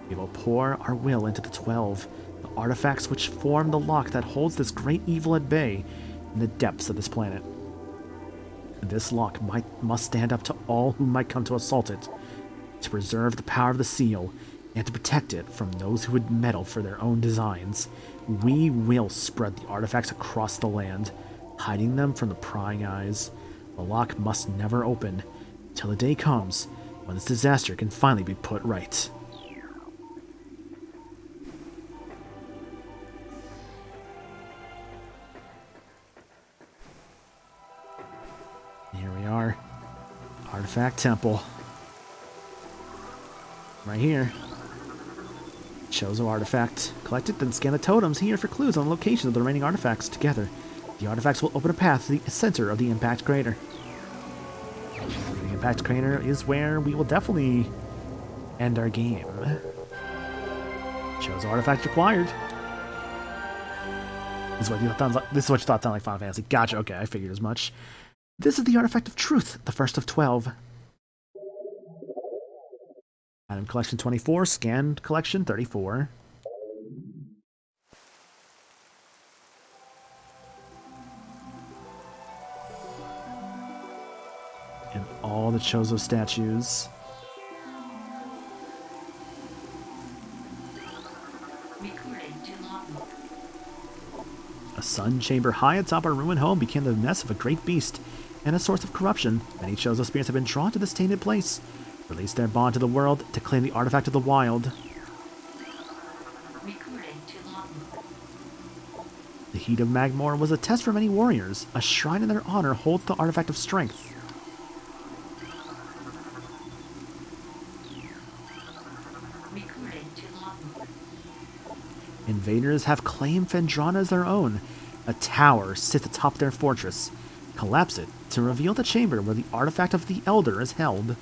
we will pour our will into the 12, the artifacts which form the lock that holds this great evil at bay in the depths of this planet. This lock must stand up to all who might come to assault it, to preserve the power of the seal, and to protect it from those who would meddle for their own designs. We will spread the artifacts across the land, hiding them from the prying eyes. The lock must never open, till the day comes when this disaster can finally be put right. Here we are. Artifact Temple. Right here. Chozo artifact. Collect it, then scan the totems here for clues on the location of the remaining artifacts. Together, the artifacts will open a path to the center of the impact crater. The impact crater is where we will definitely end our game. Chozo artifact required. This is what you thought sounded like Final Fantasy. Gotcha, okay, I figured as much. This is the artifact of truth, the first of 12. Item collection 24, scanned collection 34. And all the Chozo statues. Recording to logbook. A sun chamber high atop our ruined home became the nest of a great beast and a source of corruption. Many Chozo spirits have been drawn to this tainted place, release their bond to the world to claim the artifact of the wild. Recording to logbook. The heat of Magmor was a test for many warriors. A shrine in their honor holds the artifact of strength. Recording to logbook. Invaders have claimed Phendrana as their own. A tower sits atop their fortress. Collapse it to reveal the chamber where the artifact of the Elder is held.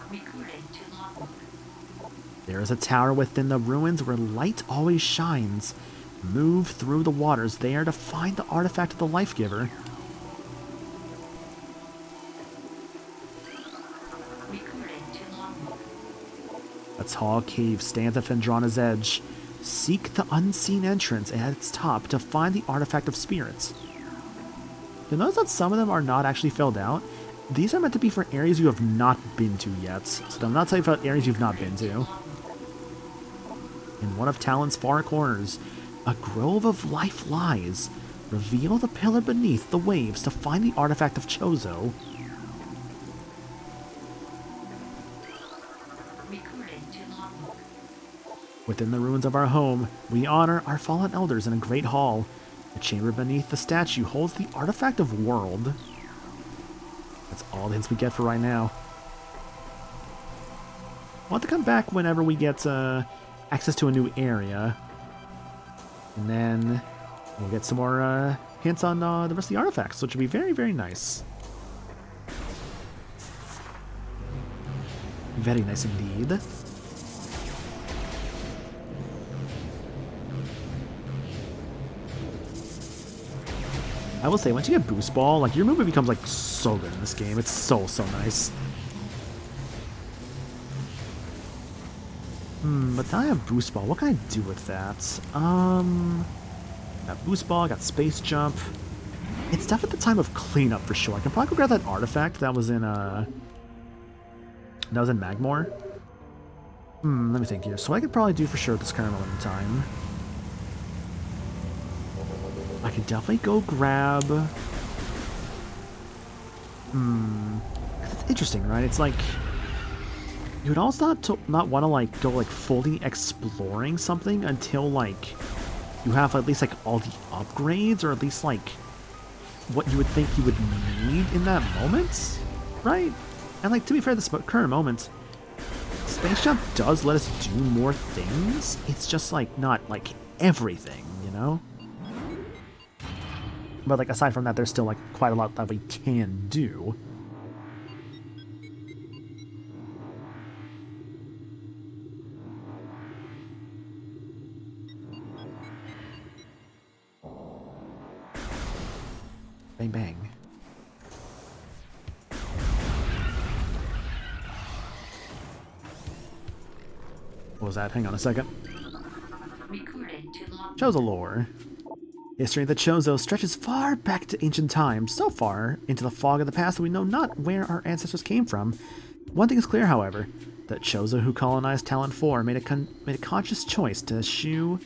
Recording to logbook. There is a tower within the ruins where light always shines. Move through the waters there to find the artifact of the Life Giver. Recording to logbook. A tall cave stands at Phendrana's edge. Seek the unseen entrance at its top to find the artifact of spirits. You'll notice that some of them are not actually filled out. These are meant to be for areas you have not been to yet, so I'm not telling you about areas you've not been to. In one of Talon's far corners, a grove of life lies. Reveal the pillar beneath the waves to find the artifact of Chozo. Recording to logbook. Within the ruins of our home, we honor our fallen elders in a great hall. The chamber beneath the statue holds the artifact of world. That's all the hints we get for right now. We'll have to come back whenever we get access to a new area. And then we'll get some more hints on the rest of the artifacts, which will be very, very nice. Very nice indeed. I will say, once you get Boost Ball, like, your movement becomes, like, so good in this game. It's so, so nice. But now I have Boost Ball. What can I do with that? Got Boost Ball, got Space Jump. It's definitely the time of cleanup for sure. I can probably go grab that artifact that was in, Magmor. Let me think here. So I could probably do for sure at this current moment in time. I could definitely go grab... It's interesting, right? It's like... You would also not want to, like, go, like, fully exploring something until, like, you have at least, like, all the upgrades, or at least, like, what you would think you would need in that moment, right? And, like, to be fair, this current moment, Space Jump does let us do more things. It's just, like, not, like, everything, you know? But, like, aside from that, there's still, like, quite a lot that we can do. Bang bang. What was that? Hang on a second. Recording to logbook. Chozo lore. History of the Chozo stretches far back to ancient times, so far into the fog of the past that we know not where our ancestors came from. One thing is clear, however, that Chozo who colonized Talon 4 made a conscious choice to eschew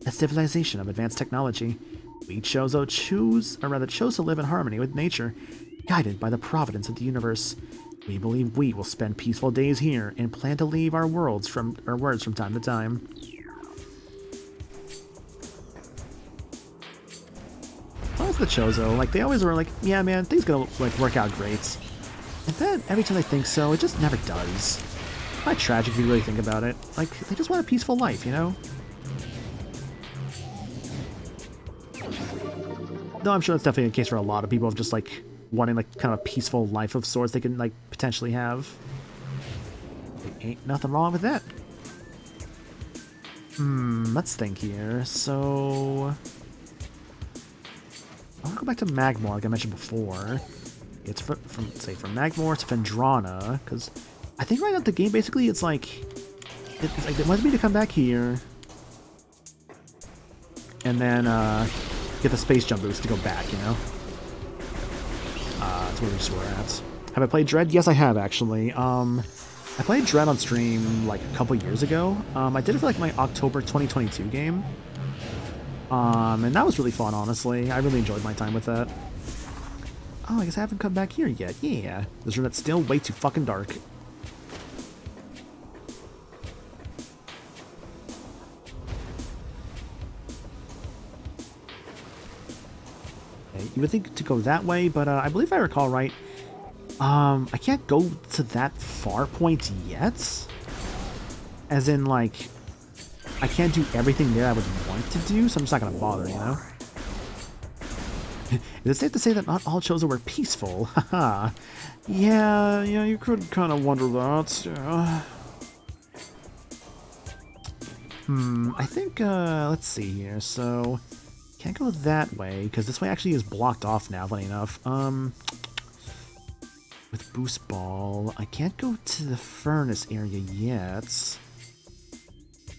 a civilization of advanced technology. We Chozo chose to live in harmony with nature, guided by the providence of the universe. We believe we will spend peaceful days here and plan to leave our words from time to time. The Chozo, like, they always were like, yeah, man, things gonna, like, work out great. And then, every time they think so, it just never does. Quite tragic if you really think about it. Like, they just want a peaceful life, you know? Though I'm sure that's definitely the case for a lot of people of just, like, wanting, like, kind of a peaceful life of sorts they can, like, potentially have. There ain't nothing wrong with that. Let's think here. So... I want to go back to Magmore, like I mentioned before. It's from Magmore to Phendrana, because I think right now the game basically it's like it wants me to come back here and then get the space jump boost to go back, you know? That's where we just were at. Have I played Dread? Yes, I have actually. I played Dread on stream like a couple years ago. I did it for like my October 2022 game. And that was really fun, honestly. I really enjoyed my time with that. Oh, I guess I haven't come back here yet. Yeah. This room that's still way too fucking dark. Okay, you would think to go that way, but I believe if I recall right, I can't go to that far point yet. As in, like... I can't do everything there I would want to do, so I'm just not going to bother, you know? Is it safe to say that not all Chozo were peaceful? Haha. Yeah, you could kind of wonder that. Yeah. I think, let's see here. So, can't go that way, because this way actually is blocked off now, funny enough. With Boost Ball, I can't go to the furnace area yet.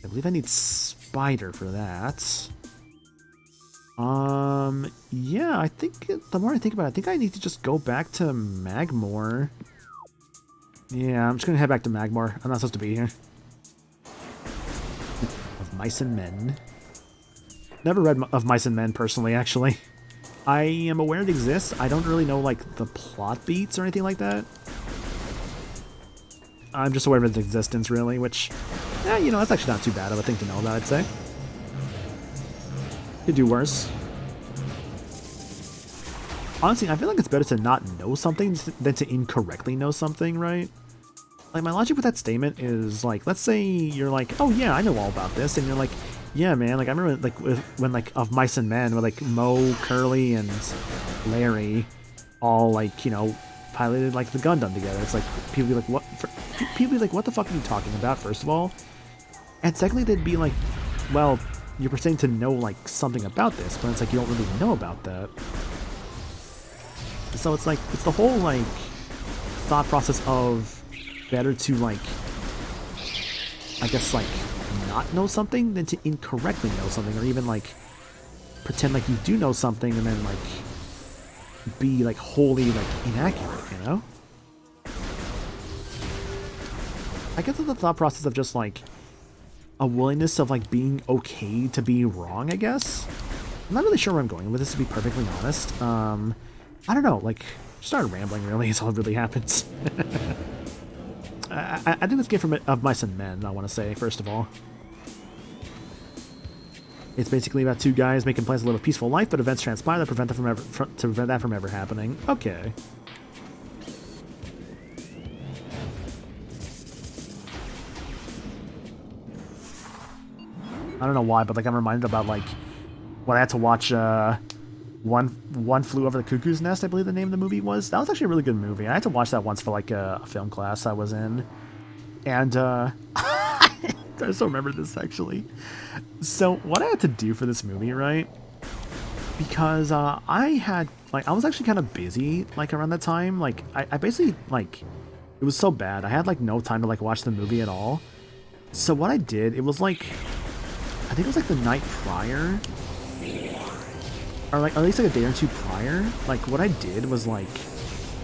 I believe I need Spider for that. Yeah, I think the more I think about it, I think I need to just go back to Magmore. Yeah, I'm just gonna head back to Magmore. I'm not supposed to be here. Of Mice and Men. Never read of Mice and Men personally, actually. I am aware it exists. I don't really know, like, the plot beats or anything like that. I'm just aware of its existence, really, which... you know, that's actually not too bad of a thing to know about, I'd say. Could do worse. Honestly, I feel like it's better to not know something than to incorrectly know something, right? Like, my logic with that statement is, like, let's say you're like, oh yeah, I know all about this, and you're like, yeah, man, like, I remember, like, when, like, of Mice and Men, where, like, Mo, Curly, and Larry all, like, you know, piloted, like, the Gundam together. It's like, people be like, what? People be like, what the fuck are you talking about, first of all? And secondly, they'd be like, well, you're pretending to know, like, something about this, but it's like you don't really know about that. So it's like, it's the whole, like, thought process of better to, like, I guess, like, not know something than to incorrectly know something, or even, like, pretend like you do know something and then, like, be, like, wholly, like, inaccurate, you know? I guess it's the thought process of just, like, a willingness of, like, being okay to be wrong, I guess? I'm not really sure where I'm going with this, to be perfectly honest. I don't know, like, just started rambling, really, is all that really happens. I think this game from of Mice and Men, I want to say, first of all. It's basically about two guys making plans to live a peaceful life, but events transpire that prevent that from ever happening. Okay. I don't know why, but, like, I'm reminded about, like, when I had to watch, One Flew Over the Cuckoo's Nest, I believe the name of the movie was. That was actually a really good movie. I had to watch that once for, like, a film class I was in. And, I still remember this, actually. So, what I had to do for this movie, right, because I was actually kind of busy like around that time. Like I basically like it was so bad. I had like no time to like watch the movie at all. So what I did, it was like I think it was like the night prior, or like at least like a day or two prior. Like what I did was like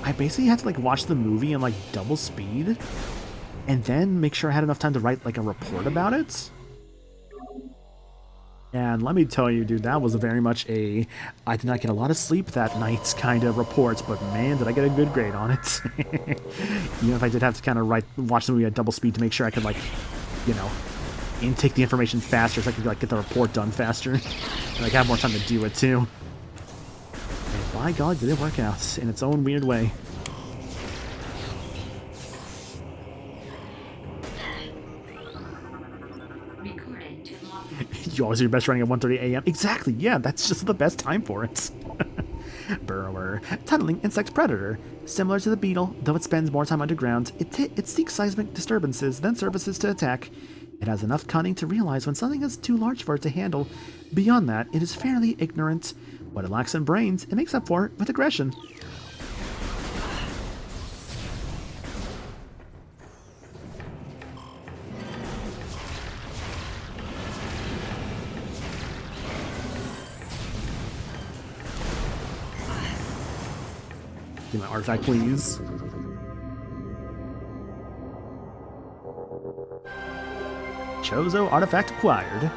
I basically had to like watch the movie in like double speed, and then make sure I had enough time to write like a report about it. And let me tell you, dude, that was very much a I did not get a lot of sleep that night kind of report, but man, did I get a good grade on it. Even if I did have to kind of watch the movie at double speed to make sure I could, like, you know, intake the information faster so I could, like, get the report done faster. And, like, have more time to do it, too. And by God, did it work out in its own weird way. Recorded to log. You always do your best running at 1:30 a.m. Exactly, yeah, that's just the best time for it. Burrower. Tunneling insect predator. Similar to the beetle, though it spends more time underground, it seeks seismic disturbances, then surfaces to attack. It has enough cunning to realize when something is too large for it to handle. Beyond that, it is fairly ignorant. What it lacks in brains, it makes up for with aggression. Give me my artifact, please. Chozo artifact acquired.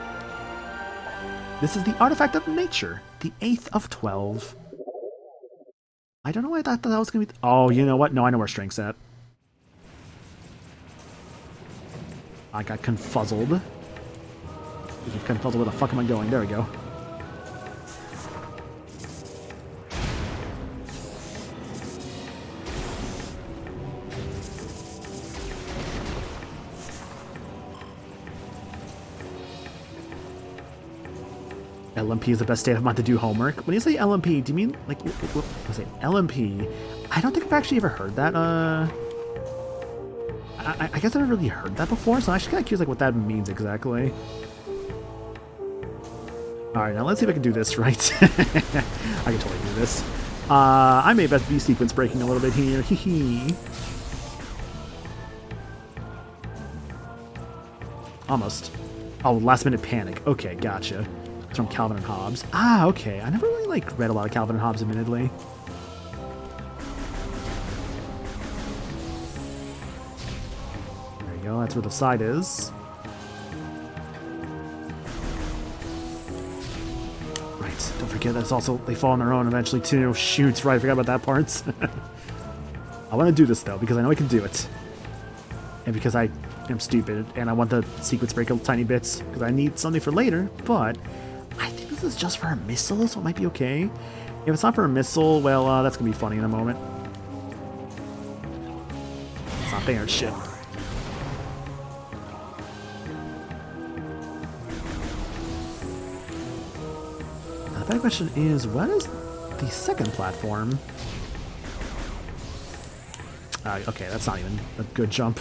This is the artifact of nature, the 8th of 12. I don't know why I thought that was going to be... Oh, you know what? No, I know where strength's at. I got confuzzled. Confuzzled, where the fuck am I going? There we go. LMP is the best state of mind to do homework. When you say LMP, do you mean like what was it? LMP? I don't think I've actually ever heard that. I guess I've never really heard that before, so I'm actually kind of curious like what that means exactly. All right, now let's see if I can do this right. I can totally do this. I may best be sequence breaking a little bit here. Hee hee. Almost. Oh, last minute panic. Okay, gotcha. It's from Calvin and Hobbes. Ah, okay. I never really like read a lot of Calvin and Hobbes, admittedly. There you go. That's where the side is. Right. Don't forget that's also they fall on their own eventually too. Shoot, right. I forgot about that part. I want to do this though because I know I can do it, and because I am stupid and I want the sequence break a tiny bits because I need something for later, but. I think this is just for a missile, so it might be okay. If it's not for a missile, well, that's going to be funny in a moment. It's not there, shit. Now, the better question is, what is the second platform? Okay, that's not even a good jump.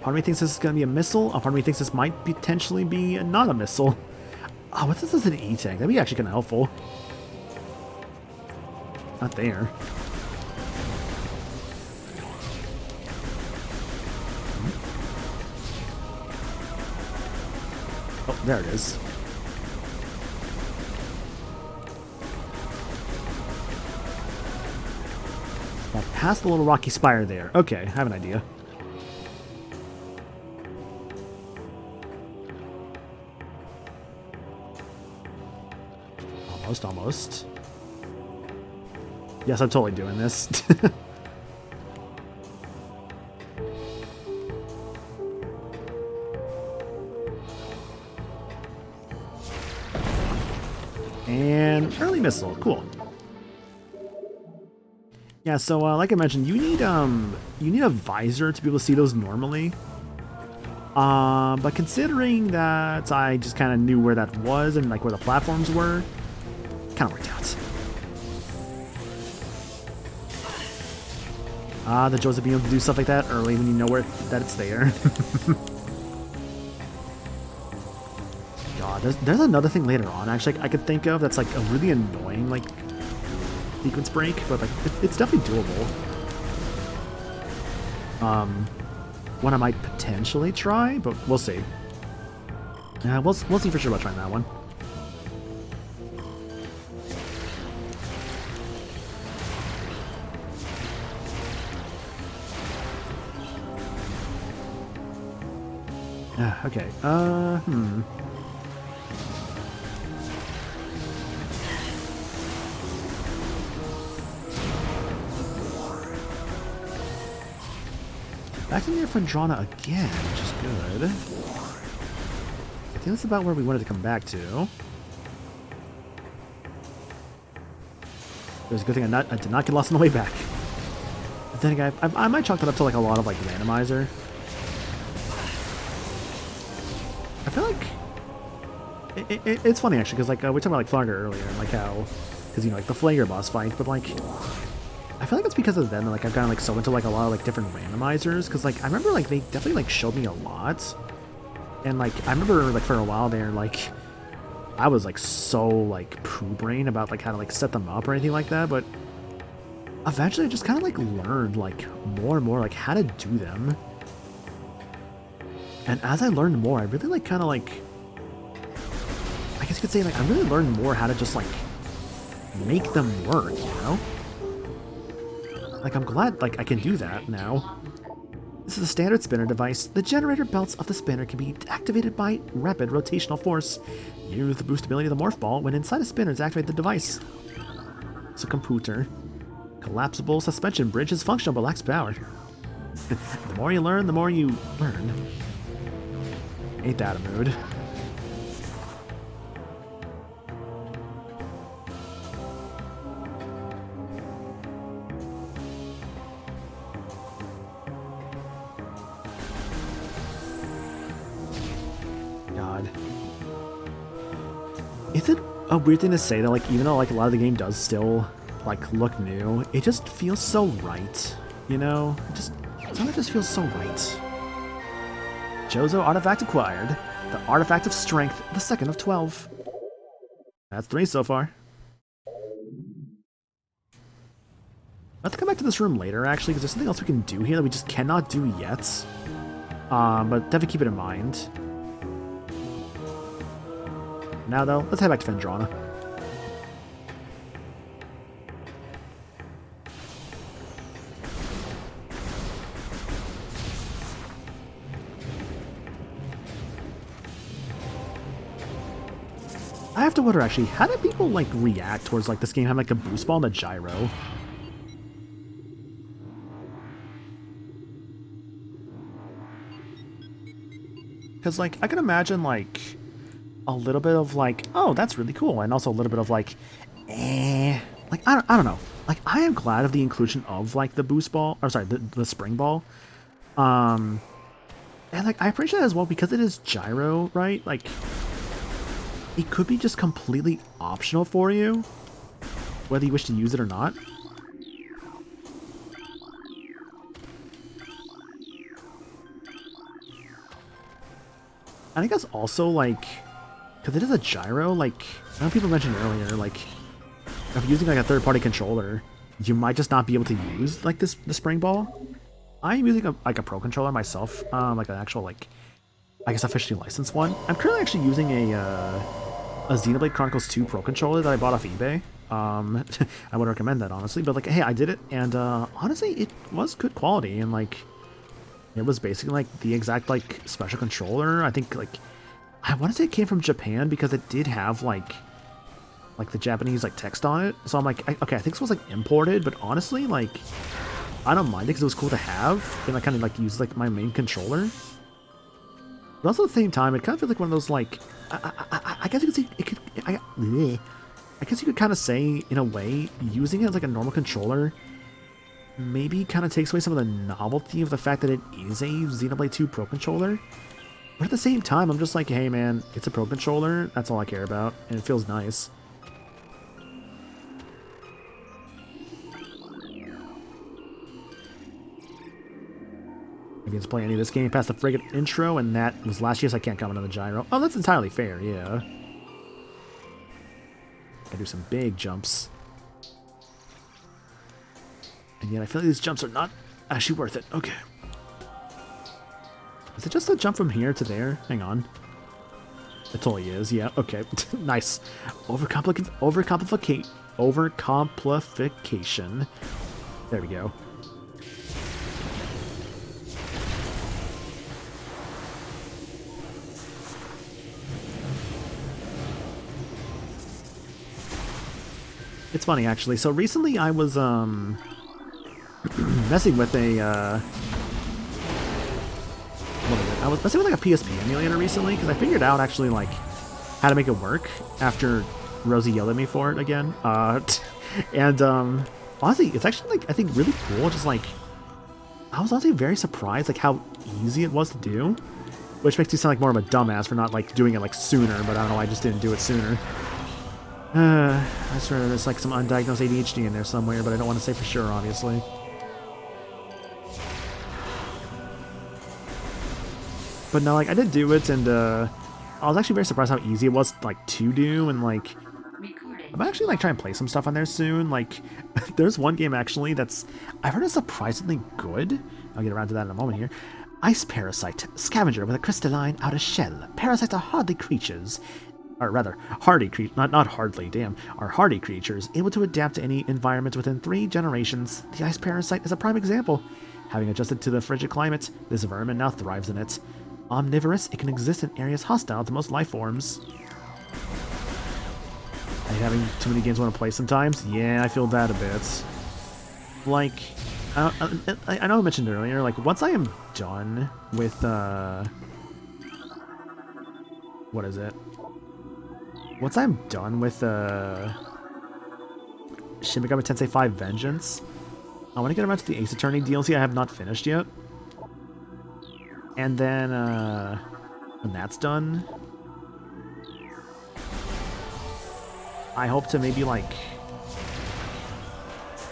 Part of me thinks this is going to be a missile. Part of me thinks this might potentially be not a missile. Oh, what's this as an E-tank? That'd be actually kind of helpful. Not there. Oh, there it is. Well, past the little rocky spire there. Okay, I have an idea. Almost. Yes, I'm totally doing this. And early missile, cool. Yeah, so like I mentioned, you need a visor to be able to see those normally. But considering that I just kind of knew where that was and like where the platforms were. Kind of worked out. The joys of being able to do stuff like that early when you know that it's there. there's another thing later on, actually, I could think of that's, like, a really annoying, like, sequence break, but, like, it's definitely doable. One I might potentially try, but we'll see. We'll see for sure about trying that one. Okay, Back to near Fendrana again, which is good. I think that's about where we wanted to come back to. It was a good thing I did not get lost on the way back. But then again, I might chalk that up to like a lot of like randomizer. I feel like it's funny actually because like we talked about like Flanger earlier and like how because you know like the Flanger boss fight, but like I feel like it's because of them that like I've gotten like so into like a lot of like different randomizers because like I remember like they definitely like showed me a lot, and like I remember like for a while there like I was like so like poo brain about like how to like set them up or anything like that, but eventually I just kind of like learned like more and more like how to do them. And as I learned more, I really like kind of like, I guess you could say like I really learned more how to just like make them work, you know? Like I'm glad like I can do that now. This is a standard spinner device. The generator belts of the spinner can be activated by rapid rotational force. Use the boost ability of the morph ball when inside a spinner to activate the device. It's a computer. Collapsible suspension bridge is functional but lacks power. The more you learn, the more you learn. Ain't that a mood? God. Is it a weird thing to say that like even though like a lot of the game does still like look new, it just feels so right, you know? It just feels so right. Jozo artifact acquired. The artifact of strength, the second of 12. That's 3 so far. I'll have to come back to this room later, actually, because there's something else we can do here that we just cannot do yet. But definitely keep it in mind. Now, though, let's head back to Fendrana. I have to wonder, actually, how do people, like, react towards, like, this game having, like, a boost ball and a gyro? Because, like, I can imagine, like, a little bit of, like, oh, that's really cool, and also a little bit of, like, eh. Like, I don't know. Like, I am glad of the inclusion of, like, the boost ball, or sorry, the spring ball. And, like, I appreciate that as well because it is gyro, right? Like, it could be just completely optional for you, whether you wish to use it or not. And I guess also, like, because it is a gyro, like, I know people mentioned earlier, like, if using, like, a third-party controller, you might just not be able to use, like, the spring ball. I'm using, a pro controller myself, like, an actual, like, I guess officially licensed one. I'm currently actually using a Xenoblade Chronicles 2 Pro controller that I bought off eBay. I would recommend that, honestly, but, like, hey, I did it, and, honestly, it was good quality, and, like, it was basically, like, the exact, like, special controller. I think, like, I want to say it came from Japan because it did have, like the Japanese, like, text on it. So I'm like, okay, I think this was, like, imported, but honestly, like, I don't mind it because it was cool to have, and I kind of, like, use, like, my main controller. But also at the same time, it kind of feels like one of those, like, I guess you could say, I guess you could kind of say, in a way, using it as, like, a normal controller maybe kind of takes away some of the novelty of the fact that it is a Xenoblade 2 Pro controller. But at the same time, I'm just like, hey man, it's a Pro controller, that's all I care about, and it feels nice. Begins playing any of this game past the friggin' intro, and that was last year, so I can't comment on the gyro. Oh, that's entirely fair, yeah. Gotta do some big jumps. And yet I feel like these jumps are not actually worth it. Okay. Is it just a jump from here to there? Hang on. It totally is, yeah. Okay. Nice. Overcomplication. There we go. It's funny, actually. So recently I was, messing with a, what is it? I was messing with like a PSP emulator recently, because I figured out actually, like, how to make it work after Rosie yelled at me for it again. And, honestly, it's actually, like, I think really cool. Just, like, I was honestly very surprised, like, how easy it was to do. Which makes me sound like more of a dumbass for not, like, doing it, like, sooner, but I don't know, I just didn't do it sooner. I swear there's, like, some undiagnosed ADHD in there somewhere, but I don't want to say for sure, obviously. But no, like, I did do it, and, I was actually very surprised how easy it was, like, to do, and, like, I'm actually, like, trying to play some stuff on there soon. Like, there's one game, actually, that's, I've heard is surprisingly good. I'll get around to that in a moment here. Ice Parasite, scavenger with a crystalline outer shell. Parasites are hardy creatures, or rather, hardy creatures, not hardly, damn, are hardy creatures, able to adapt to any environment within 3 generations. The ice parasite is a prime example. Having adjusted to the frigid climate, this vermin now thrives in it. Omnivorous, it can exist in areas hostile to most life forms. Are you having too many games I want to play sometimes? Yeah, I feel that a bit. Like, I know I mentioned earlier, like, once I am done with, what is it? Once I'm done with, Shin Megami Tensei 5 Vengeance, I want to get around to the Ace Attorney DLC I have not finished yet. And then, when that's done, I hope to maybe, like,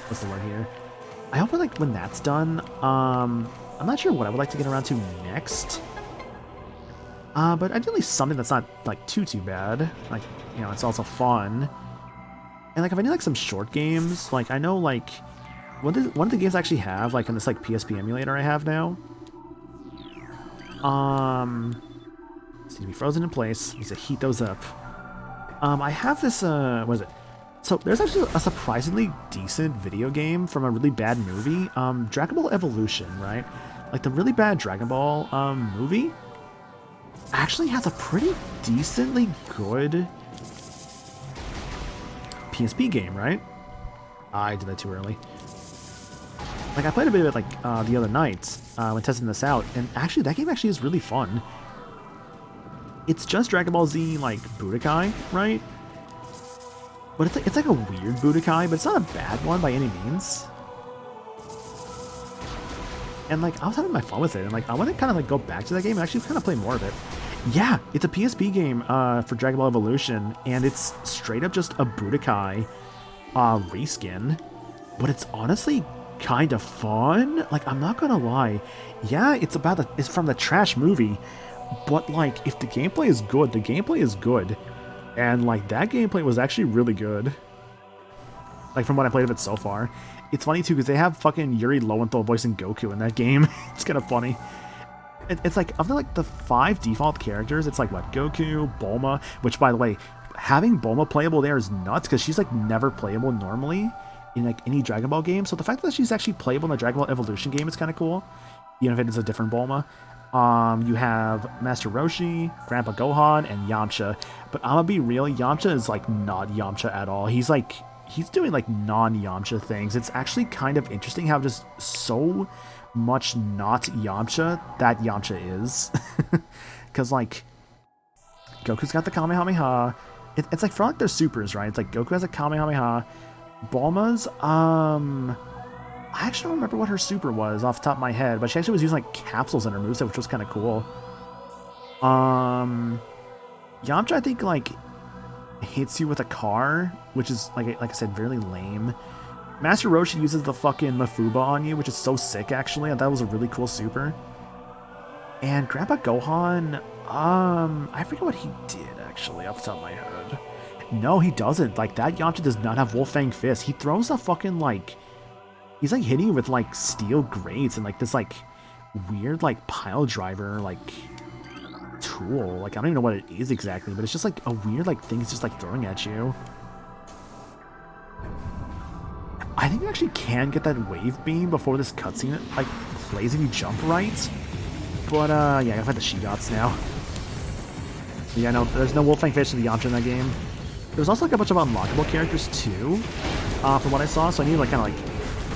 what's the word here? I hope, like, when that's done, I'm not sure what I would like to get around to next. But ideally something that's not, like, too bad. Like, you know, it's also fun. And, like, if I need, like, some short games, like, I know, like, one of the games I actually have, like, in this, like, PSP emulator I have now, seems to be frozen in place. Needs to heat those up. I have this, what is it? So, there's actually a surprisingly decent video game from a really bad movie. Dragon Ball Evolution, right? Like, the really bad Dragon Ball, movie actually has a pretty decently good PSP game, right? I did that too early. Like, I played a bit of it, like, the other night, when testing this out, and actually, that game actually is really fun. It's just Dragon Ball Z, like, Budokai, right? But it's like a weird Budokai, but it's not a bad one by any means. And, like, I was having my fun with it, and, like, I want to kind of, like, go back to that game and actually kind of play more of it. Yeah, it's a PSP game, for Dragon Ball Evolution, and it's straight up just a Budokai, reskin. But it's honestly kind of fun. Like, I'm not gonna lie. Yeah, it's from the trash movie, but, like, if the gameplay is good, the gameplay is good. And, like, that gameplay was actually really good. Like, from what I played of it so far. It's funny, too, because they have fucking Yuri Lowenthal voicing Goku in that game. It's kind of funny. It's like, of the 5 default characters, it's like, what, Goku, Bulma, which, by the way, having Bulma playable there is nuts, because she's, like, never playable normally in, like, any Dragon Ball game. So the fact that she's actually playable in the Dragon Ball Evolution game is kind of cool, even if it is a different Bulma. You have Master Roshi, Grandpa Gohan, and Yamcha. But I'm gonna be real, Yamcha is, like, not Yamcha at all. He's doing, like, non-Yamcha things. It's actually kind of interesting how just so much not Yamcha that Yamcha is. Because, like, Goku's got the Kamehameha. It's like, for, like, their supers, right? It's like, Goku has a Kamehameha. Bulma's, I actually don't remember what her super was off the top of my head, but she actually was using, like, capsules in her moveset, which was kind of cool. Yamcha, I think, like, hits you with a car, which is, like I said, very lame. Master Roshi uses the fucking Mafuba on you, which is so sick, actually. I thought it was a really cool super. And Grandpa Gohan, I forget what he did actually off the top of my head. No, he doesn't. Like, that Yamcha does not have Wolfang Fist. He throws a fucking, like, he's like hitting you with like steel grates and like this like weird like pile driver like tool. Like, I don't even know what it is exactly, but it's just like a weird like thing he's just like throwing at you. I think you actually can get that wave beam before this cutscene like plays if you jump right. But yeah, I gotta find the Shigots now. Yeah, no, there's no Wolfang Fish in the Yamcha in that game. There's also like a bunch of unlockable characters too, from what I saw. So I need to like kind of like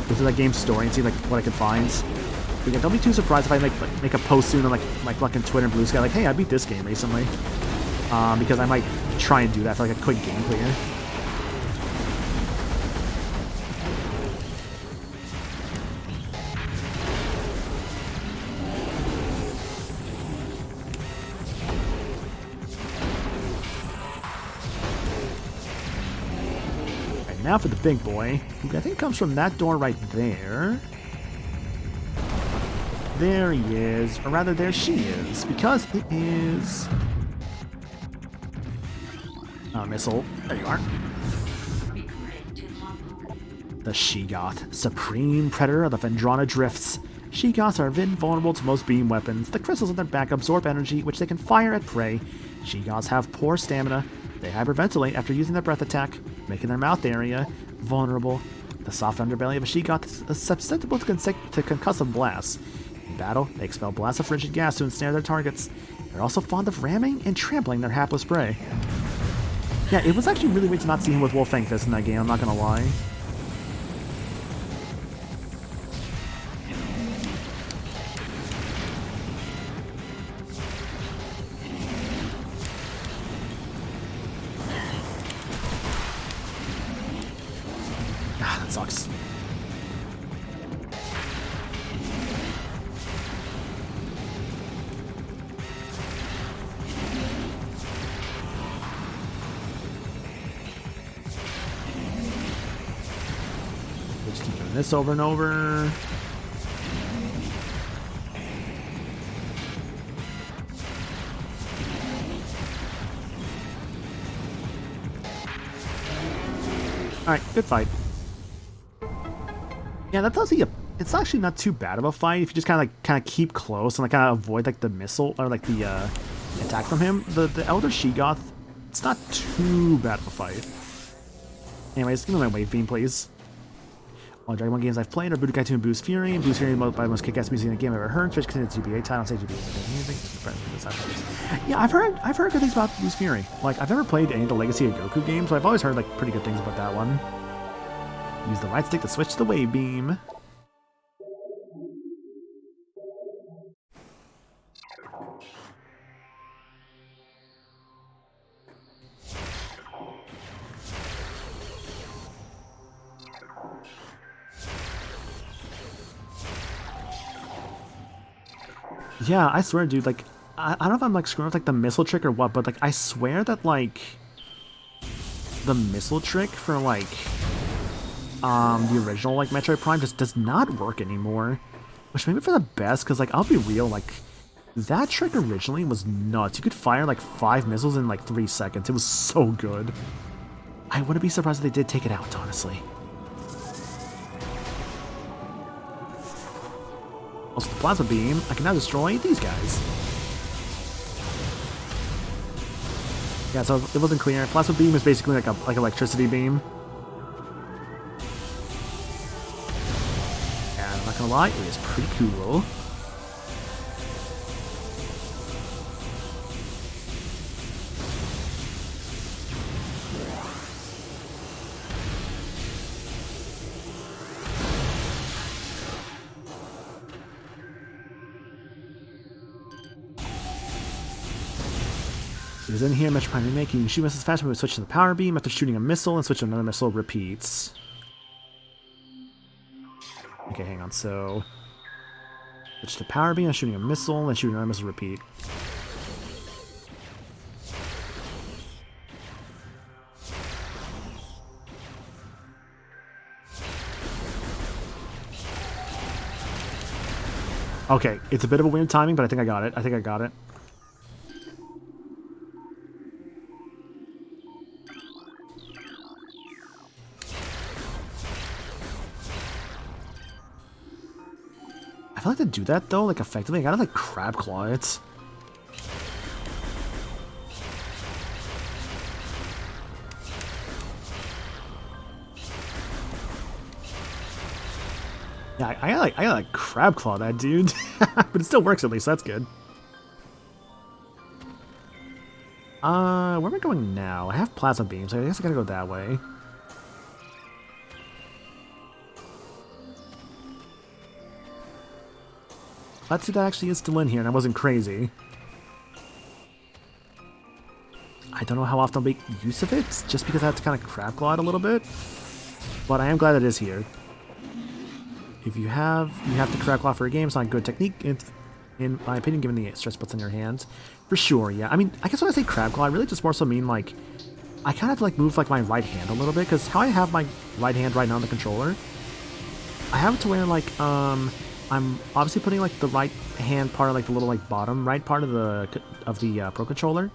go through that game's story and see like what I can find. But yeah, don't be too surprised if I make a post soon on like fucking Twitter and Blue Sky like, hey, I beat this game recently, because I might try and do that for like a quick game clear. Now for the big boy, who I think comes from that door right there. There he is, or rather there she is, because it is... missile. There you are. The Shigoth, supreme predator of the Phendrana Drifts. Shigoths are invulnerable to most beam weapons. The crystals in their back absorb energy, which they can fire at prey. Shigoths have poor stamina. They hyperventilate after using their breath attack, making their mouth area vulnerable. The soft underbelly of a Shigoth is susceptible to concussive blasts. In battle, they expel blasts of frigid gas to ensnare their targets. They're also fond of ramming and trampling their hapless prey. Yeah, it was actually really weird to not see him with Wolfang Fist in that game, I'm not gonna lie. That sucks. Just keep doing this over and over. Alright, good fight. Yeah, that tells you it's actually not too bad of a fight if you just kind of keep close and like kind of avoid like the missile or like the attack from him. The Elder Shigoth, it's not too bad of a fight. Anyways, give me my wave beam, please. All Dragon Ball games I've played are Budokai 2 and Boost Fury. Boost Fury is by the most kick-ass music in a game I've ever heard. Switch considered GBA title, say GBA music. Yeah, I've heard good things about Boost Fury. Like, I've never played any of the Legacy of Goku games, but I've always heard like pretty good things about that one. Use the right stick to switch to the wave beam. Yeah, I swear, dude, like, I don't know if I'm, like, screwing with, like, the missile trick or what, but, like, I swear that, like, the missile trick for, like, the original, like, Metroid Prime just does not work anymore. Which maybe for the best, because, like, I'll be real, like, that trick originally was nuts. You could fire, like, 5 missiles in, like, 3 seconds. It was so good. I wouldn't be surprised if they did take it out, honestly. Also, the plasma beam, I can now destroy these guys. Yeah, so it wasn't clear. Plasma beam is basically like electricity beam. And I'm not gonna lie, it is pretty cool. It is in here, Metroid Prime Remake. You can shoot missiles faster when we switch to the power beam. After shooting a missile and switch to another missile, repeats. Okay, hang on. So, switch to power beam, and shooting a missile, and shooting another missile, repeat. Okay, it's a bit of a weird timing, but I think I got it. I think I got it. I feel like to do that though, like effectively, I gotta like crab claw it. Yeah, I gotta like crab claw that dude, but it still works at least. That's good. Where am I going now? I have plasma beams, so I guess I gotta go that way. Let's see if that actually is still in here and I wasn't crazy. I don't know how often I'll make use of it, just because I have to kind of crab claw it a little bit. But I am glad it is here. If you have to crab claw for a game, it's not a good technique, in my opinion, given the stress puts in your hands. For sure, yeah. I mean, I guess when I say crab claw, I really just more so mean, like, I kind of have to, like, move, like, my right hand a little bit, because how I have my right hand right now on the controller, I have it to where, like, I'm obviously putting, like, the right hand part of, like, the little, like, bottom right part of the Pro Controller.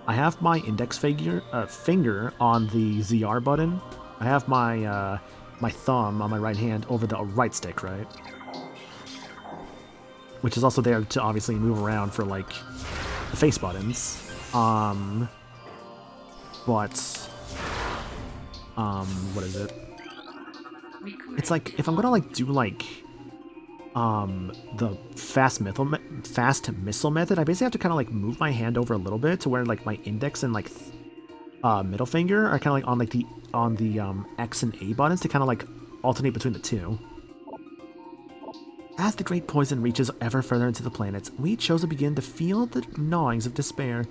I have my index finger on the ZR button. I have my, my thumb on my right hand over the right stick, right? Which is also there to obviously move around for, like, the face buttons. What is it? It's like, if I'm gonna, like, do, like, the fast missile method, I basically have to kind of, like, move my hand over a little bit to where, like, my index and, like, middle finger are kind of, like, on the X and A buttons to kind of, like, alternate between the two. As the great poison reaches ever further into the planets, we chose to begin to feel the gnawings of despair.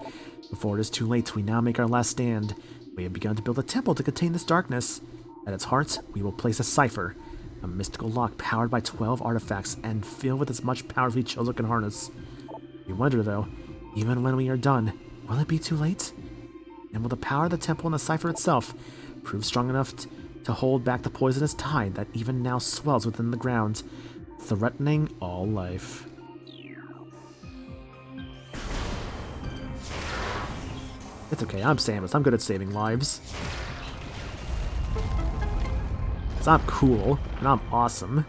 Before it is too late, we now make our last stand. We have begun to build a temple to contain this darkness. At its heart, we will place a cipher, a mystical lock powered by 12 artifacts and filled with as much power as we Chozo can harness. We wonder, though, even when we are done, will it be too late? And will the power of the temple and the cipher itself prove strong enough to hold back the poisonous tide that even now swells within the ground, threatening all life? It's okay, I'm Samus. I'm good at saving lives. 'Cause I'm cool, and I'm awesome.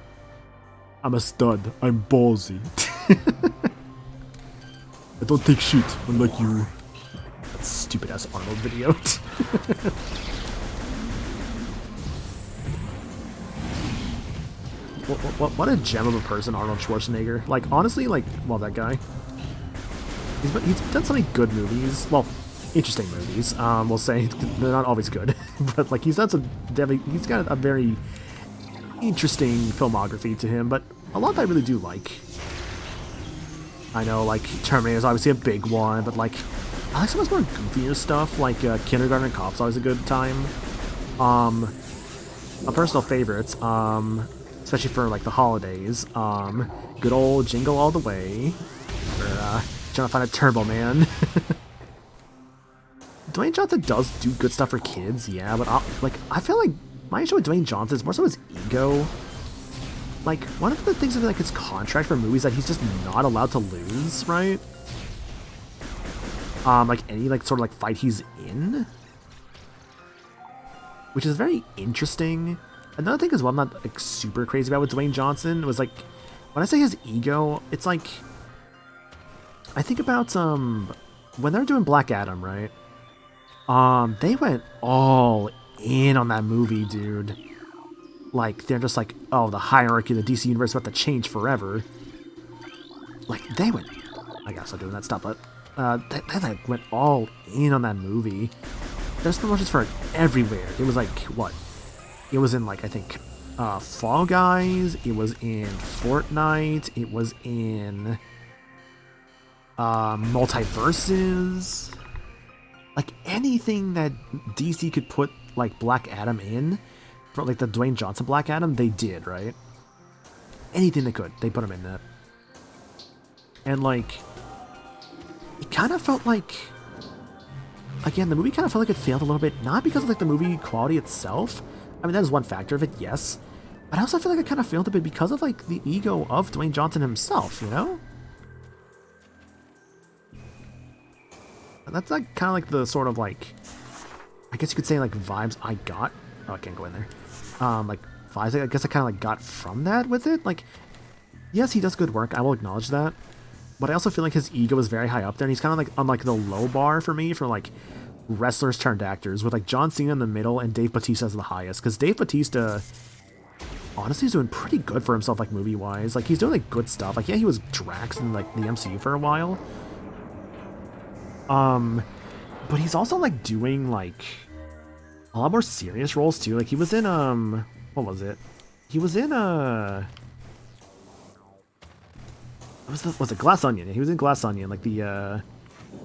I'm a stud. I'm ballsy. I don't take shit, unlike you. That stupid-ass Arnold video. What a gem of a person, Arnold Schwarzenegger. Like, honestly, like, love that guy. He's done so many good movies. Well, interesting movies. We'll say they're not always good, but like he's got a very interesting filmography to him. But a lot that I really do like. I know, like Terminator is obviously a big one, but like I like some of his more goofier stuff. Like Kindergarten Cop's always a good time. A personal favorite, especially for like the holidays. Good old Jingle All the Way. We're trying to find a Turbo Man. Dwayne Johnson does do good stuff for kids, yeah, but I feel like my issue with Dwayne Johnson is more so his ego. Like, one of the things of like his contract for movies that he's just not allowed to lose, right? Like any like sort of like fight he's in, which is very interesting. Another thing as well, I'm not like super crazy about with Dwayne Johnson was like when I say his ego, it's like I think about when they're doing Black Adam, right? They went all in on that movie, dude. Like, they're just like, oh, the hierarchy of the DC universe is about to change forever. Like, they went, I guess I'm doing that stuff, but, they like, went all in on that movie. There's promotions for it everywhere. It was like, what? It was in, like, I think, Fall Guys, it was in Fortnite, it was in, Multiverses. Like, anything that DC could put, like, Black Adam in, for, like, the Dwayne Johnson Black Adam, they did, right? Anything they could, they put him in that. And, like, it kind of felt like, again, the movie kind of felt like it failed a little bit, not because of, like, the movie quality itself. I mean, that is one factor of it, yes. But I also feel like I kind of failed a bit because of like the ego of Dwayne Johnson himself, you know? And that's like kind of like the sort of like, I guess you could say like vibes I got. Oh, I can't go in there. Like vibes I guess I kind of like got from that with it. Like, yes, he does good work. I will acknowledge that. But I also feel like his ego is very high up there, and he's kind of like on like the low bar for me for like wrestlers turned actors, with like John Cena in the middle and Dave Bautista as the highest. Because Dave Bautista, honestly, is doing pretty good for himself, like movie wise. Like he's doing like good stuff. Like yeah, he was Drax in like the MCU for a while. But he's also like doing like a lot more serious roles too. Like he was in what was it? He was in was it Glass Onion? Yeah, he was in Glass Onion, like the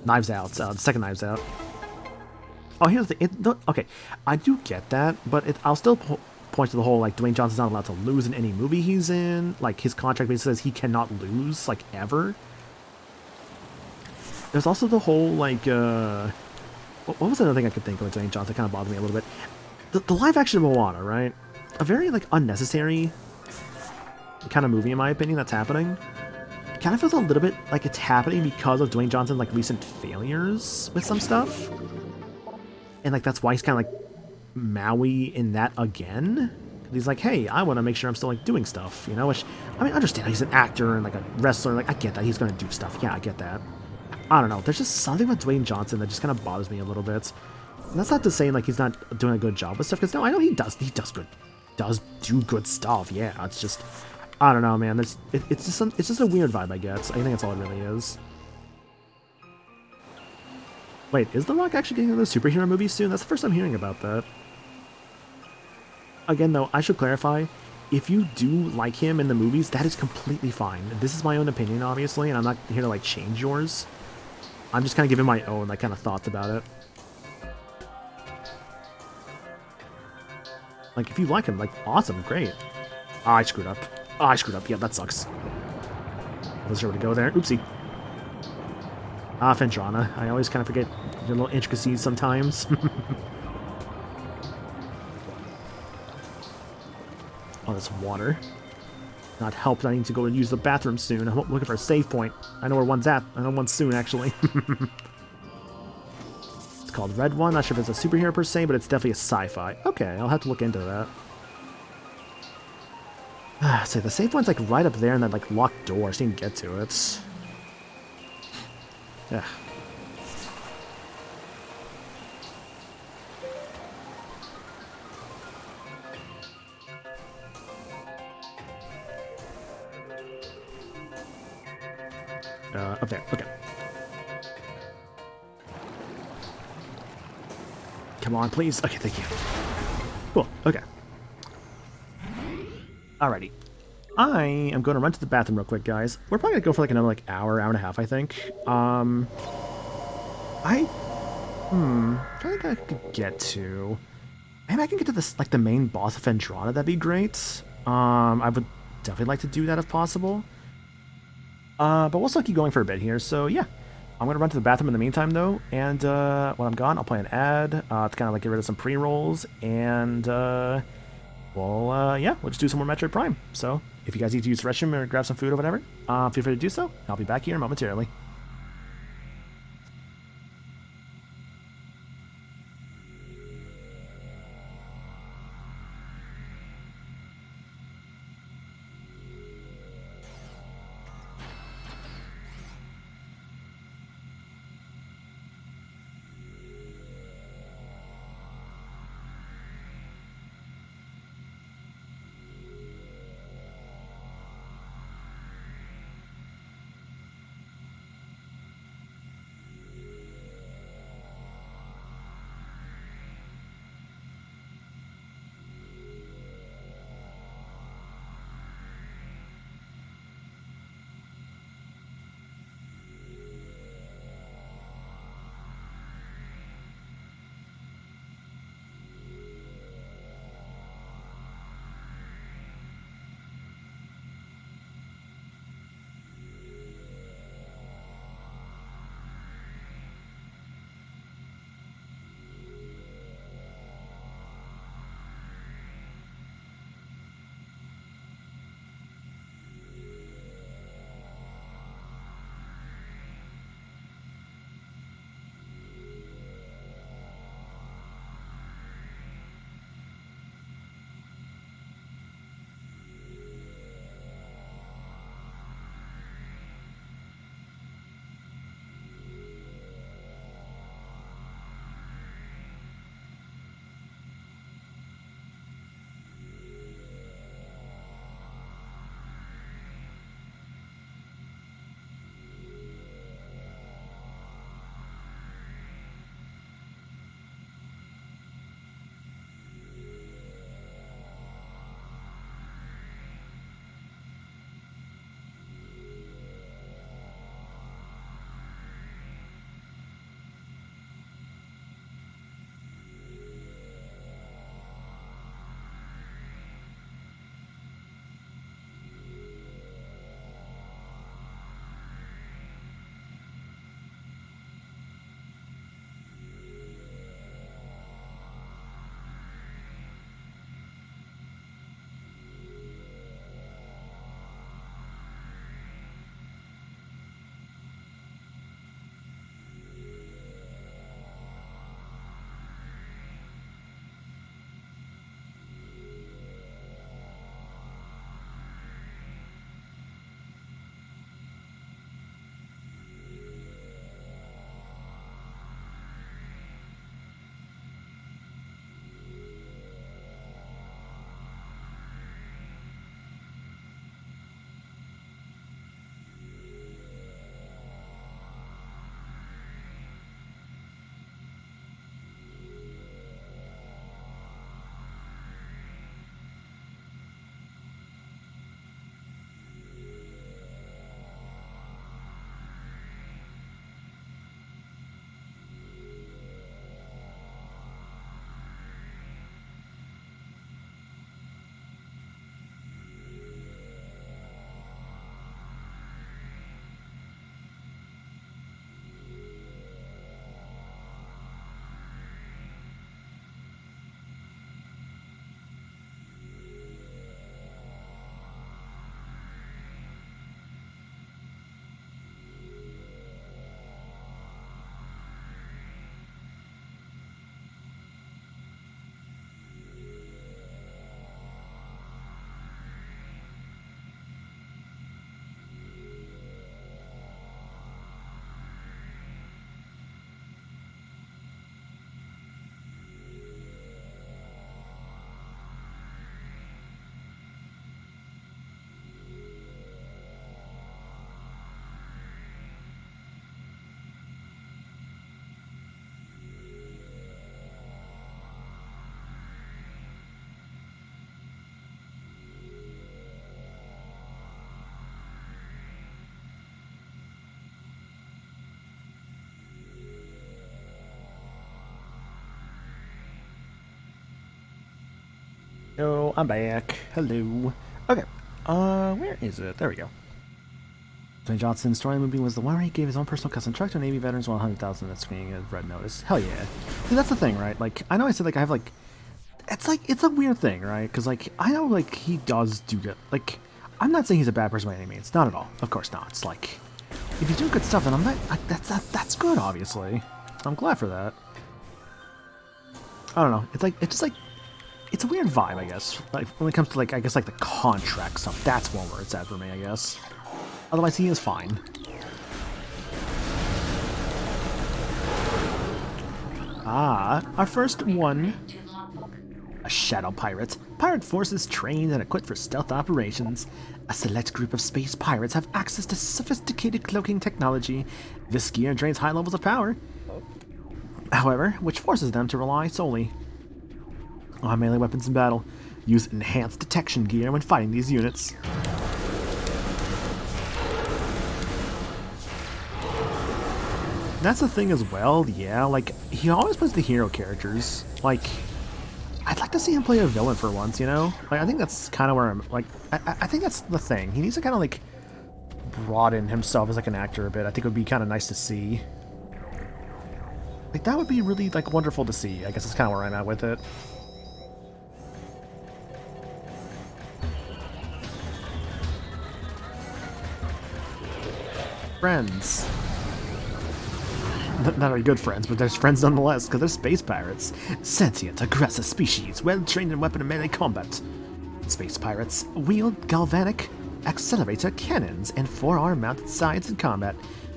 Knives Out, the second Knives Out. Oh, here's okay, I do get that, but I'll still point to the whole like Dwayne Johnson's not allowed to lose in any movie he's in. Like his contract basically says he cannot lose, like ever. There's also the whole like what was another thing I could think of with Dwayne Johnson that kind of bothered me a little bit? The live action Moana, right? A very like unnecessary kind of movie in my opinion that's happening. It kind of feels a little bit like it's happening because of Dwayne Johnson's like recent failures with some stuff. And like that's why he's kind of like Maui in that again. He's like, hey, I want to make sure I'm still like doing stuff, you know? Which I mean, I understand he's an actor and like a wrestler. Like I get that he's gonna do stuff. Yeah, I get that. I don't know. There's just something with Dwayne Johnson that just kind of bothers me a little bit. And that's not to say like he's not doing a good job with stuff, because no, I know he does. He does do good stuff. Yeah, it's just I don't know, man. It's just a weird vibe I get. I think that's all it really is. Wait, is The Rock actually getting another superhero movie soon? That's the first time hearing about that. Again, though, I should clarify, if you do like him in the movies, that is completely fine. This is my own opinion, obviously, and I'm not here to, like, change yours. I'm just kind of giving my own, like, kind of thoughts about it. Like, if you like him, like, awesome, great. I screwed up. Yeah, that sucks. I wasn't sure where to go there. Oopsie. Fendrana. I always kind of forget your little intricacies sometimes. Oh, this water. Not helped. I need to go and use the bathroom soon. I'm looking for a save point. I know where one's at. I know one's soon, actually. It's called Red One. Not sure if it's a superhero per se, but it's definitely a sci-fi. Okay, I'll have to look into that. So the save point's like right up there in that like locked door. So you can get to it. Yeah. Up there. Okay. Come on, please. Okay, thank you. Cool. Okay. Alrighty. I am going to run to the bathroom real quick, guys. We're probably going to go for like another like hour and a half, I think. I think I could get to... Maybe I can get to this, like, the main boss of Fendrana. That'd be great. I would definitely like to do that if possible. But we'll still keep going for a bit here, so yeah. I'm going to run to the bathroom in the meantime, though, and when I'm gone, I'll play an ad to kind of like get rid of some pre-rolls, and we'll just do some more Metroid Prime. So if you guys need to use the restroom or grab some food or whatever, feel free to do so. I'll be back here momentarily. Oh, I'm back. Hello. Okay. Where is it? There we go. Dwayne Johnson's story movie was the one where he gave his own personal custom truck to Navy veterans while 100,000 at screening of Red Notice. Hell yeah. See, that's the thing, right? Like, I know I said, like, I have, like, it's a weird thing, right? Because, like, I know, like, he does do good. Like, I'm not saying he's a bad person by any means. Not at all. Of course not. It's like, if he's doing good stuff, then I'm not, like, that's good, obviously. I'm glad for that. I don't know. It's like, it's just like, it's a weird vibe, I guess. Like, when it comes to, like, I guess, like, the contract stuff. That's one where it's at for me, I guess. Otherwise, he is fine. Ah, our first one. To logbook. A shadow pirate. Pirate forces trained and equipped for stealth operations. A select group of space pirates have access to sophisticated cloaking technology. This gear drains high levels of power, however, which forces them to rely solely on melee weapons in battle. Use enhanced detection gear when fighting these units. That's the thing as well, yeah, like, he always plays the hero characters. Like, I'd like to see him play a villain for once, you know? Like, I think that's kind of where I'm, like, I think that's the thing. He needs to kind of, like, broaden himself as, like, an actor a bit. I think it would be kind of nice to see. Like, that would be really, like, wonderful to see. I guess that's kind of where I'm at with it. Friends. Not very good friends, but there's friends nonetheless, because they're space pirates. Sentient, aggressive species, well-trained in weapon and melee combat. Space pirates wield galvanic accelerator cannons and forearm-mounted sights in combat.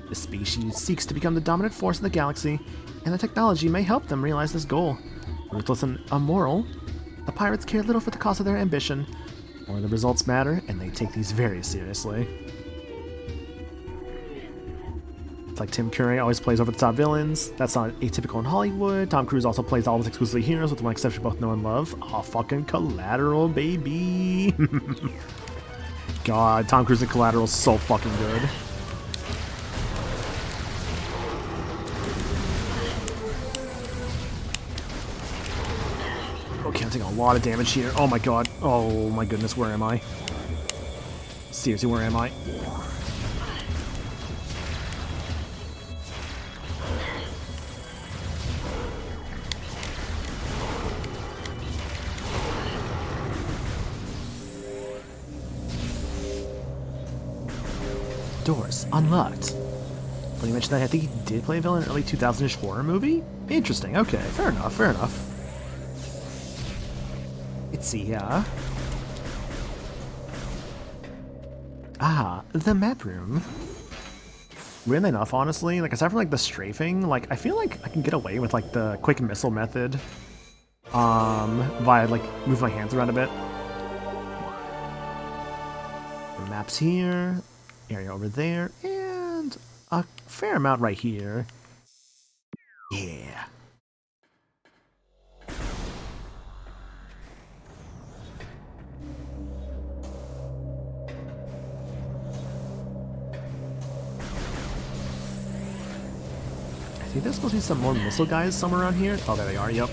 The species seeks to become the dominant force in the galaxy, and the technology may help them realize this goal. Ruthless and immoral, the pirates care little for the cost of their ambition. Only the results matter, and they take these very seriously. Like Tim Curry always plays over-the-top villains. That's not atypical in Hollywood. Tom Cruise also plays almost exclusively heroes, with one exception both know and love. Aw, fucking Collateral, baby. God, Tom Cruise in Collateral is so fucking good. Okay, I'm taking a lot of damage here. Oh my god. Oh my goodness, where am I? Seriously, where am I? Doors unlocked. When you mentioned that, I think he did play a villain in an early 2000-ish horror movie? Interesting, okay, fair enough, fair enough. Let's see here. Ah, the map room. Weirdly enough, honestly, like, aside from, like, the strafing, like, I feel like I can get away with, like, the quick missile method. Via, like, move my hands around a bit. The map's here. Area over there, and a fair amount right here. Yeah. I think there's supposed to be some more missile guys somewhere around here. Oh, there they are, yep.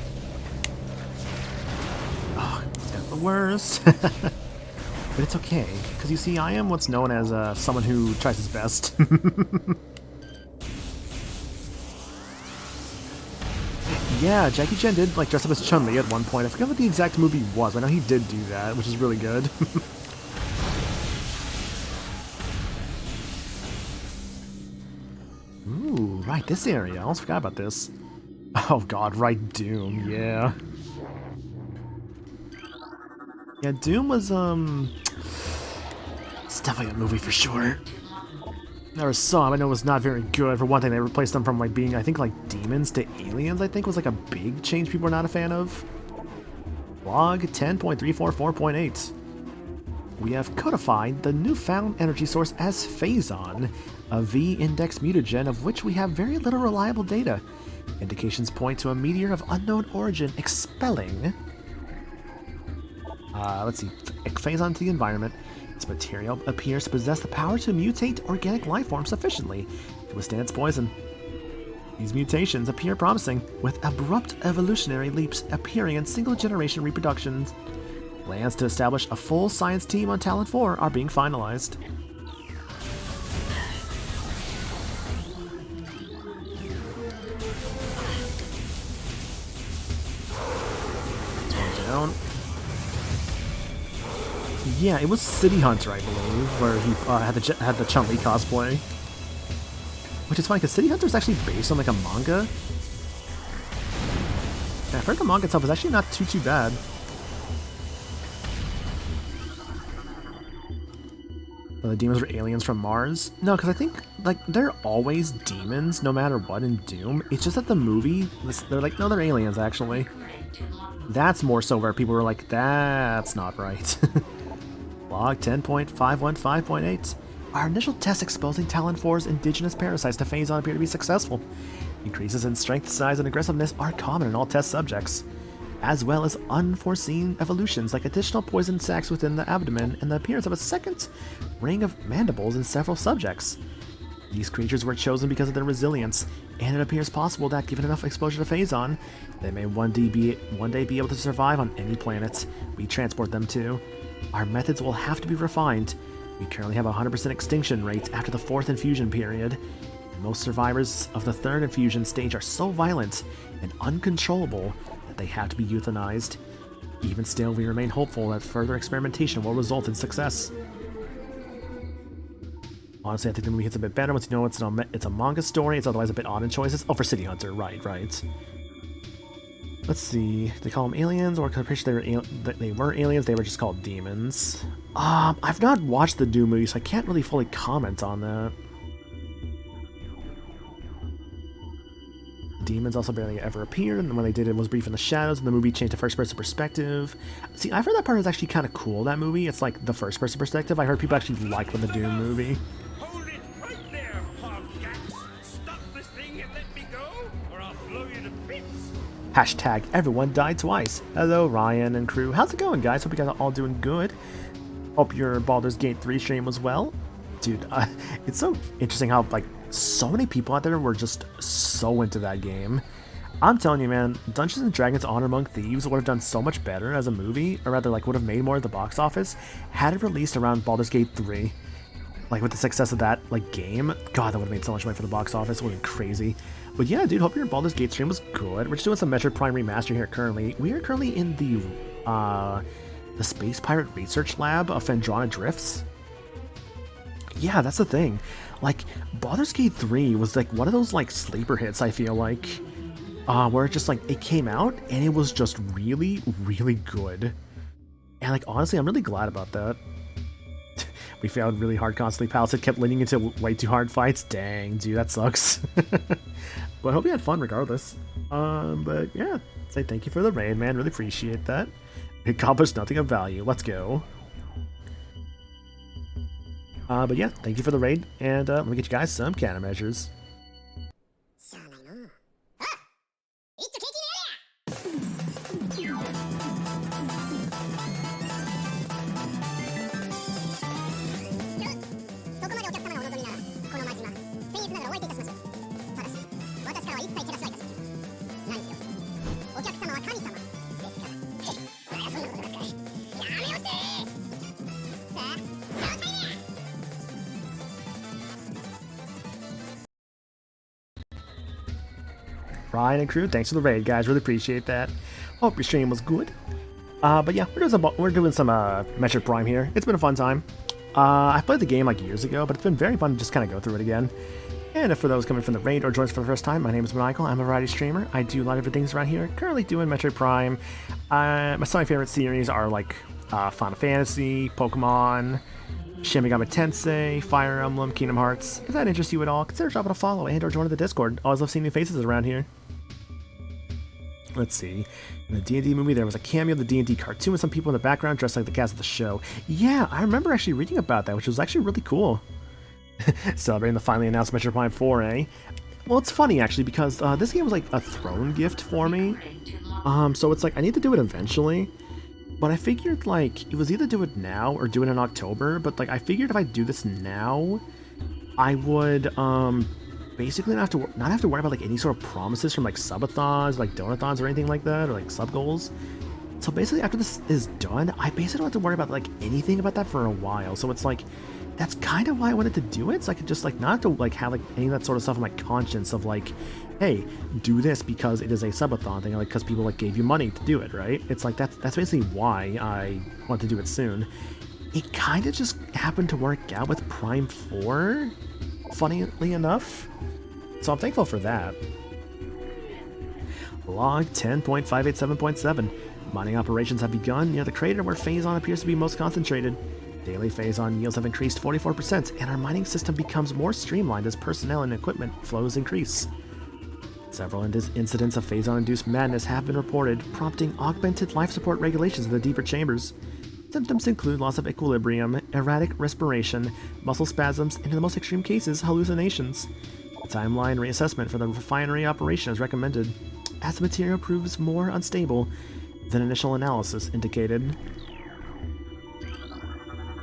Oh, it's got the worst. But it's okay, because you see, I am what's known as someone who tries his best. Yeah, Jackie Chan did like dress up as Chun-Li at one point. I forget what the exact movie was, but I know he did do that, which is really good. Ooh, right, this area. I almost forgot about this. Oh god, right, Doom, yeah. Yeah, Doom was, it's definitely a movie for sure. Never saw him, I know it was not very good. For one thing, they replaced them from, like, being, I think, like, demons to aliens, I think, was, like, a big change people are not a fan of. Log 10.344.8. We have codified the newfound energy source as Phazon, a V-index mutagen of which we have very little reliable data. Indications point to a meteor of unknown origin expelling... let's see, Phazon to the environment. Its material appears to possess the power to mutate organic life forms sufficiently to withstand its poison. These mutations appear promising, with abrupt evolutionary leaps appearing in single-generation reproductions. Plans to establish a full science team on Talon 4 are being finalized. Down. Yeah, it was City Hunter, I believe, where he had the Chun-Li cosplay. Which is funny, because City Hunter is actually based on like a manga. And I've heard the manga itself is actually not too bad. The demons were aliens from Mars? No, because I think, like, they're always demons, no matter what in Doom. It's just that the movie, they're like, no, they're aliens, actually. That's more so where people were like, that's not right. Log 10.515.8. Our initial tests exposing Talon 4's indigenous parasites to Phazon appear to be successful. Increases in strength, size, and aggressiveness are common in all test subjects, as well as unforeseen evolutions like additional poison sacs within the abdomen and the appearance of a second ring of mandibles in several subjects. These creatures were chosen because of their resilience, and it appears possible that, given enough exposure to Phazon, they may one day be able to survive on any planet we transport them to. Our methods will have to be refined. We currently have a 100% extinction rate after the 4th infusion period, and most survivors of the 3rd infusion stage are so violent and uncontrollable that they have to be euthanized. Even still, we remain hopeful that further experimentation will result in success. Honestly, I think the movie hits a bit better once you know it's a manga story. It's otherwise a bit odd in choices. Oh, for City Hunter, right. Let's see. They call them aliens, or pretty sure they were aliens. They were just called demons. I've not watched the Doom movie, so I can't really fully comment on that. Demons also barely ever appeared, and when they did, it was brief in the shadows, and the movie changed to first-person perspective. See, I've heard that part is actually kind of cool, that movie. It's like the first-person perspective. I heard people actually like the Doom movie. Hold it right there, Gax. Stop this thing and let me go, or I'll blow you to bits. Hashtag everyone died twice. Hello, Ryan and crew. How's it going, guys? Hope you guys are all doing good. Hope your Baldur's Gate 3 stream was well. Dude, it's so interesting how, like, so many people out there were just so into that game. I'm telling you, man, Dungeons & Dragons Honor Among Thieves would have done so much better as a movie, or rather, like, would have made more at the box office, had it released around Baldur's Gate 3. Like, with the success of that, like, game, God, that would have made so much money for the box office. It would have been crazy. But yeah, dude, hope your Baldur's Gate stream was good. We're just doing some Metroid Prime Remastered here currently. We are currently in the Space Pirate Research Lab of Phendrana Drifts. Yeah, that's the thing. Like, Baldur's Gate 3 was, like, one of those, like, sleeper hits, I feel like. Where it just, like, it came out, and it was just really, really good. And, like, honestly, I'm really glad about that. We found really hard constantly pals. It kept leading into way too hard fights. Dang, dude, that sucks. But I hope you had fun regardless. But yeah, say thank you for the raid, man. Really appreciate that. We accomplished nothing of value. Let's go. But yeah, thank you for the raid, and let me get you guys some countermeasures. Ryan and crew, thanks for the raid, guys. Really appreciate that. Hope your stream was good. But yeah, we're doing some Metroid Prime here. It's been a fun time. I played the game like years ago, but it's been very fun to just kind of go through it again. And for those coming from the raid or joins for the first time, my name is Michael. I'm a variety streamer. I do a lot of different things around here. Currently doing Metroid Prime. Some of my favorite series are like Final Fantasy, Pokemon, Shin Megami Tensei, Fire Emblem, Kingdom Hearts. If that interests you at all, consider dropping a follow and or joining the Discord. Always love seeing new faces around here. Let's see. In the D&D movie, there was a cameo of the D&D cartoon with some people in the background dressed like the cast of the show. Yeah, I remember actually reading about that, which was actually really cool. Celebrating the finally announced Metroid Prime 4A. Well, it's funny, actually, because this game was like a throne gift for me. So it's like, I need to do it eventually. But I figured, like, it was either do it now or do it in October. But, like, I figured if I do this now, I would, basically not have to worry about like any sort of promises from like subathons, like donathons or anything like that, or like sub goals. So basically, after this is done, I basically don't have to worry about like anything about that for a while. So it's like, that's kind of why I wanted to do it. So I could just like not have to like have like any of that sort of stuff on my conscience of like, hey, do this because it is a subathon thing, like because people like gave you money to do it, right? It's like that's basically why I want to do it soon. It kind of just happened to work out with Prime 4, funnily enough. So I'm thankful for that. Log 10.587.7. Mining operations have begun near the crater where Phazon appears to be most concentrated. Daily Phazon yields have increased 44%, and our mining system becomes more streamlined as personnel and equipment flows increase. Several incidents of Phazon-induced madness have been reported, prompting augmented life support regulations in the deeper chambers. Symptoms include loss of equilibrium, erratic respiration, muscle spasms, and in the most extreme cases, hallucinations. A timeline reassessment for the refinery operation is recommended, as the material proves more unstable than initial analysis indicated.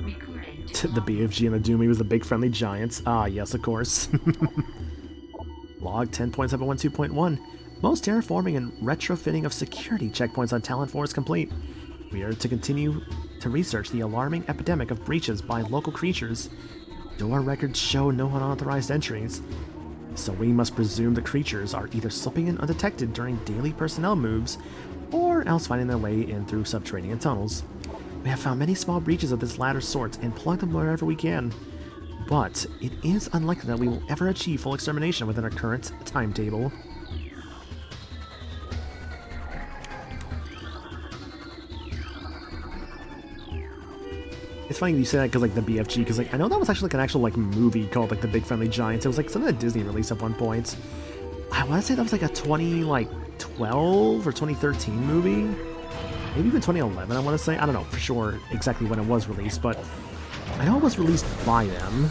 Recording The BFG and the Doomy was the big friendly giants. Ah, yes, of course. Log 10.712.1. Most terraforming and retrofitting of security checkpoints on Talon 4 is complete. We are to continue to research the alarming epidemic of breaches by local creatures. Door records show no unauthorized entries, so we must presume the creatures are either slipping in undetected during daily personnel moves, or else finding their way in through subterranean tunnels. We have found many small breaches of this latter sort and plugged them wherever we can, but it is unlikely that we will ever achieve full extermination within our current timetable. It's funny you say that because like the BFG, because like I know that was actually like an actual like movie called like The Big Friendly Giants. It was like something that Disney released at one point. I want to say that was like a 2012 or 2013 movie, maybe even 2011. I want to say, I don't know for sure exactly when it was released, but I know it was released by them.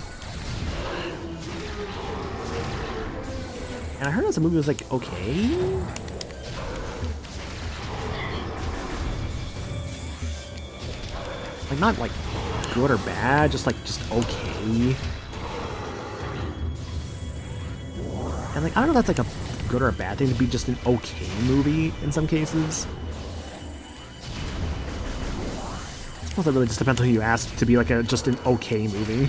And I heard that the movie was like okay. Like not like good or bad, just okay. And like I don't know if that's like a good or a bad thing to be just an okay movie in some cases. I suppose it really just depends on who you ask to be like just an okay movie.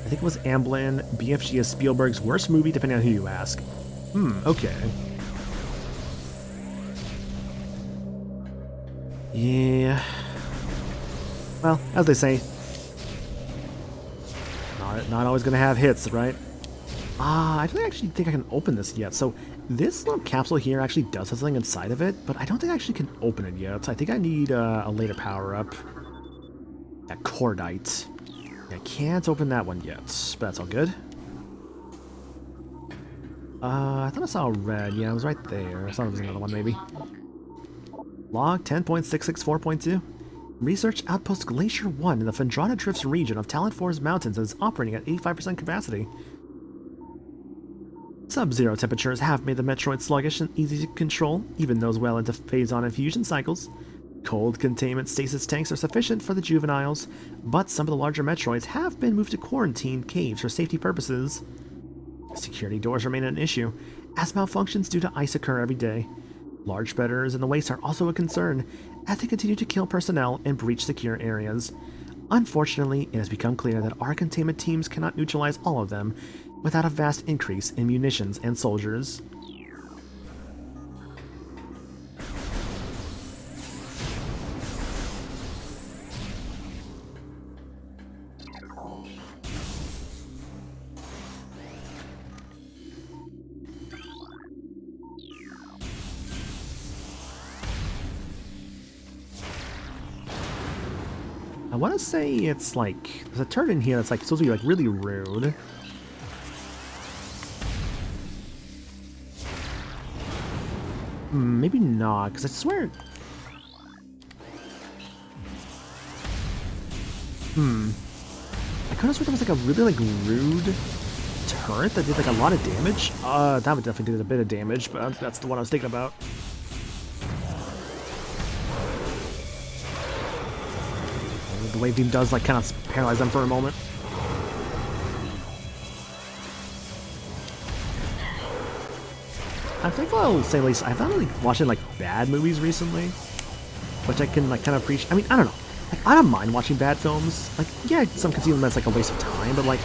I think it was Amblin. BFG is Spielberg's worst movie, depending on who you ask. Okay. Yeah. Well, as they say, not always gonna have hits, right? I don't actually think I can open this yet. So this little capsule here actually does have something inside of it, but I don't think I actually can open it yet. I think I need a later power-up. That cordite. I can't open that one yet, but that's all good. I thought I saw red. Yeah, it was right there. I thought it was another one, maybe. Log 10.664.2. Research Outpost Glacier 1 in the Fendrana Drifts region of Talon 4's mountains is operating at 85% capacity. Sub-zero temperatures have made the Metroid sluggish and easy to control, even those well into phase-on and fusion cycles. Cold containment stasis tanks are sufficient for the juveniles, but some of the larger Metroids have been moved to quarantine caves for safety purposes. Security doors remain an issue, as malfunctions due to ice occur every day. Large predators in the waste are also a concern, as they continue to kill personnel and breach secure areas. Unfortunately, it has become clear that our containment teams cannot neutralize all of them without a vast increase in munitions and soldiers. I want to say it's like, there's a turret in here that's like supposed to be like really rude. Maybe not, because I swear... I could have sworn there was like a really like rude turret that did like a lot of damage. That would definitely did a bit of damage, but that's the one I was thinking about. The wave beam does like kind of paralyze them for a moment. I think I'll say at least I've not really watching like bad movies recently, which I can like kind of appreciate. I mean, I don't know. Like, I don't mind watching bad films. Like, yeah, some can see them as like a waste of time, but like,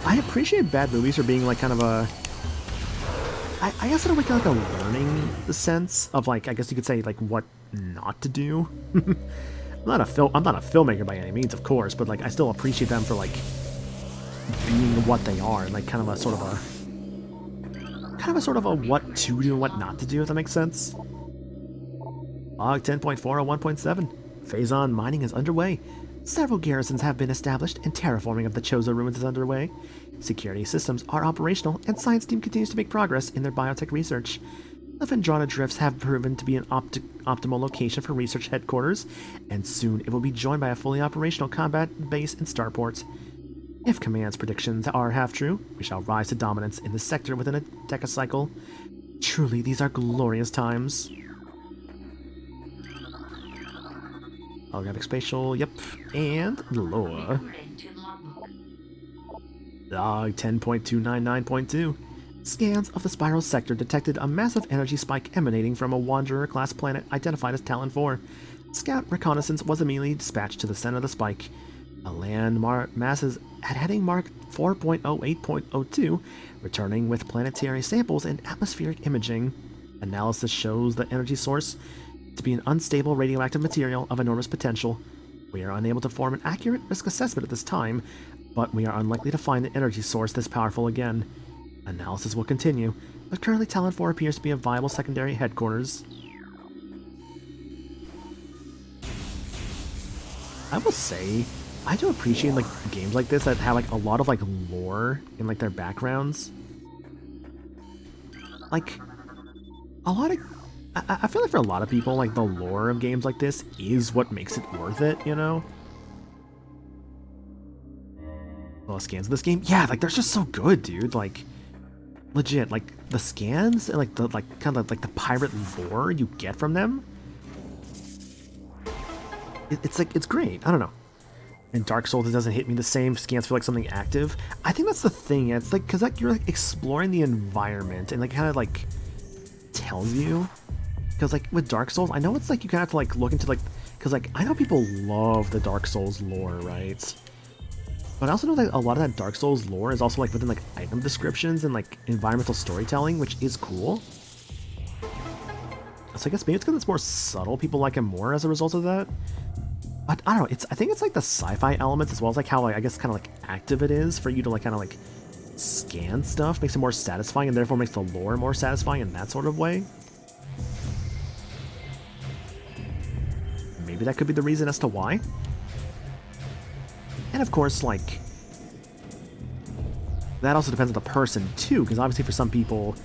I appreciate bad movies for being like kind of a. I guess in a way, kind of like a learning sense of like, I guess you could say like what not to do. I'm not a filmmaker by any means, of course, but like I still appreciate them for like being what they are, and like kind of a sort of a what to do and what not to do, if that makes sense. Log 10.401.7. Phazon mining is underway. Several garrisons have been established, and terraforming of the Chozo ruins is underway. Security systems are operational, and science team continues to make progress in their biotech research. The Phendrana Drifts have proven to be an optimal location for research headquarters, and soon it will be joined by a fully operational combat base and starport. If Command's predictions are half true, we shall rise to dominance in the sector within a decacycle. Truly, these are glorious times. Holographic spatial, yep, and lore. Recording to logbook. Log 10.299.2. Scans of the spiral sector detected a massive energy spike emanating from a Wanderer-class planet identified as Talon 4. Scout reconnaissance was immediately dispatched to the center of the spike. A land masses at heading mark 4.08.02, returning with planetary samples and atmospheric imaging. Analysis shows the energy source to be an unstable radioactive material of enormous potential. We are unable to form an accurate risk assessment at this time, but we are unlikely to find an energy source this powerful again. Analysis will continue, but currently Talon 4 appears to be a viable secondary headquarters. I will say, I do appreciate like games like this that have like a lot of like lore in like their backgrounds. Like a lot of I feel like for a lot of people, like the lore of games like this is what makes it worth it, you know? Well, scans of this game, yeah, like they're just so good, dude. Like legit, like the scans and like the kind of like the pirate lore you get from them. It's like it's great. I don't know. In Dark Souls, it doesn't hit me the same. Scans feel like something active. I think that's the thing. It's like because like you're like exploring the environment and like kind of like tells you. Because like with Dark Souls, I know it's like you kind of have to like look into like because like I know people love the Dark Souls lore, right? But I also know that a lot of that Dark Souls lore is also like within like item descriptions and like environmental storytelling, which is cool. So I guess maybe it's because it's more subtle. People like it more as a result of that. But I don't know. I think it's like the sci-fi elements as well as like how like I guess kind of like active it is for you to like kind of like scan stuff makes it more satisfying and therefore makes the lore more satisfying in that sort of way. Maybe that could be the reason as to why. And of course, like, that also depends on the person too, because obviously for some people,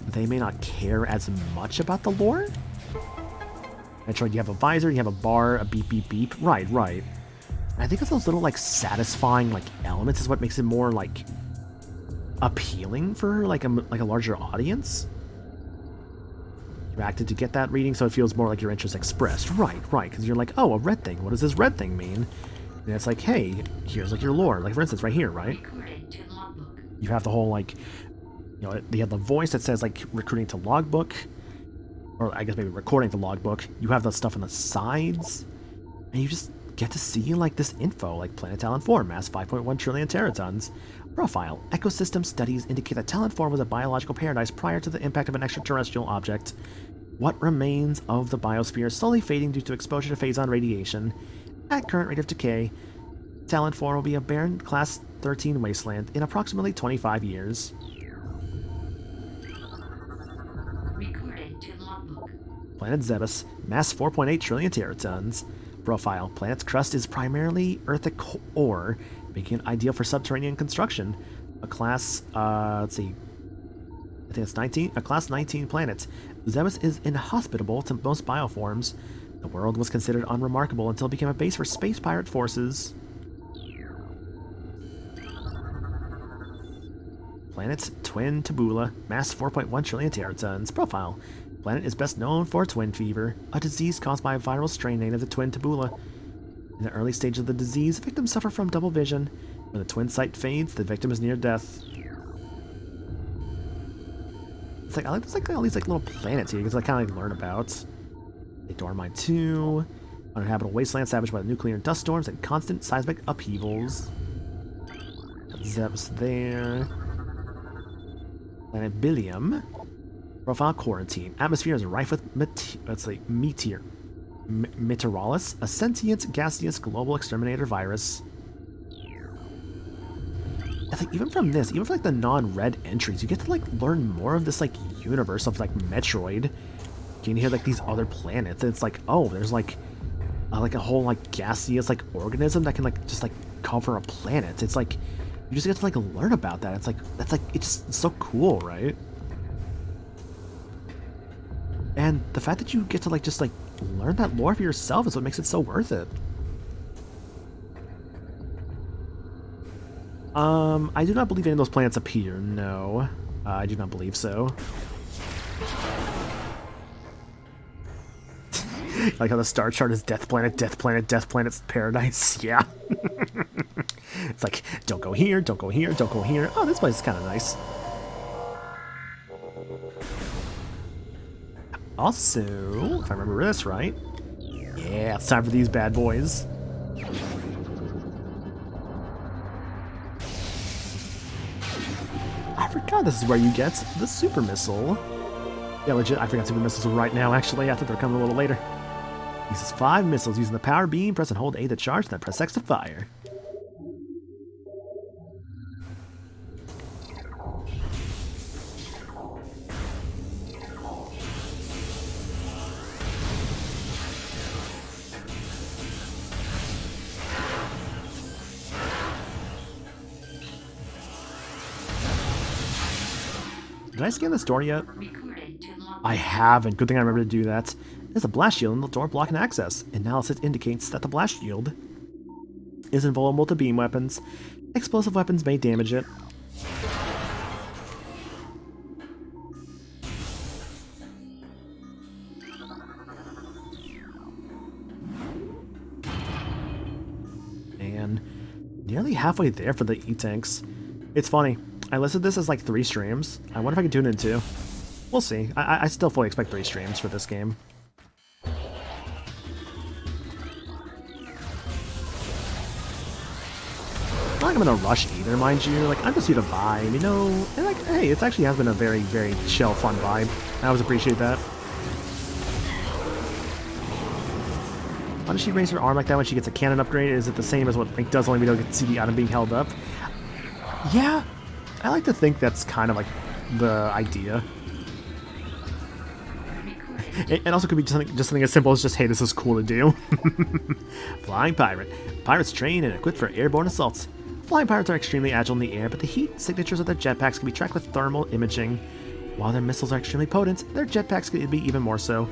they may not care as much about the lore. Metroid, you have a visor, you have a bar, a beep beep beep. Right. And I think it's those little like satisfying like elements is what makes it more like appealing for like a larger audience. You acted to get that reading, so it feels more like your interest expressed. Right, because you're like, oh, a red thing. What does this red thing mean? And it's like, hey, here's like your lore. Like for instance, right here, right? Recording to logbook. You have the whole like, you know, you have the voice that says like recruiting to logbook, or I guess maybe recording to logbook. You have the stuff on the sides, and you just get to see like this info, like planet Talon 4, mass 5.1 trillion teratons. Profile. Ecosystem studies indicate that Talon 4 was a biological paradise prior to the impact of an extraterrestrial object. What remains of the biosphere is slowly fading due to exposure to phazon radiation. At current rate of decay, Talon 4 will be a barren Class 13 wasteland in approximately 25 years. Recording to logbook. Planet Zebes, mass 4.8 trillion teratons. Profile. Planet's crust is primarily earthic ore, making it ideal for subterranean construction. A class, let's see, I think it's 19, a class 19 planet. Zebes is inhospitable to most bioforms. The world was considered unremarkable until it became a base for space pirate forces. Planet Twin Tabula, mass 4.1 trillion teratons. Profile. Planet is best known for twin fever, a disease caused by a viral strain named the Twin Tabula. In the early stage of the disease, victims suffer from double vision. When the twin sight fades, the victim is near death. It's like I like this like all these like little planets here because I kind of like learn about. A Dormine 2, uninhabitable wasteland savaged by nuclear dust storms and constant seismic upheavals. Zeps there. Planet Billium. Profile quarantine. Atmosphere is rife with Meteorolus, a sentient gaseous global exterminator virus. I think even from this, even for like the non-red entries, you get to like learn more of this like universe of like Metroid. You can hear like these other planets, and it's like, oh, there's like a whole like gaseous like organism that can like just like cover a planet. It's like you just get to like learn about that. It's like it's so cool, right? And the fact that you get to like just like learn that lore for yourself is what makes it so worth it. I do not believe any of those planets appear. No, I do not believe so. Like how the star chart is Death Planet, Death Planet, Death Planet's Paradise. Yeah. It's like, don't go here, don't go here, don't go here. Oh, this place is kind of nice. Also, if I remember this right, yeah, it's time for these bad boys. I forgot this is where you get the super missile. Yeah, legit, I forgot super missiles right now, actually. I thought they were coming a little later. Uses 5 missiles using the power beam. Press and hold A to charge, then press X to fire. Did I scan this door yet? Recorded to logbook. I haven't. Good thing I remember to do that. There's a blast shield in the door blocking access. Analysis indicates that the blast shield is invulnerable to beam weapons. Explosive weapons may damage it. And nearly halfway there for the E-tanks. It's funny. I listed this as like 3 streams. I wonder if I can tune in 2. We'll see. I still fully expect 3 streams for this game. Not like I'm in a rush either, mind you. Like, I'm just here to vibe, you know? And like, hey, it actually has been a very, very chill, fun vibe. I always appreciate that. Why does she raise her arm like that when she gets a cannon upgrade? Is it the same as what Link does, only we don't get to see the item being held up? Yeah, I like to think that's kind of like the idea. And also could be just something as simple as just, hey, this is cool to do. Flying Pirate. Pirates train and equipped for airborne assaults. Flying pirates are extremely agile in the air, but the heat signatures of their jetpacks can be tracked with thermal imaging. While their missiles are extremely potent, their jetpacks can be even more so.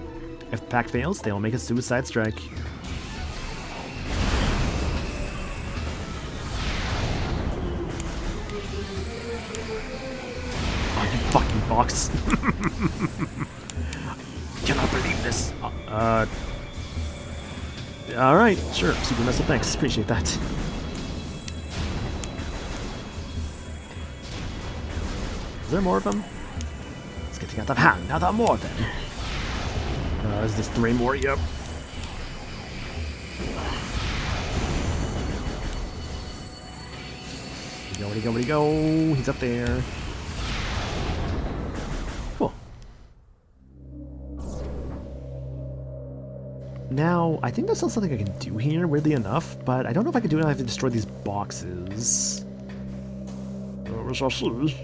If the pack fails, they will make a suicide strike. Oh, you fucking box. Cannot believe this. Alright, sure. Super missile, thanks. Appreciate that. Is there more of them? Let's get out of hand. Now there are more of them. Is this 3 more? Yep. Where'd he go? Where'd he go? He's up there. Cool. Now, I think there's still something I can do here, weirdly enough, but I don't know if I can do it. I have to destroy these boxes. We shall see.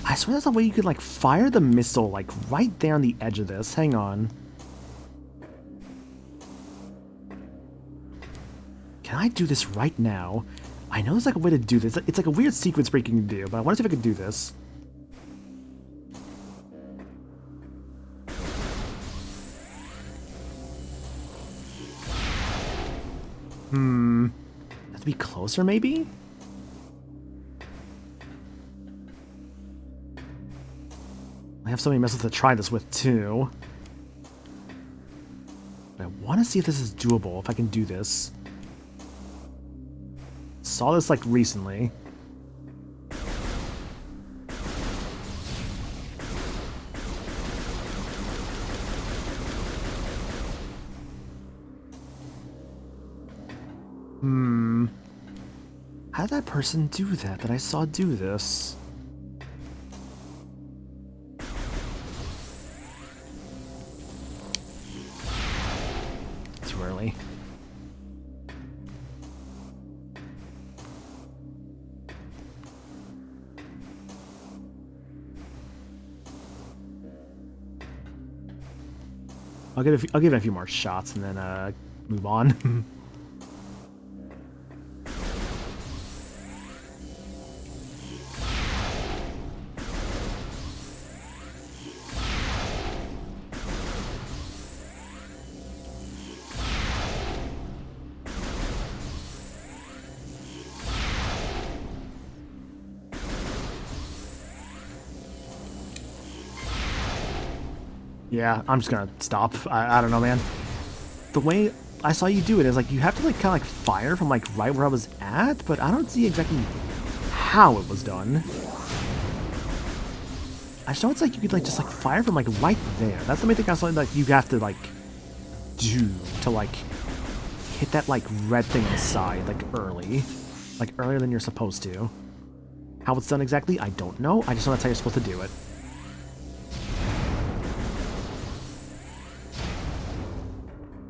I swear there's a way you could, like, fire the missile, like, right there on the edge of this. Hang on. Can I do this right now? I know there's, like, a way to do this. It's, like, a weird sequence breaking to do, but I want to see if I can do this. That's be closer, maybe? I have so many missiles to try this with, too. But I want to see if this is doable, if I can do this. Saw this, like, recently. How did that person do that I saw do this? Too early. I'll give it a few more shots and then move on. Yeah, I'm just gonna stop. I don't know, man. The way I saw you do it is like you have to like kind of like fire from like right where I was at, but I don't see exactly how it was done. I just know it's like you could like just like fire from like right there. That's the main thing I saw like you have to like do to like hit that like red thing inside like early, like earlier than you're supposed to. How it's done exactly, I don't know. I just know that's how you're supposed to do it.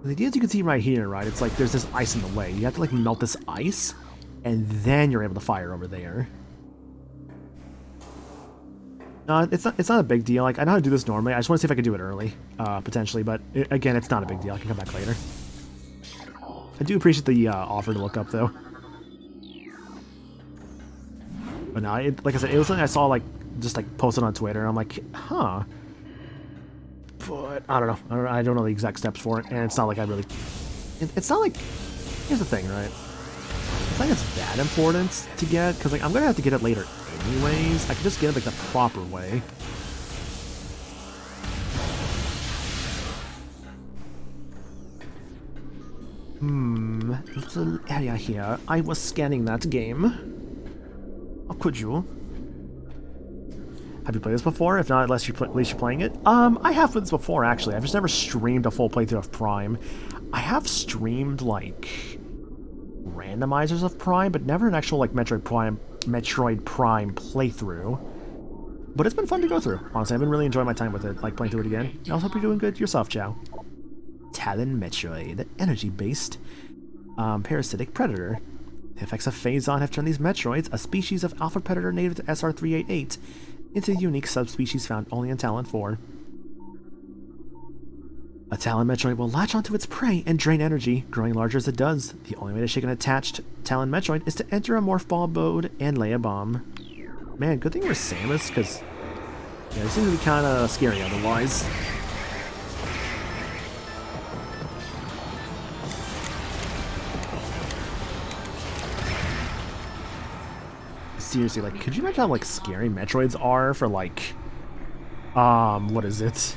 The idea is you can see right here, right? It's like there's this ice in the way. You have to like melt this ice, and then you're able to fire over there. No, it's not a big deal. Like I know how to do this normally. I just want to see if I can do it early, potentially. But again, it's not a big deal. I can come back later. I do appreciate the offer to look up though. But no, like I said, it was something I saw like just like posted on Twitter. And I'm like, huh. But I don't know. I don't know the exact steps for it, and it's not like I really. It's not like. Here's the thing, right? It's like it's that important to get because like I'm gonna have to get it later anyways. I can just get it like the proper way. Little area here. I was scanning that game. How could you? Have you played this before? If not, at least you're playing it. I have played this before, actually. I've just never streamed a full playthrough of Prime. I have streamed, like, randomizers of Prime, but never an actual, like, Metroid Prime playthrough. But it's been fun to go through. Honestly, I've been really enjoying my time with it, like, playing through it again. I also hope you're doing good yourself, Chow. Talon Metroid. Energy-based, parasitic predator. The effects of Phazon have turned these Metroids, a species of alpha predator native to SR388, into a unique subspecies found only in Talon 4. A Talon Metroid will latch onto its prey and drain energy, growing larger as it does. The only way to shake an attached Talon Metroid is to enter a morph ball mode and lay a bomb. Man, good thing we're Samus, because yeah, it seems to be kind of scary otherwise. Seriously, like, could you imagine how, like, scary Metroids are for, like, what is it?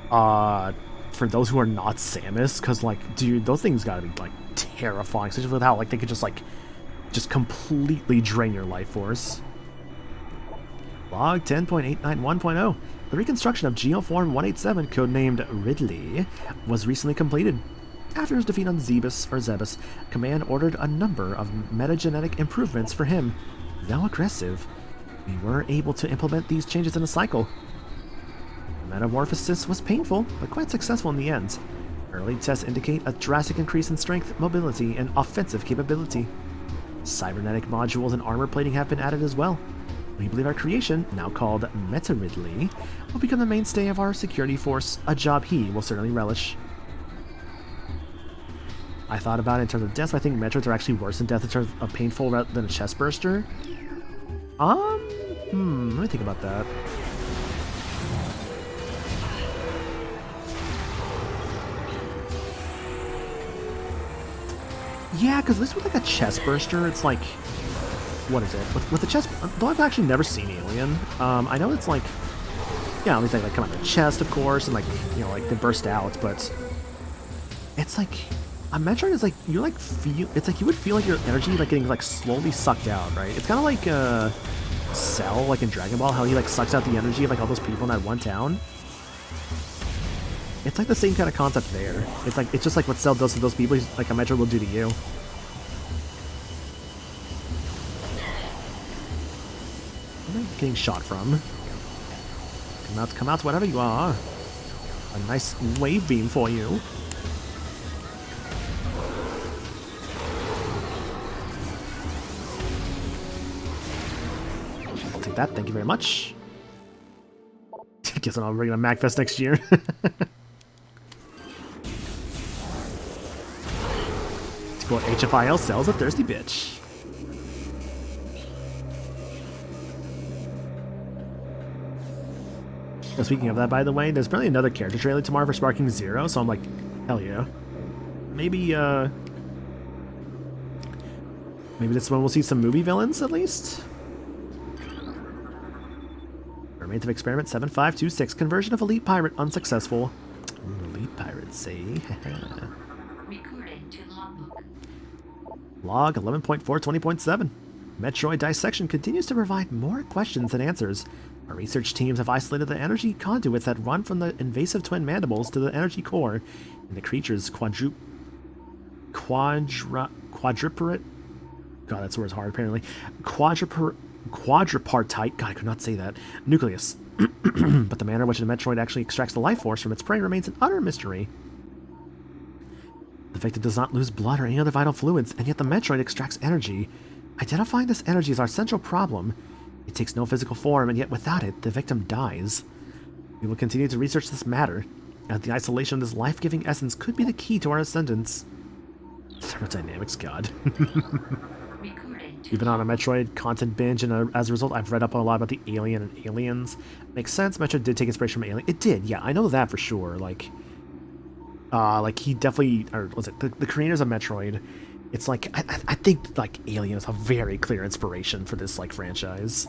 For those who are not Samus? Because, like, dude, those things gotta be, like, terrifying, especially with how, like, they could just, like, just completely drain your life force. Log 10.891.0. The reconstruction of Geoform 187, codenamed Ridley, was recently completed. After his defeat on Zebus, Command ordered a number of metagenetic improvements for him. Though aggressive, we were able to implement these changes in a cycle. The metamorphosis was painful, but quite successful in the end. Early tests indicate a drastic increase in strength, mobility, and offensive capability. Cybernetic modules and armor plating have been added as well. We believe our creation, now called Meta-Ridley, will become the mainstay of our security force, a job he will certainly relish. I thought about it in terms of death, but I think Metroids are actually worse in death in terms of painful rather than a chest burster. Let me think about that. Yeah, because this was like a chest burster. It's like, what is it? With the chest, though I've actually never seen Alien. I know it's like, yeah, at least like come out of the chest, of course, and like, you know, like they burst out, but it's like, a Metroid is like, you like feel, it's like you would feel like your energy like getting like slowly sucked out, right? It's kind of like Cell, like in Dragon Ball, how he like sucks out the energy of like all those people in that one town. It's like the same kind of concept there. It's like, it's just like what Cell does to those people, like a Metroid will do to you. Where am I getting shot from? Come out, whatever you are. A nice wave beam for you. I'll take that, thank you very much. Guess I'll bring a MagFest next year. To quote HFIL, sells a thirsty bitch. Now, speaking of that, by the way, there's apparently another character trailer tomorrow for Sparking Zero, so I'm like, hell yeah. Maybe this one we'll see some movie villains, at least? Remains of Experiment 7526, conversion of Elite Pirate unsuccessful. Ooh, Elite Pirates, eh? Recorded to logbook. Log 11.420.7. Metroid dissection continues to provide more questions than answers. Our research teams have isolated the energy conduits that run from the invasive twin mandibles to the energy core in the creature's quadruparate. God, that word's hard apparently. Quadripartite. God, I could not say that. Nucleus. But the manner in which the Metroid actually extracts the life force from its prey remains an utter mystery. The victim does not lose blood or any other vital fluids, and yet the Metroid extracts energy. Identifying this energy is our central problem. It takes no physical form, and yet without it, the victim dies. We will continue to research this matter, as the isolation of this life-giving essence could be the key to our ascendance. Thermodynamics, God. Recorded to We've been on a Metroid content binge, and as a result, I've read up a lot about the Alien and Aliens. Makes sense, Metroid did take inspiration from Alien. It did, yeah, I know that for sure. Like he definitely, or was it the creators of Metroid? It's like I think like Alien is a very clear inspiration for this like franchise.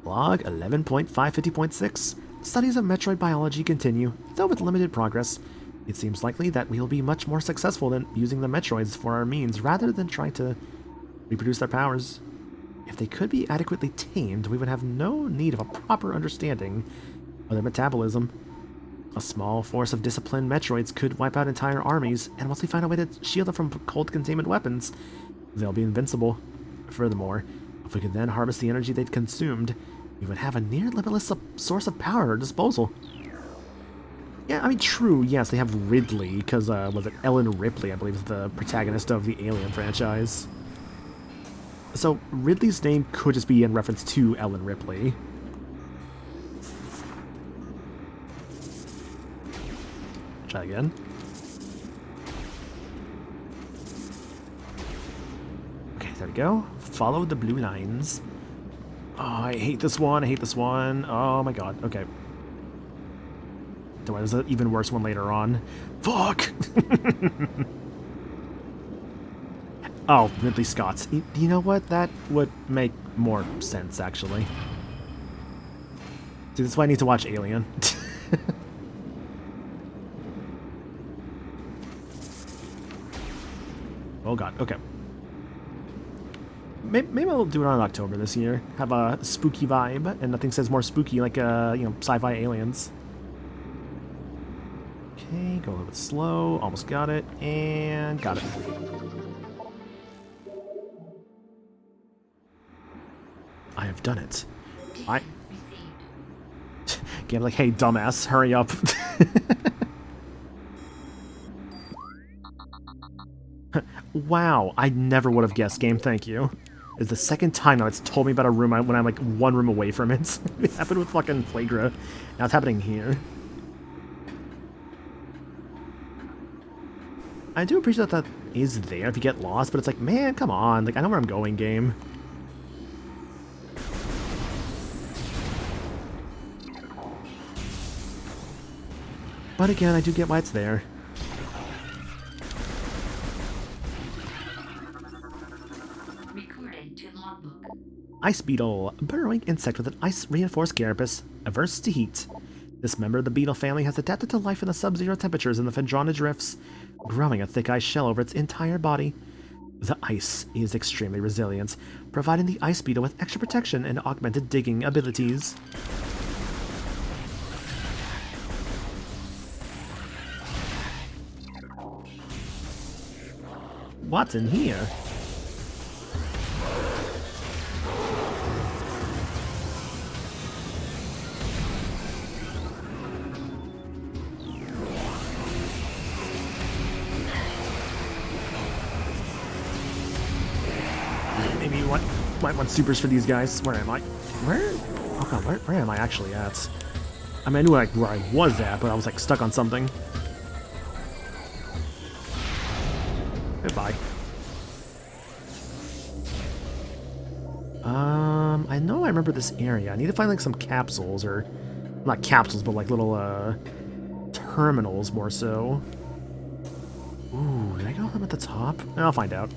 Log 11.550.6. Studies of Metroid biology continue, though with limited progress. It seems likely that we will be much more successful than using the Metroids for our means rather than trying to reproduce their powers. If they could be adequately tamed, we would have no need of a proper understanding of their metabolism. A small force of disciplined Metroids could wipe out entire armies, and once we find a way to shield them from cold containment weapons, they'll be invincible. Furthermore, if we could then harvest the energy they'd consumed, we would have a near limitless source of power at our disposal. Yeah, I mean, true, yes, they have Ridley, because, was it Ellen Ripley, I believe, is the protagonist of the Alien franchise. So, Ridley's name could just be in reference to Ellen Ripley. Try again. Okay, there we go. Follow the blue lines. Oh, I hate this one. I hate this one. Oh my god. Okay. Don't worry, there's an even worse one later on. Fuck! Oh, Ridley Scott's. You know what? That would make more sense, actually. See, that's why I need to watch Alien. Oh god, okay. Maybe I'll do it on October this year. Have a spooky vibe, and nothing says more spooky like, sci-fi aliens. Okay, go a little bit slow. Almost got it, and got it. I have done it. Game like, hey, dumbass, hurry up. Wow, I never would have guessed, game, thank you. It's the second time now it's told me about a room when I'm like one room away from it. It happened with fucking Flagra. Now it's happening here. I do appreciate that is there if you get lost, but it's like, man, come on. Like, I know where I'm going, game. But again, I do get why it's there. ice beetle, burrowing insect with an ice-reinforced carapace, averse to heat. This member of the beetle family has adapted to life in the sub-zero temperatures in the Phendrana drifts, growing a thick ice shell over its entire body. The ice is extremely resilient, providing the ice beetle with extra protection and augmented digging abilities. What's in here? Maybe you might want supers for these guys. Where am I? Oh god, where am I actually at? I mean, I knew like where I was at, but I was like stuck on something. Goodbye. I know I remember this area. I need to find like some capsules, or not capsules, but like little terminals more so. Ooh, did I go them at the top? I'll find out.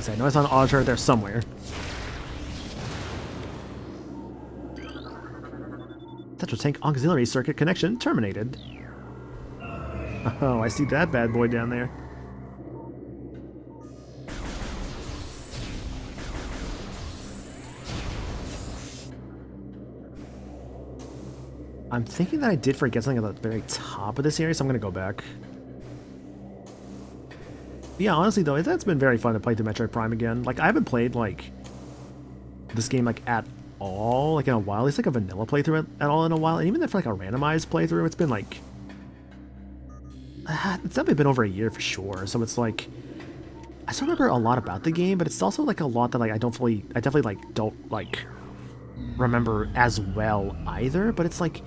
I know it's on auto turret there somewhere. Central tank auxiliary circuit connection terminated. Oh, I see that bad boy down there. I'm thinking that I did forget something at the very top of this area, so I'm gonna go back. Yeah, honestly though, it's been very fun to play through Metroid Prime again. Like, I haven't played, like, this game, like, at all, like, in a while. It's like a vanilla playthrough at all in a while. And even if, like, a randomized playthrough, it's been, like... it's definitely been over a year for sure. So it's, like... I still remember a lot about the game, but it's also, like, a lot that, like, I definitely, like, don't, like, remember as well either. But it's, like,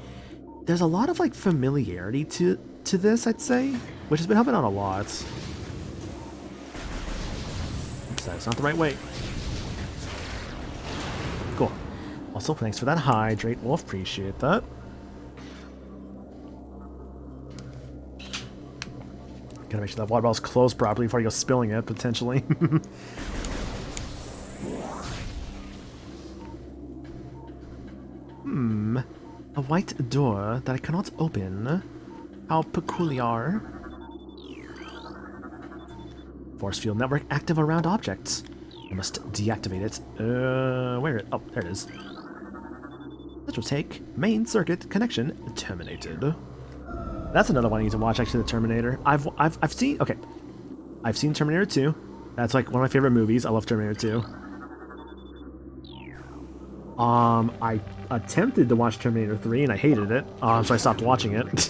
there's a lot of, like, familiarity to this, I'd say, which has been helping out a lot. That's not the right way. Cool. Also, thanks for that hydrate, Wolf. Appreciate that. Gotta make sure that water bottle's closed properly before you go spilling it, potentially. A white door that I cannot open. How peculiar. Force field network active around objects. I must deactivate it. Where? Oh, there it is. That will take main circuit connection terminated. That's another one I need to watch. Actually, the Terminator. I've seen. Okay, I've seen Terminator 2. That's like one of my favorite movies. I love Terminator 2. I attempted to watch Terminator 3 and I hated it. So I stopped watching it.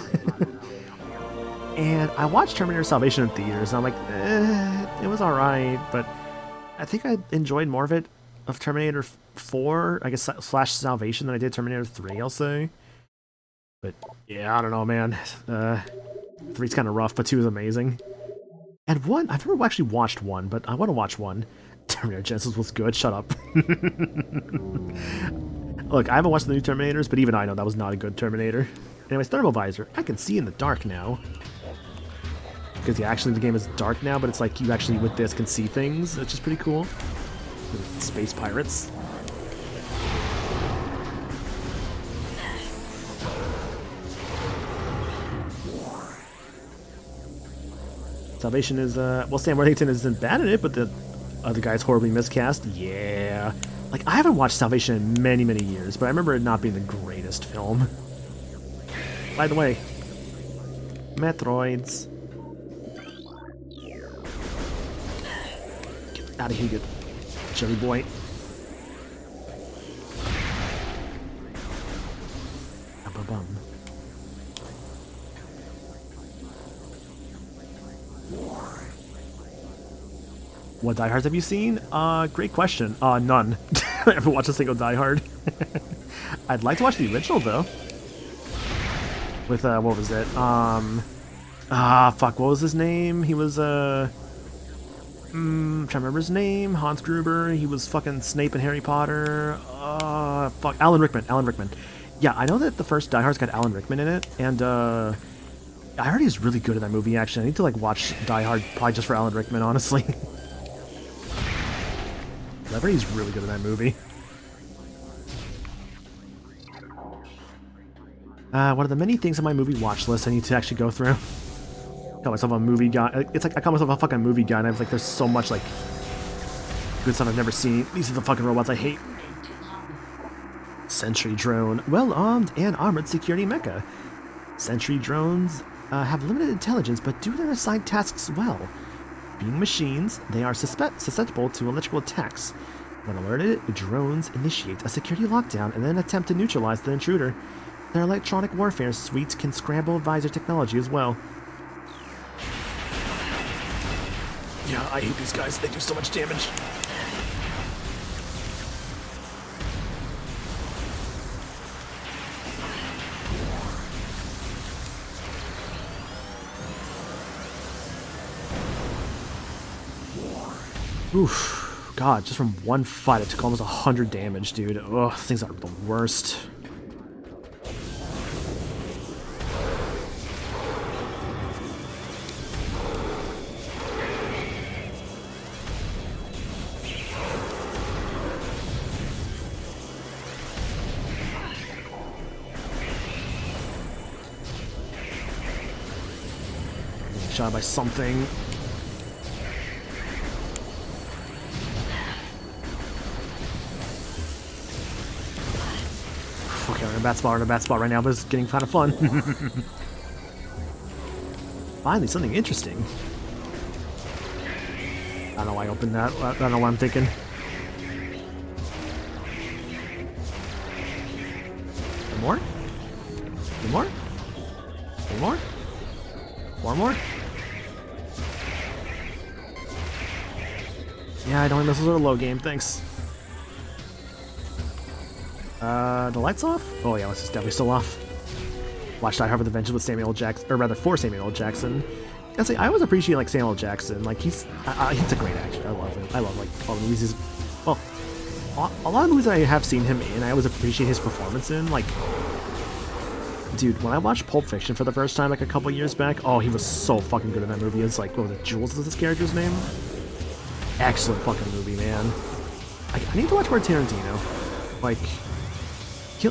And I watched Terminator Salvation in theaters, and I'm like, it was alright, but I think I enjoyed more of Terminator 4, I guess, / Salvation than I did Terminator 3, I'll say. But, yeah, I don't know, man. 3's kind of rough, but 2 is amazing. And 1, I've never actually watched 1, but I want to watch 1. Terminator Genesis was good, shut up. Look, I haven't watched the new Terminators, but even I know that was not a good Terminator. Anyways, thermal visor. I can see in the dark now. Because, yeah, actually the game is dark now, but it's like you actually, with this, can see things, which is pretty cool. Space pirates. Salvation is, well, Sam Worthington isn't bad at it, but the other guy's horribly miscast. Yeah. Like, I haven't watched Salvation in many, many years, but I remember it not being the greatest film. By the way, Metroids. Get out of here, you chubby boy. Bum. What Die Hards have you seen? Great question. None. I haven't watched a single Die Hard. I'd like to watch the original, though. With, what was it? Fuck, what was his name? He was, trying to remember his name. Hans Gruber. He was fucking Snape in Harry Potter. Fuck, Alan Rickman. Yeah, I know that the first Die Hard's got Alan Rickman in it, and, I heard he's really good in that movie, actually. I need to, like, watch Die Hard, probably just for Alan Rickman, honestly. I heard he's really good in that movie. One of the many things on my movie watch list I need to actually go through. Call myself a movie guy. It's like I call myself a fucking movie guy, and I was like, there's so much, like, good stuff I've never seen. These are the fucking robots I hate. Sentry drone. Well-armed and armored security mecha. Sentry drones have limited intelligence, but do their assigned tasks well. Being machines, they are susceptible to electrical attacks. When alerted, drones initiate a security lockdown and then attempt to neutralize the intruder. Their electronic warfare suite can scramble visor technology as well. Yeah, I hate these guys. They do so much damage. Oof. God, just from one fight it took almost 100 damage, dude. Ugh, things are the worst. Shot by something. Okay, we're in a bad spot. We're in a bad spot right now, but it's getting kind of fun. Finally, something interesting. I don't know why I opened that. I don't know what I'm thinking. One more? One more? One more? One more? Yeah, I don't think missiles are a low game, thanks. The lights off? Oh yeah, it's definitely still off. Watch Die Hard with a Vengeance with Samuel L. Jackson, or rather for Samuel L. Jackson. I say I always appreciate like Samuel L. Jackson. Like he's a great actor. I love him. I love like all the movies he's, well, a lot of movies I have seen him in. I always appreciate his performance in. Like, dude, when I watched Pulp Fiction for the first time like a couple years back, oh, he was so fucking good in that movie. It's like, what was it? Jules is his character's name. Excellent fucking movie, man. I need to watch more Tarantino. Like,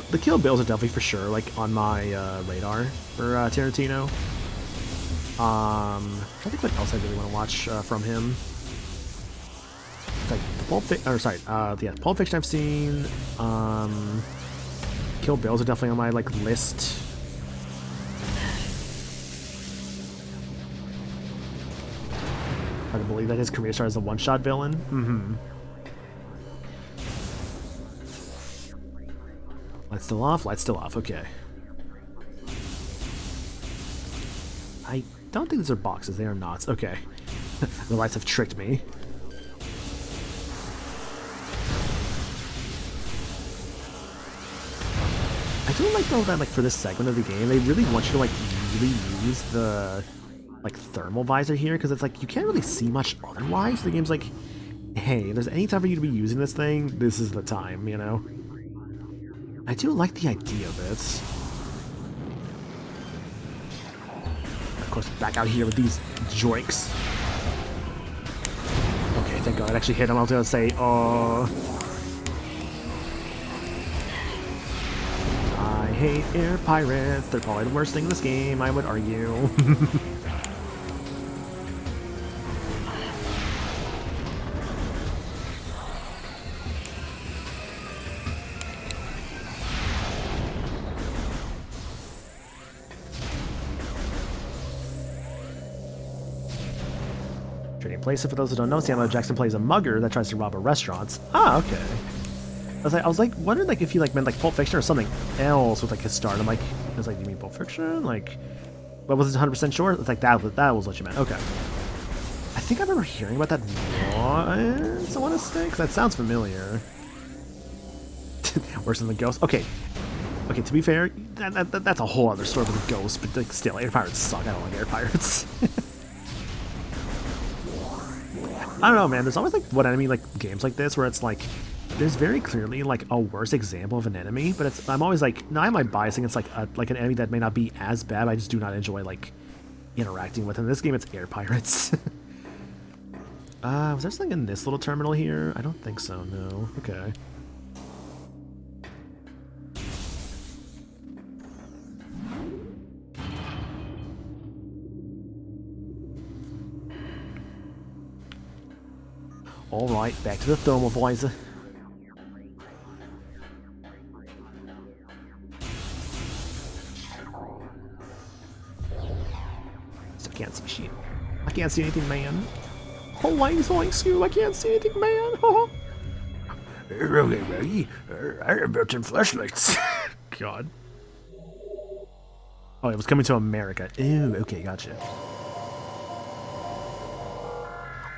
the Kill Bills are definitely for sure, like, on my radar for Tarantino. I think what else I really want to watch from him. It's like the Pulp Fiction I've seen. Kill Bills are definitely on my like list. I can believe that his career started as a one-shot villain. Mm-hmm. Lights still off? Lights still off, okay. I don't think these are boxes, they are not. Okay. The lights have tricked me. I do like though that like for this segment of the game, they really want you to like really use the like thermal visor here, because it's like you can't really see much otherwise. The game's like, hey, if there's any time for you to be using this thing, this is the time, you know? I do like the idea of it. Of course, back out here with these joinks. Okay, thank God it actually hit him. I was gonna say, oh. I hate air pirates. They're probably the worst thing in this game, I would argue. Trading places, for those who don't know, Samuel L. Jackson plays a mugger that tries to rob a restaurant. Ah, okay. I was like wondering like if he like meant like Pulp Fiction or something else with like his start. I'm like, I was like, you mean Pulp Fiction? Like, but wasn't 100% sure. It's like that was what you meant. Okay. I think I remember hearing about that once. I want to say because that sounds familiar. Worse than the ghost. Okay. Okay. To be fair, that's a whole other story with the ghost. But like, still, air pirates suck. I don't like air pirates. I don't know, man. There's always like one enemy like games like this where it's like there's very clearly like a worse example of an enemy, but I'm always like, no, I might bias against like an enemy that may not be as bad. I just do not enjoy like interacting with. In this game, it's air pirates. Was there something in this little terminal here? I don't think so, no. Okay. Alright, back to the thermal visor. So I can't see shit. I can't see anything, man. Oh, zoink, Scoob, I can't see anything, man. Okay, Maggie. I have built-in flashlights. God. Oh, it was coming to America. Ew, okay, gotcha.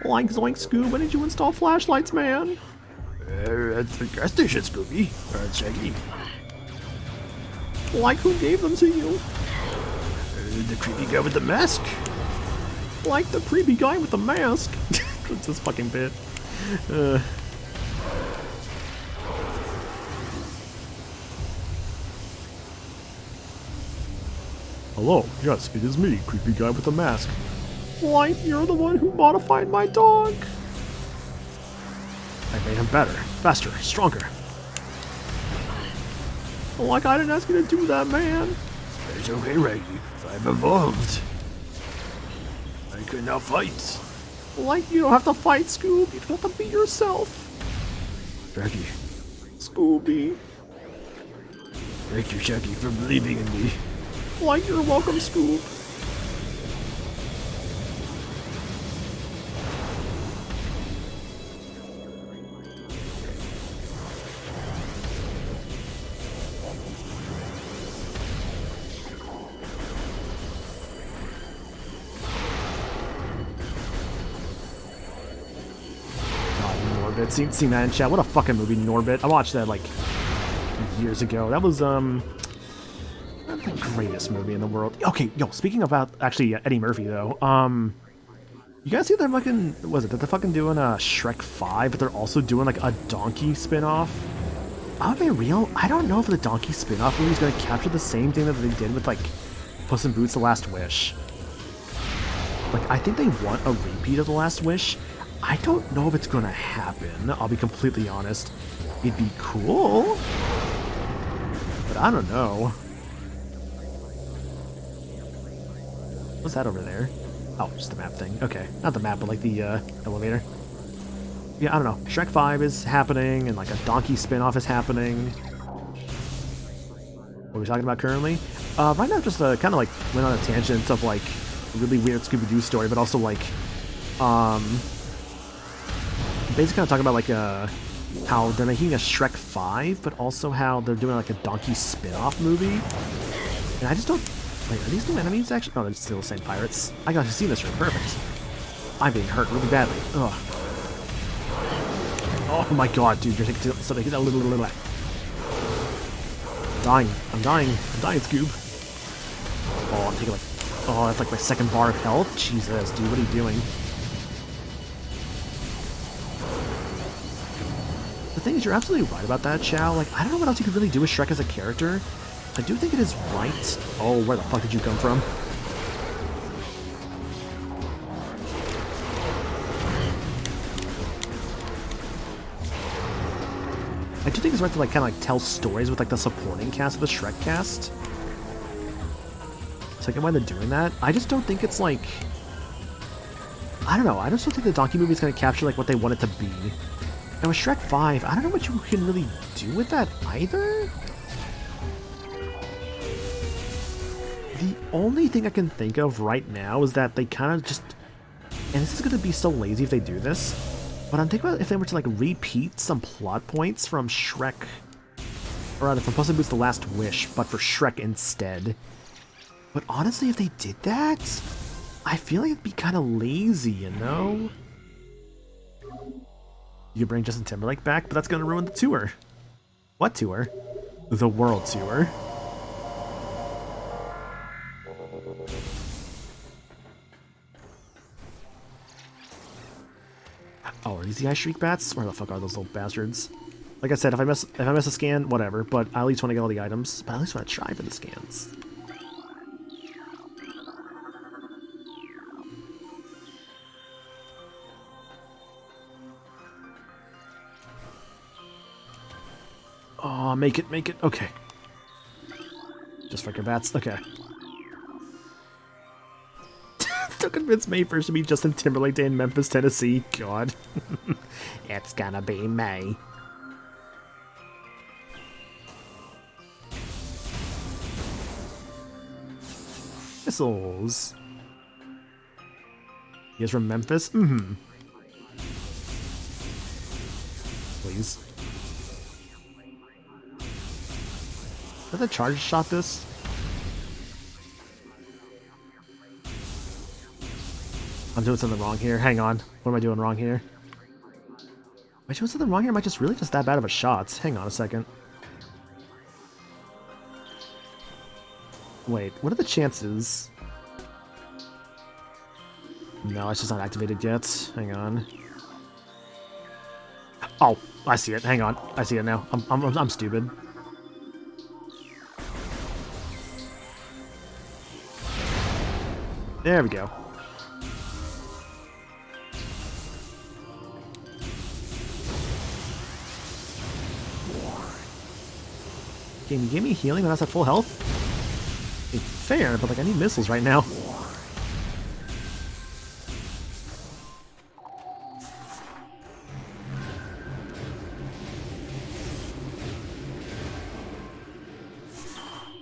Like Zoink Scoob, when did you install flashlights, man? At the gas station, Scooby. Shaggy. Like who gave them to you? The creepy guy with the mask. Like the creepy guy with the mask. It's this fucking bit. Hello, yes, it is me, creepy guy with the mask. Like, you're the one who modified my dog. I made him better, faster, stronger. Like, I didn't ask you to do that, man. It's okay, Raggy. I've evolved. I can now fight. Like, you don't have to fight, Scoob. You don't have to be yourself. Raggy. Scooby. Thank you, Shaggy, for believing in me. Like, you're welcome, Scoob. Norbit, seen that in chat. What a fucking movie, Norbit. I watched that like years ago. That was not the greatest movie in the world. Okay, yo, speaking about actually Eddie Murphy though, you guys see they're fucking, was it that they're fucking doing a Shrek 5, but they're also doing like a Donkey spin-off? I'll be real, I don't know if the Donkey spin-off movie is gonna capture the same thing that they did with like Puss in Boots: The Last Wish. Like, I think they want a repeat of The Last Wish. I don't know if it's gonna happen, I'll be completely honest. It'd be cool, but I don't know. What's that over there? Oh, just the map thing. Okay, not the map, but like the elevator. Yeah, I don't know. Shrek 5 is happening, and like a Donkey spin-off is happening. What are we talking about currently? Right now, just kind of like went on a tangent of like a really weird Scooby-Doo story, but also like, basically kind of talking about like how they're making a Shrek 5, but also how they're doing like a Donkey spin-off movie. And I just don't. Wait, are these new enemies actually? No, they're still the same pirates. I got to see this room. Perfect. I'm being hurt really badly. Ugh. Oh my god, dude, you're taking something a little. Dying. I'm dying, Scoob. Oh, I'm taking like. Oh, that's like my second bar of health? Jesus, dude, what are you doing? The thing is, you're absolutely right about that, Chow. Like, I don't know what else you could really do with Shrek as a character. I do think it is right. Oh, where the fuck did you come from? I do think it's right to like kind of like tell stories with like the supporting cast of the Shrek cast. So I get why they're doing that. I just don't think it's like, I don't know. I just don't think the Donkey movie is going to capture like what they want it to be. And with Shrek 5, I don't know what you can really do with that either. The only thing I can think of right now is that they kind of just, and this is going to be so lazy if they do this, but I'm thinking about if they were to like repeat some plot points from Shrek, or rather from Puss in Boots: The Last Wish, but for Shrek instead. But honestly, if they did that, I feel like it'd be kind of lazy, you know? You could bring Justin Timberlake back, but that's going to ruin the tour. What tour? The World Tour. Oh, are these the Ice Shriek bats? Where the fuck are those little bastards? Like I said, if I miss a scan, whatever. But I at least want to get all the items. But I at least want to try for the scans. Oh, make it, make it. Okay. Just for your bats. Okay. Still convinced May 1st to be Justin Timberlake Day in Memphis, Tennessee. God. It's gonna be May. Missiles. You guys from Memphis? Mm-hmm. Please. Did the charge shot this? I'm doing something wrong here. Hang on. What am I doing wrong here? Am I doing something wrong here? Am I just really just that bad of a shot? Hang on a second. Wait, what are the chances? No, it's just not activated yet. Hang on. Oh, I see it. Hang on. I see it now. I'm stupid. There we go. Can you give me healing when I was at full health? It's fair, but like I need missiles right now.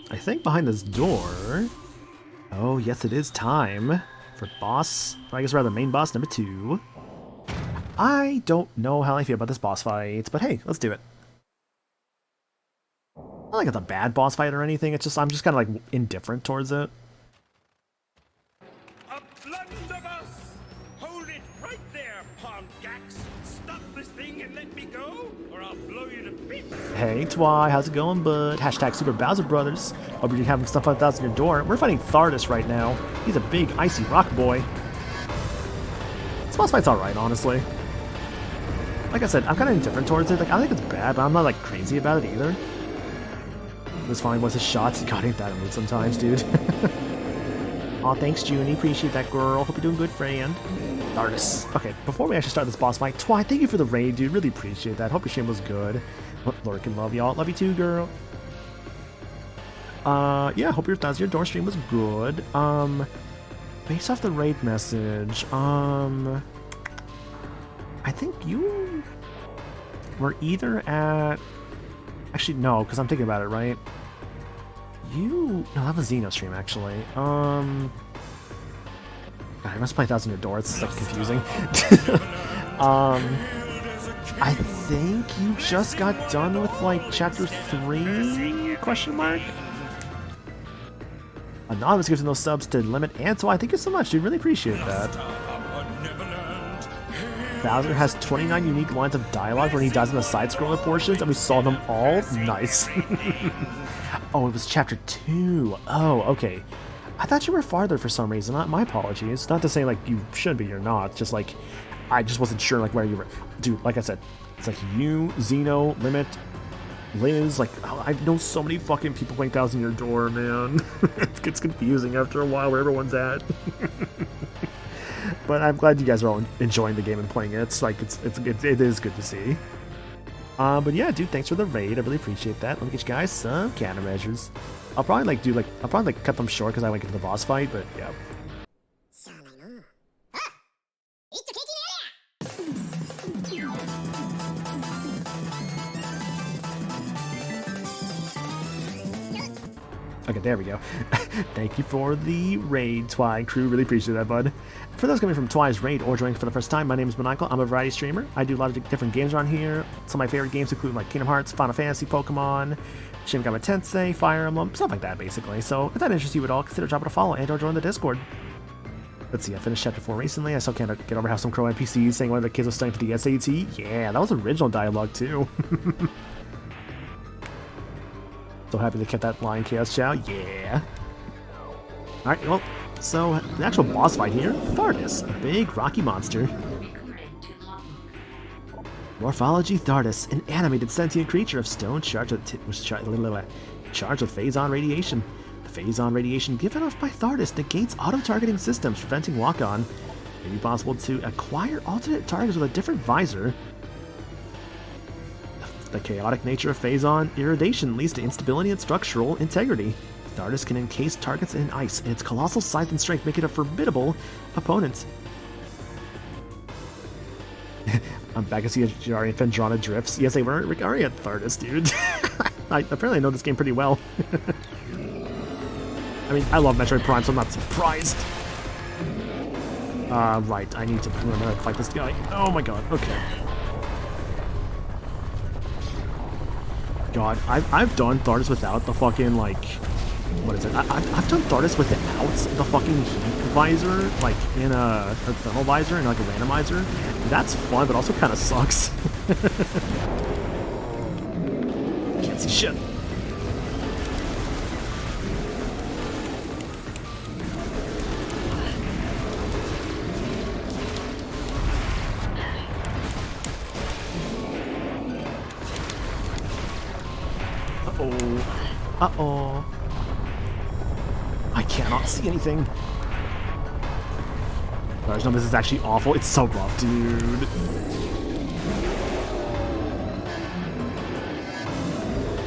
I think behind this door... Oh, yes, it is time for boss... I guess rather main boss number 2. I don't know how I feel about this boss fight, but hey, let's do it. Not like it's a bad boss fight or anything, it's just I'm just kind of like indifferent towards it. A blunderbuss! Hold it right there, Gax. Stop this thing and let me go, or I'll blow you to bits. Hey, Twy, how's it going, bud? Hashtag Super Bowser Brothers. Hope you're having stuff like that in your door. We're fighting Thardus right now. He's a big, icy rock boy. This boss fight's alright, honestly. Like I said, I'm kind of indifferent towards it. Like, I think it's bad, but I'm not, like, crazy about it either. This fine was his shots. God, ain't that a mood sometimes, dude. Aw, thanks, Junie. Appreciate that, girl. Hope you're doing good, friend. Thardus. Okay, before we actually start this boss fight, Twy, thank you for the raid, dude. Really appreciate that. Hope your stream was good. Lord can love y'all. Love you too, girl. Yeah, hope your door stream was good. Based off the raid message, I think you were either at... Actually, no, because I'm thinking about it, right? No, that was Xeno stream, actually. God, I must play Thousand Year Door. It's like confusing. I think you just got done with like chapter 3? Question mark. Anonymous gives those subs to Limit and so I thank you so much, dude. Really appreciate that. Bowser has 29 unique lines of dialogue when he dies in the side-scroller portions, and we saw them all. Nice. Oh, it was chapter 2. Oh, okay. I thought you were farther for some reason. My apologies. Not to say, like, you should be or not. Just, like, I just wasn't sure, like, where you were. Dude, like I said, it's like you, Xeno, Limit, Liz. Like, I know so many fucking people playing Thousand Year Door, man. It gets confusing after a while where everyone's at. But I'm glad you guys are all enjoying the game and playing it. It's like it is good to see. But yeah, dude, thanks for the raid. I really appreciate that. Let me get you guys some countermeasures. I'll probably cut them short because I want to get to the boss fight. But yeah. Okay, there we go. Thank you for the raid, Twy crew. Really appreciate that, bud. For those coming from Twy's raid or joining for the first time, my name is Maniacal. I'm a variety streamer. I do a lot of different games around here. Some of my favorite games include like Kingdom Hearts, Final Fantasy, Pokemon, Shin Megami Tensei, Fire Emblem, stuff like that, basically. So if that interests you at all, consider dropping a follow and or join the Discord. Let's see, I finished chapter 4 recently. I still can't get over how some crow NPCs saying one of the kids was studying for the SAT. Yeah, that was original dialogue too. So happy to get that line, Chaos Chow. Yeah. Alright, well, so the actual boss fight here, Thardus, a big rocky monster. Morphology Thardus, an animated sentient creature of stone charged with phazon radiation. The phazon radiation given off by Thardus negates auto-targeting systems, preventing walk-on. It may be possible to acquire alternate targets with a different visor. The chaotic nature of Phazon irradiation leads to instability and structural integrity. Thardus can encase targets in ice, and its colossal size and strength make it a formidable opponent. I'm back to see Jari and Fendrana drifts. Yes, they were already at Thardus, dude. Apparently I know this game pretty well. I mean, I love Metroid Prime, so I'm not surprised. Right, I need to remember how to fight this guy. Oh my god, okay. God, I've done Thardus without the fucking, like, what is it? I've done Thardus without the fucking heat visor, like, in a thermal visor and like a randomizer. That's fun, but also kind of sucks. Can't see shit. Uh-oh. I cannot see anything. Gosh, no, this is actually awful. It's so rough, dude.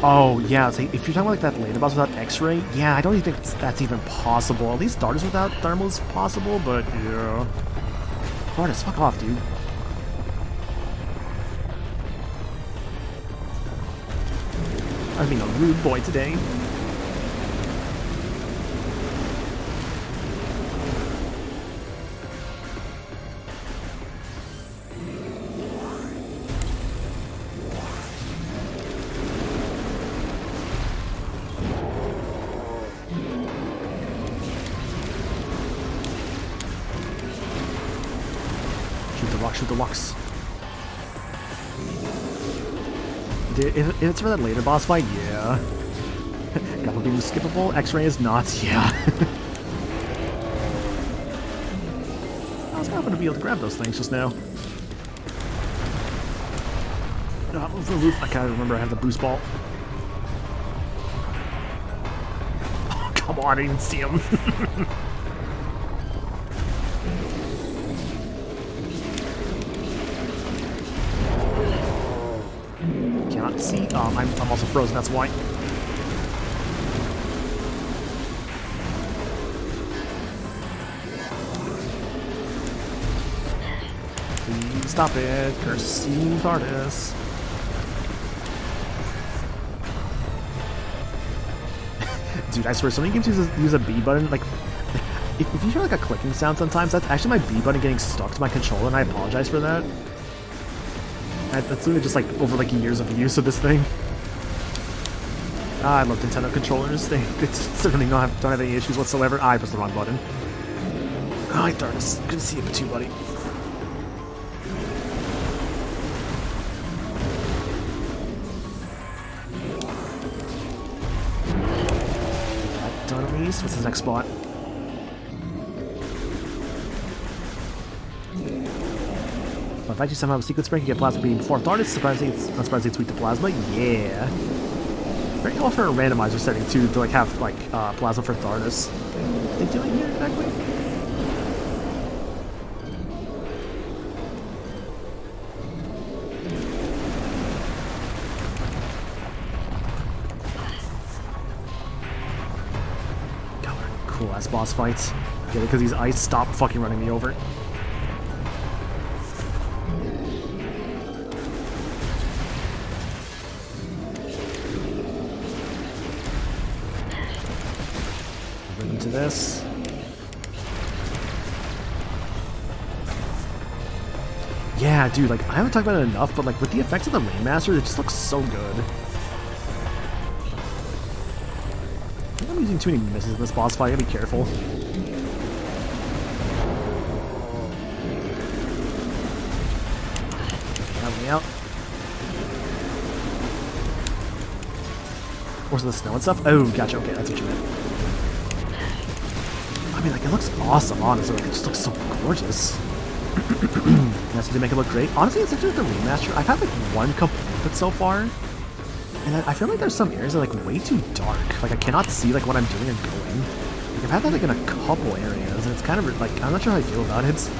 Oh, yeah, so if you're talking about like that later boss without X-ray, yeah, I don't even think that's even possible. At least Thardus without thermal is possible, but yeah. Thardus, fuck off, dude. I'm being a rude boy today. Shoot the rocks. If it's for that later boss fight, yeah. Grapple beam is skippable, X-ray is not, yeah. I was hoping to be able to grab those things just now. No, move the roof. I can't remember I have the boost ball. Oh, come on, I didn't even see him. Cannot see. I'm also frozen, that's why. Please stop it, cursing Thardus. Dude, I swear, so many games use a B button. Like if you hear like a clicking sound sometimes, that's actually my B button getting stuck to my controller, and I apologize for that. That's literally just like over like years of use of this thing. I love Nintendo controllers. They certainly don't have any issues whatsoever. I pressed the wrong button. Oh, Thardus. Good to see you too, buddy. Done at least. What's his next spot? But if I do somehow a sequence break, you get Plasma Beam before Thardus. Not surprisingly, it's weak to Plasma. Yeah. Very cool for a randomizer setting too, to like have like Plasma for Thardus. What are they doing here exactly? Cool ass boss fights. Yeah, because these ice stop fucking running me over. Into this. Yeah, dude, like I haven't talked about it enough, but like with the effects of the Remastered, it just looks so good. I think I'm using too many misses in this boss fight. I gotta be careful. Help me out. Where's the snow and stuff? Oh, gotcha. Okay, that's what you meant. I mean, like, it looks awesome, honestly. Like, it just looks so gorgeous. That's to make it look great. Honestly, it's actually the remaster. I've had, like, one complete so far. And I feel like there's some areas that are, like, way too dark. Like, I cannot see, like, what I'm doing and going. Like, I've had that, like, in a couple areas. And it's kind of, like, I'm not sure how I feel about it.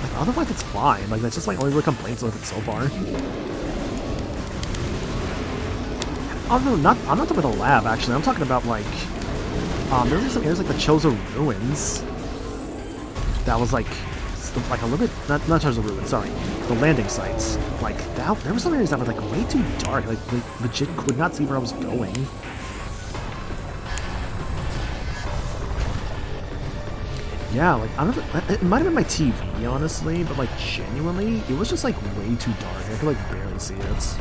Like, otherwise it's fine. Like, that's just like only real complaints with it so far. Oh no, I'm not talking about the lab actually. I'm talking about like, there's some areas like the Chozo Ruins. That was like a little bit not Chozo Ruins, sorry, the landing sites. Like that, there were some areas that were like way too dark. Like legit could not see where I was going. Yeah, like I don't know, it might have been my TV honestly, but like genuinely, it was just like way too dark. I could like barely see it.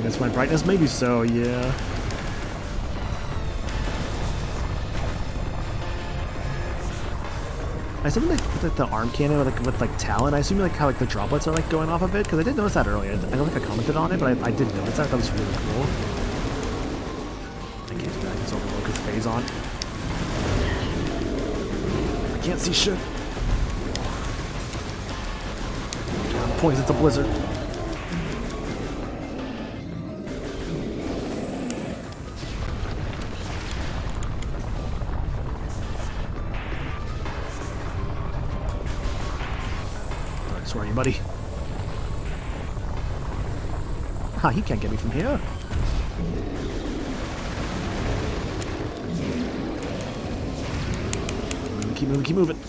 That's my brightness? Maybe so, yeah. I assume like the arm cannon with like talent, I assume like how like the droplets are like going off of it, because I did notice that earlier. I don't think I commented on it, but I did notice that. That was really cool. I can't do that, it's overload with phase on. I can't see shit. Points, it's a blizzard. Where are you, buddy? Ha, he can't get me from here. Keep moving, keep moving.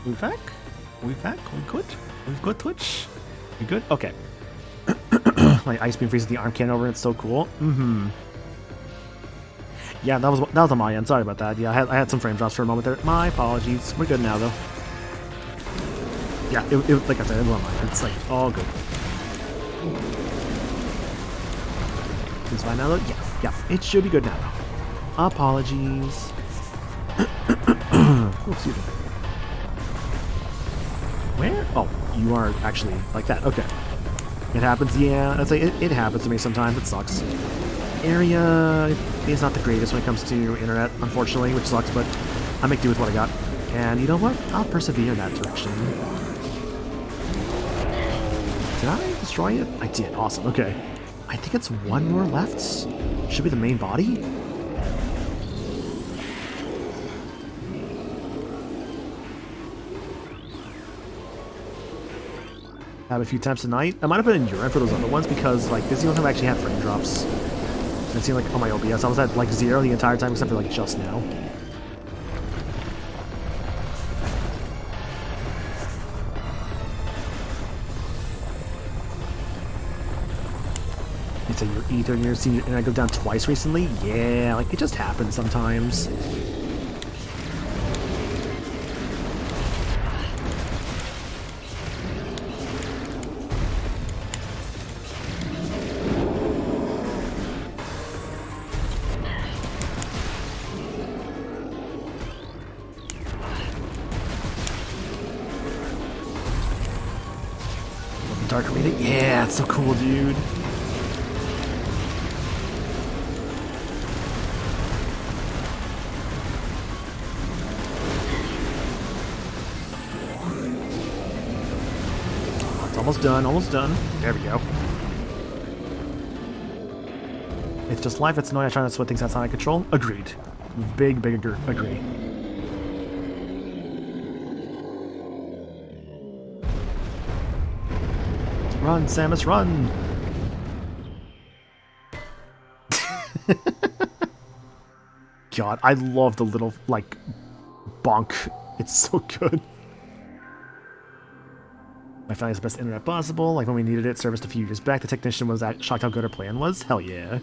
We back? We back? We good? We good, Twitch? We good? Okay. My ice beam freezes the arm cannon over, it's so cool. Mm-hmm. Yeah, that was on my end. Sorry about that. Yeah, I had some frame drops for a moment there. My apologies. We're good now, though. Yeah, it like I said, it was on my end. It's like all good. It's fine now, though? Yeah, it should be good now, though. Apologies. Oh, excuse me. Where? Oh, you are actually like that. Okay. It happens, yeah. I'd say it happens to me sometimes. It sucks. Area is not the greatest when it comes to internet, unfortunately, which sucks, but I make do with what I got. And you know what? I'll persevere in that direction. Did I destroy it? I did. Awesome. Okay. I think it's one more left. Should be the main body. Have a few times tonight. I might have been in urine for those other ones because like this is the only time I actually had frame drops. And it seemed like on my OBS I was at like 0 the entire time except for like just now. You say you're ether and you're seeing and I go down twice recently? Yeah, like it just happens sometimes. Dark arena? Yeah, it's so cool, dude. It's almost done, almost done. There we go. It's just life, it's annoying. I try not to sweat things outside my control. Agreed. Big agree. Run, Samus, run! God, I love the little, like, bonk. It's so good. My family has the best internet possible. Like when we needed it, serviced a few years back. The technician was shocked how good our plan was. Hell yeah.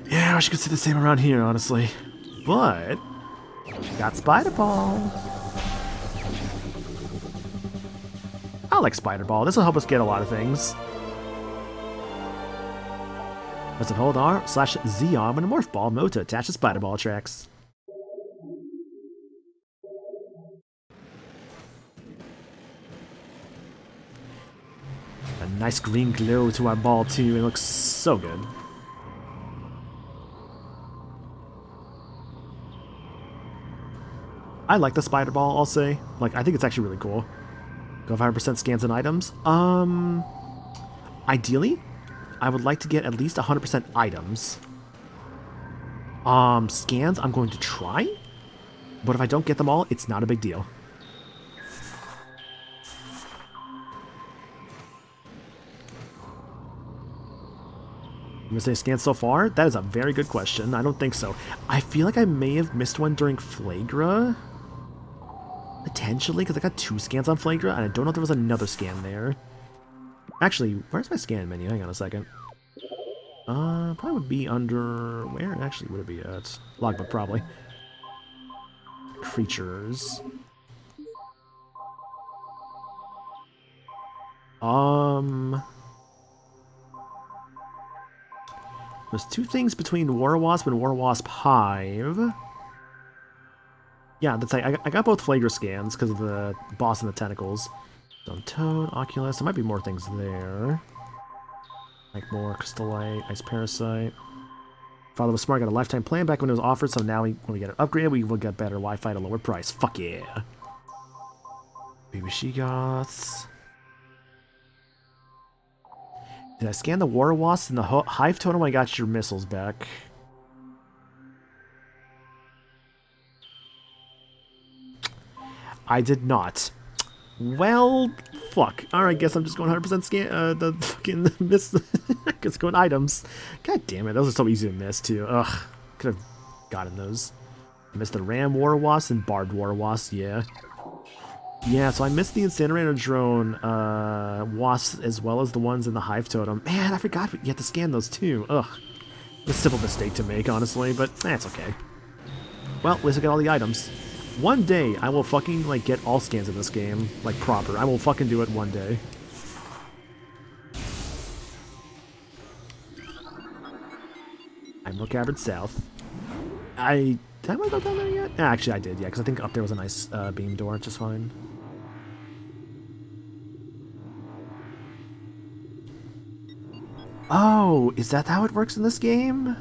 Yeah, I wish you could see the same around here, honestly. But, got Spider Ball. I like Spider Ball. This will help us get a lot of things. Press and hold R/Z arm and a morph ball mode to attach the Spider Ball tracks. Nice green glow to our ball too. It looks so good. I like the spider ball, I'll say. Like, I think it's actually really cool. Go 5% scans and items. Ideally, I would like to get at least 100% items. Scans, I'm going to try. But if I don't get them all, it's not a big deal. I'm gonna say scans so far? That is a very good question. I don't think so. I feel like I may have missed one during Flagra. Potentially, because I got 2 scans on Flagra, and I don't know if there was another scan there. Actually, where's my scan menu? Hang on a second. Probably would be under... Where actually would it be at? Logbook, probably. Creatures. There's 2 things between War Wasp and War Wasp Hive. Yeah, that's I got both Flagra scans because of the boss and the tentacles. Stone Toad, Oculus, there might be more things there. Like more Crystallite, Ice Parasite. Father was smart, got a lifetime plan back when it was offered, so now when we get it upgraded, we will get better Wi-Fi at a lower price. Fuck yeah. Baby Shegoths. Did I scan the War Wasp and the Hive Totem when I got your missiles back? I did not. Well, fuck. Alright, guess I'm just going 100% scan, the fucking miss, it's going items. God damn it, those are so easy to miss, too. Ugh, could have gotten those. I missed the Ram War Wasp and Barbed War Wasp, yeah. Yeah, so I missed the Incinerator Drone, Wasps, as well as the ones in the Hive Totem. Man, I forgot you had to scan those, too. Ugh. A simple mistake to make, honestly, but that's okay. Well, at least I got all the items. One day, I will fucking, like, get all scans in this game, like, proper. I will fucking do it one day. I'm Look Cavern South. Did I want to go down there yet? Actually, I did, yeah, because I think up there was a nice beam door, which is fine. Oh, is that how it works in this game?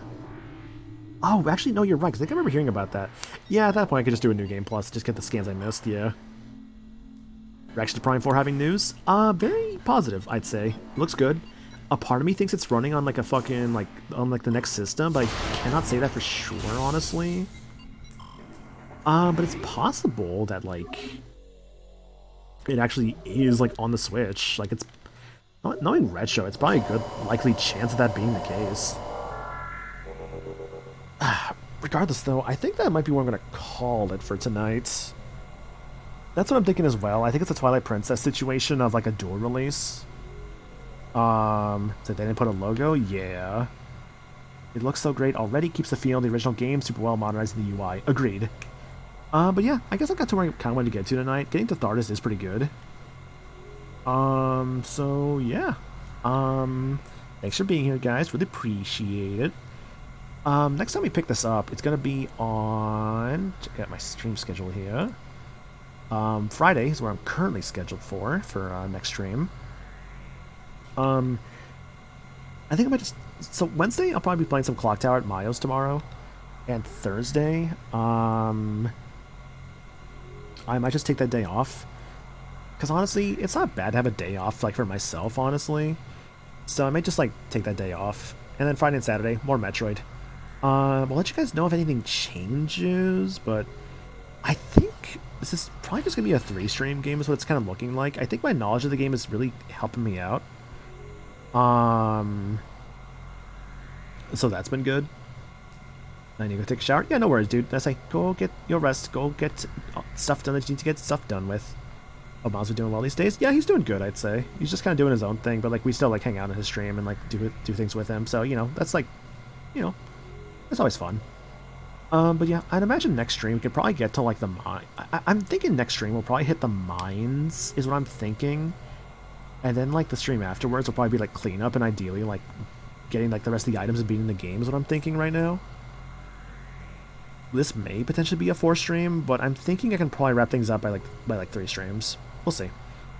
Oh, actually, no, you're right, because I think I remember hearing about that. Yeah, at that point, I could just do a new game plus, just get the scans I missed, yeah. Reaction to Prime 4 having news? Very positive, I'd say. Looks good. A part of me thinks it's running on, like, a fucking, like, on, like, the next system, but I cannot say that for sure, honestly. But it's possible that, like, it actually is, like, on the Switch. Like, it's... Knowing Red Show, it's probably a good, likely chance of that being the case. Regardless, though, I think that might be what I'm going to call it for tonight. That's what I'm thinking as well. I think it's a Twilight Princess situation of, like, a dual release. So they didn't put a logo? Yeah. It looks so great already, keeps the feel of the original game, super well modernizing the UI. Agreed. But yeah, I guess I got to where I kind of wanted to get to tonight. Getting to Thardis is pretty good. So yeah. Thanks for being here, guys. Really appreciate it. Next time we pick this up, it's gonna be on... Check out my stream schedule here. Friday is where I'm currently scheduled for next stream. I think I might just... So Wednesday, I'll probably be playing some Clock Tower at Mayo's tomorrow. And Thursday, I might just take that day off. Because honestly, it's not bad to have a day off, like, for myself, honestly. So I might just, like, take that day off. And then Friday and Saturday, more Metroid. We'll let you guys know if anything changes, but I think this is probably just going to be a 3-stream game is what it's kind of looking like. I think my knowledge of the game is really helping me out. So that's been good. I need to go take a shower. Yeah, no worries, dude. I say, go get your rest. Go get stuff done that you need to get stuff done with. Obama's been doing well these days. Yeah, he's doing good, I'd say. He's just kind of doing his own thing, but, like, we still, like, hang out on his stream and, like, do things with him. So, you know, that's, like, you know, it's always fun. But yeah, I'd imagine next stream we could probably get to, like, the mine. I'm thinking next stream we'll probably hit the mines, is what I'm thinking. And then, like, the stream afterwards will probably be, like, cleanup and ideally, like, getting, like, the rest of the items and beating the game is what I'm thinking right now. This may potentially be a 4 stream, but I'm thinking I can probably wrap things up by 3 streams. We'll see.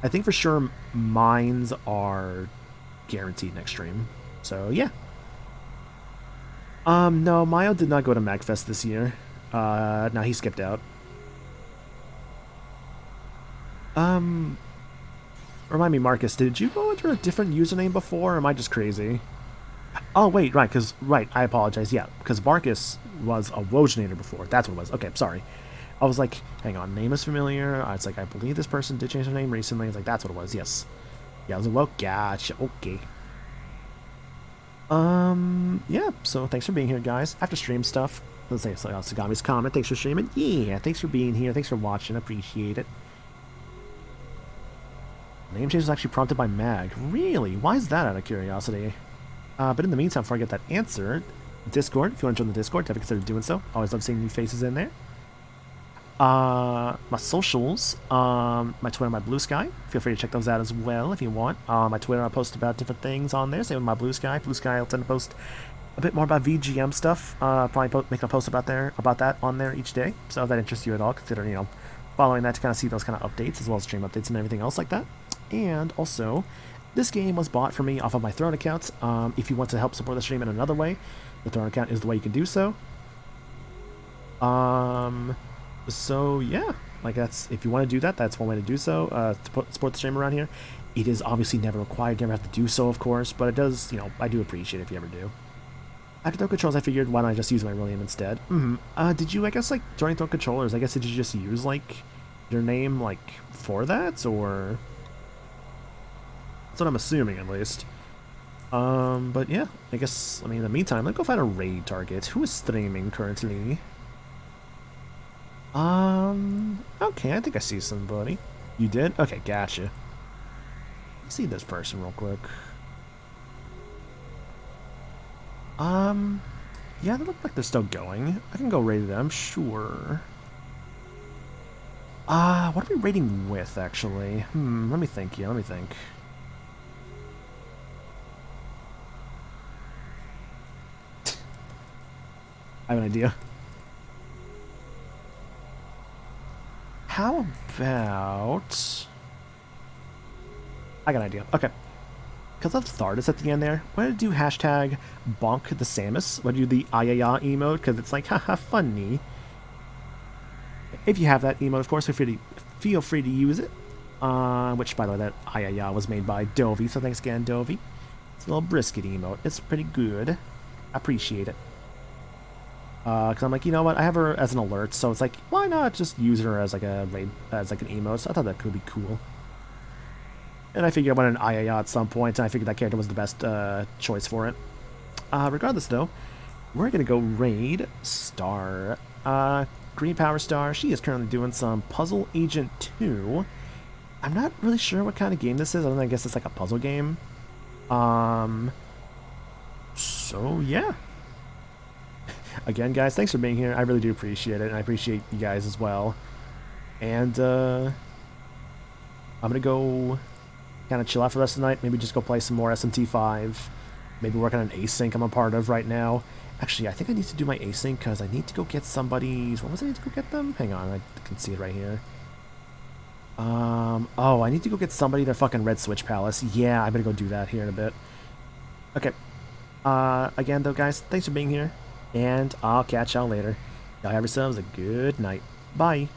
I think for sure mines are guaranteed next stream. So yeah. No, Mayo did not go to MagFest this year. No, he skipped out. Remind me, Marcus, did you go under a different username before, or am I just crazy? Oh, wait, right, I apologize, yeah, because Marcus was a Wojnator before, that's what it was. Okay, sorry. I was like, hang on, name is familiar. It's like, I believe this person did change their name recently. It's like, that's what it was, yes. Yeah, I was like, well, gotcha, okay. Yeah, so thanks for being here, guys. After stream stuff, let's say, so Sagami's comment, thanks for streaming. Yeah, thanks for being here, thanks for watching, appreciate it. Name change was actually prompted by Mag. Really? Why is that, out of curiosity? But in the meantime, before I get that answer, Discord, if you want to join the Discord, definitely consider doing so. Always love seeing new faces in there. My socials, my Twitter, my Blue Sky. Feel free to check those out as well if you want. My Twitter, I post about different things on there. Same with my Blue Sky. Blue Sky, I'll tend to post a bit more about VGM stuff. Probably make a post about that on there each day. So if that interests you at all, consider, you know, following that to kind of see those kind of updates, as well as stream updates and everything else like that. And also, this game was bought for me off of my Throne account. If you want to help support the stream in another way, the Throne account is the way you can do so. So yeah, like that's, if you want to do that, that's one way to do so. To support the stream around here. It is obviously never required, never have to do so, of course, but it does, you know, I do appreciate it if you ever do. After Throne Controls, I figured, why don't I just use my real name instead? Did you, I guess, like, during Throne Controllers, I guess, did you just use, like, your name, like, for that, or... That's what I'm assuming, at least. But yeah, I guess, I mean, in the meantime, let's go find a raid target. Who is streaming currently? Okay, I think I see somebody. You did? Okay, gotcha. Let's see this person real quick. Yeah, they look like they're still going. I can go raid them, sure. What are we raiding with, actually? Let me think, let me think. I have an idea. How about... I got an idea. Okay. Because of Thardus at the end there, why don't you do hashtag bonk the Samus? Why don't you do the ayaya emote? Because it's like, haha, funny. If you have that emote, of course, feel free to use it. Which, by the way, that ayaya was made by Dovey, so thanks again, Dovey. It's a little brisket emote. It's pretty good. I appreciate it. Because I'm like, you know what, I have her as an alert, so it's like, why not just use her as like a raid, as like an emote? So I thought that could be cool. And I figured I wanted an Ayaya at some point, and I figured that character was the best choice for it. Regardless, though, we're going to go raid Star. Green Power Star. She is currently doing some Puzzle Agent 2. I'm not really sure what kind of game this is, other than I guess it's like a puzzle game. So, yeah. Again, guys, thanks for being here. I really do appreciate it, and I appreciate you guys as well. And, I'm gonna go kind of chill out for the rest of the night. Maybe just go play some more SMT5. Maybe work on an async I'm a part of right now. Actually, I think I need to do my async because I need to go get somebody's... What was I need to go get them? Hang on, I can see it right here. Oh, I need to go get somebody their fucking Red Switch Palace. Yeah, I better go do that here in a bit. Okay. Again, though, guys, thanks for being here. And I'll catch y'all later. Y'all have yourselves a good night. Bye.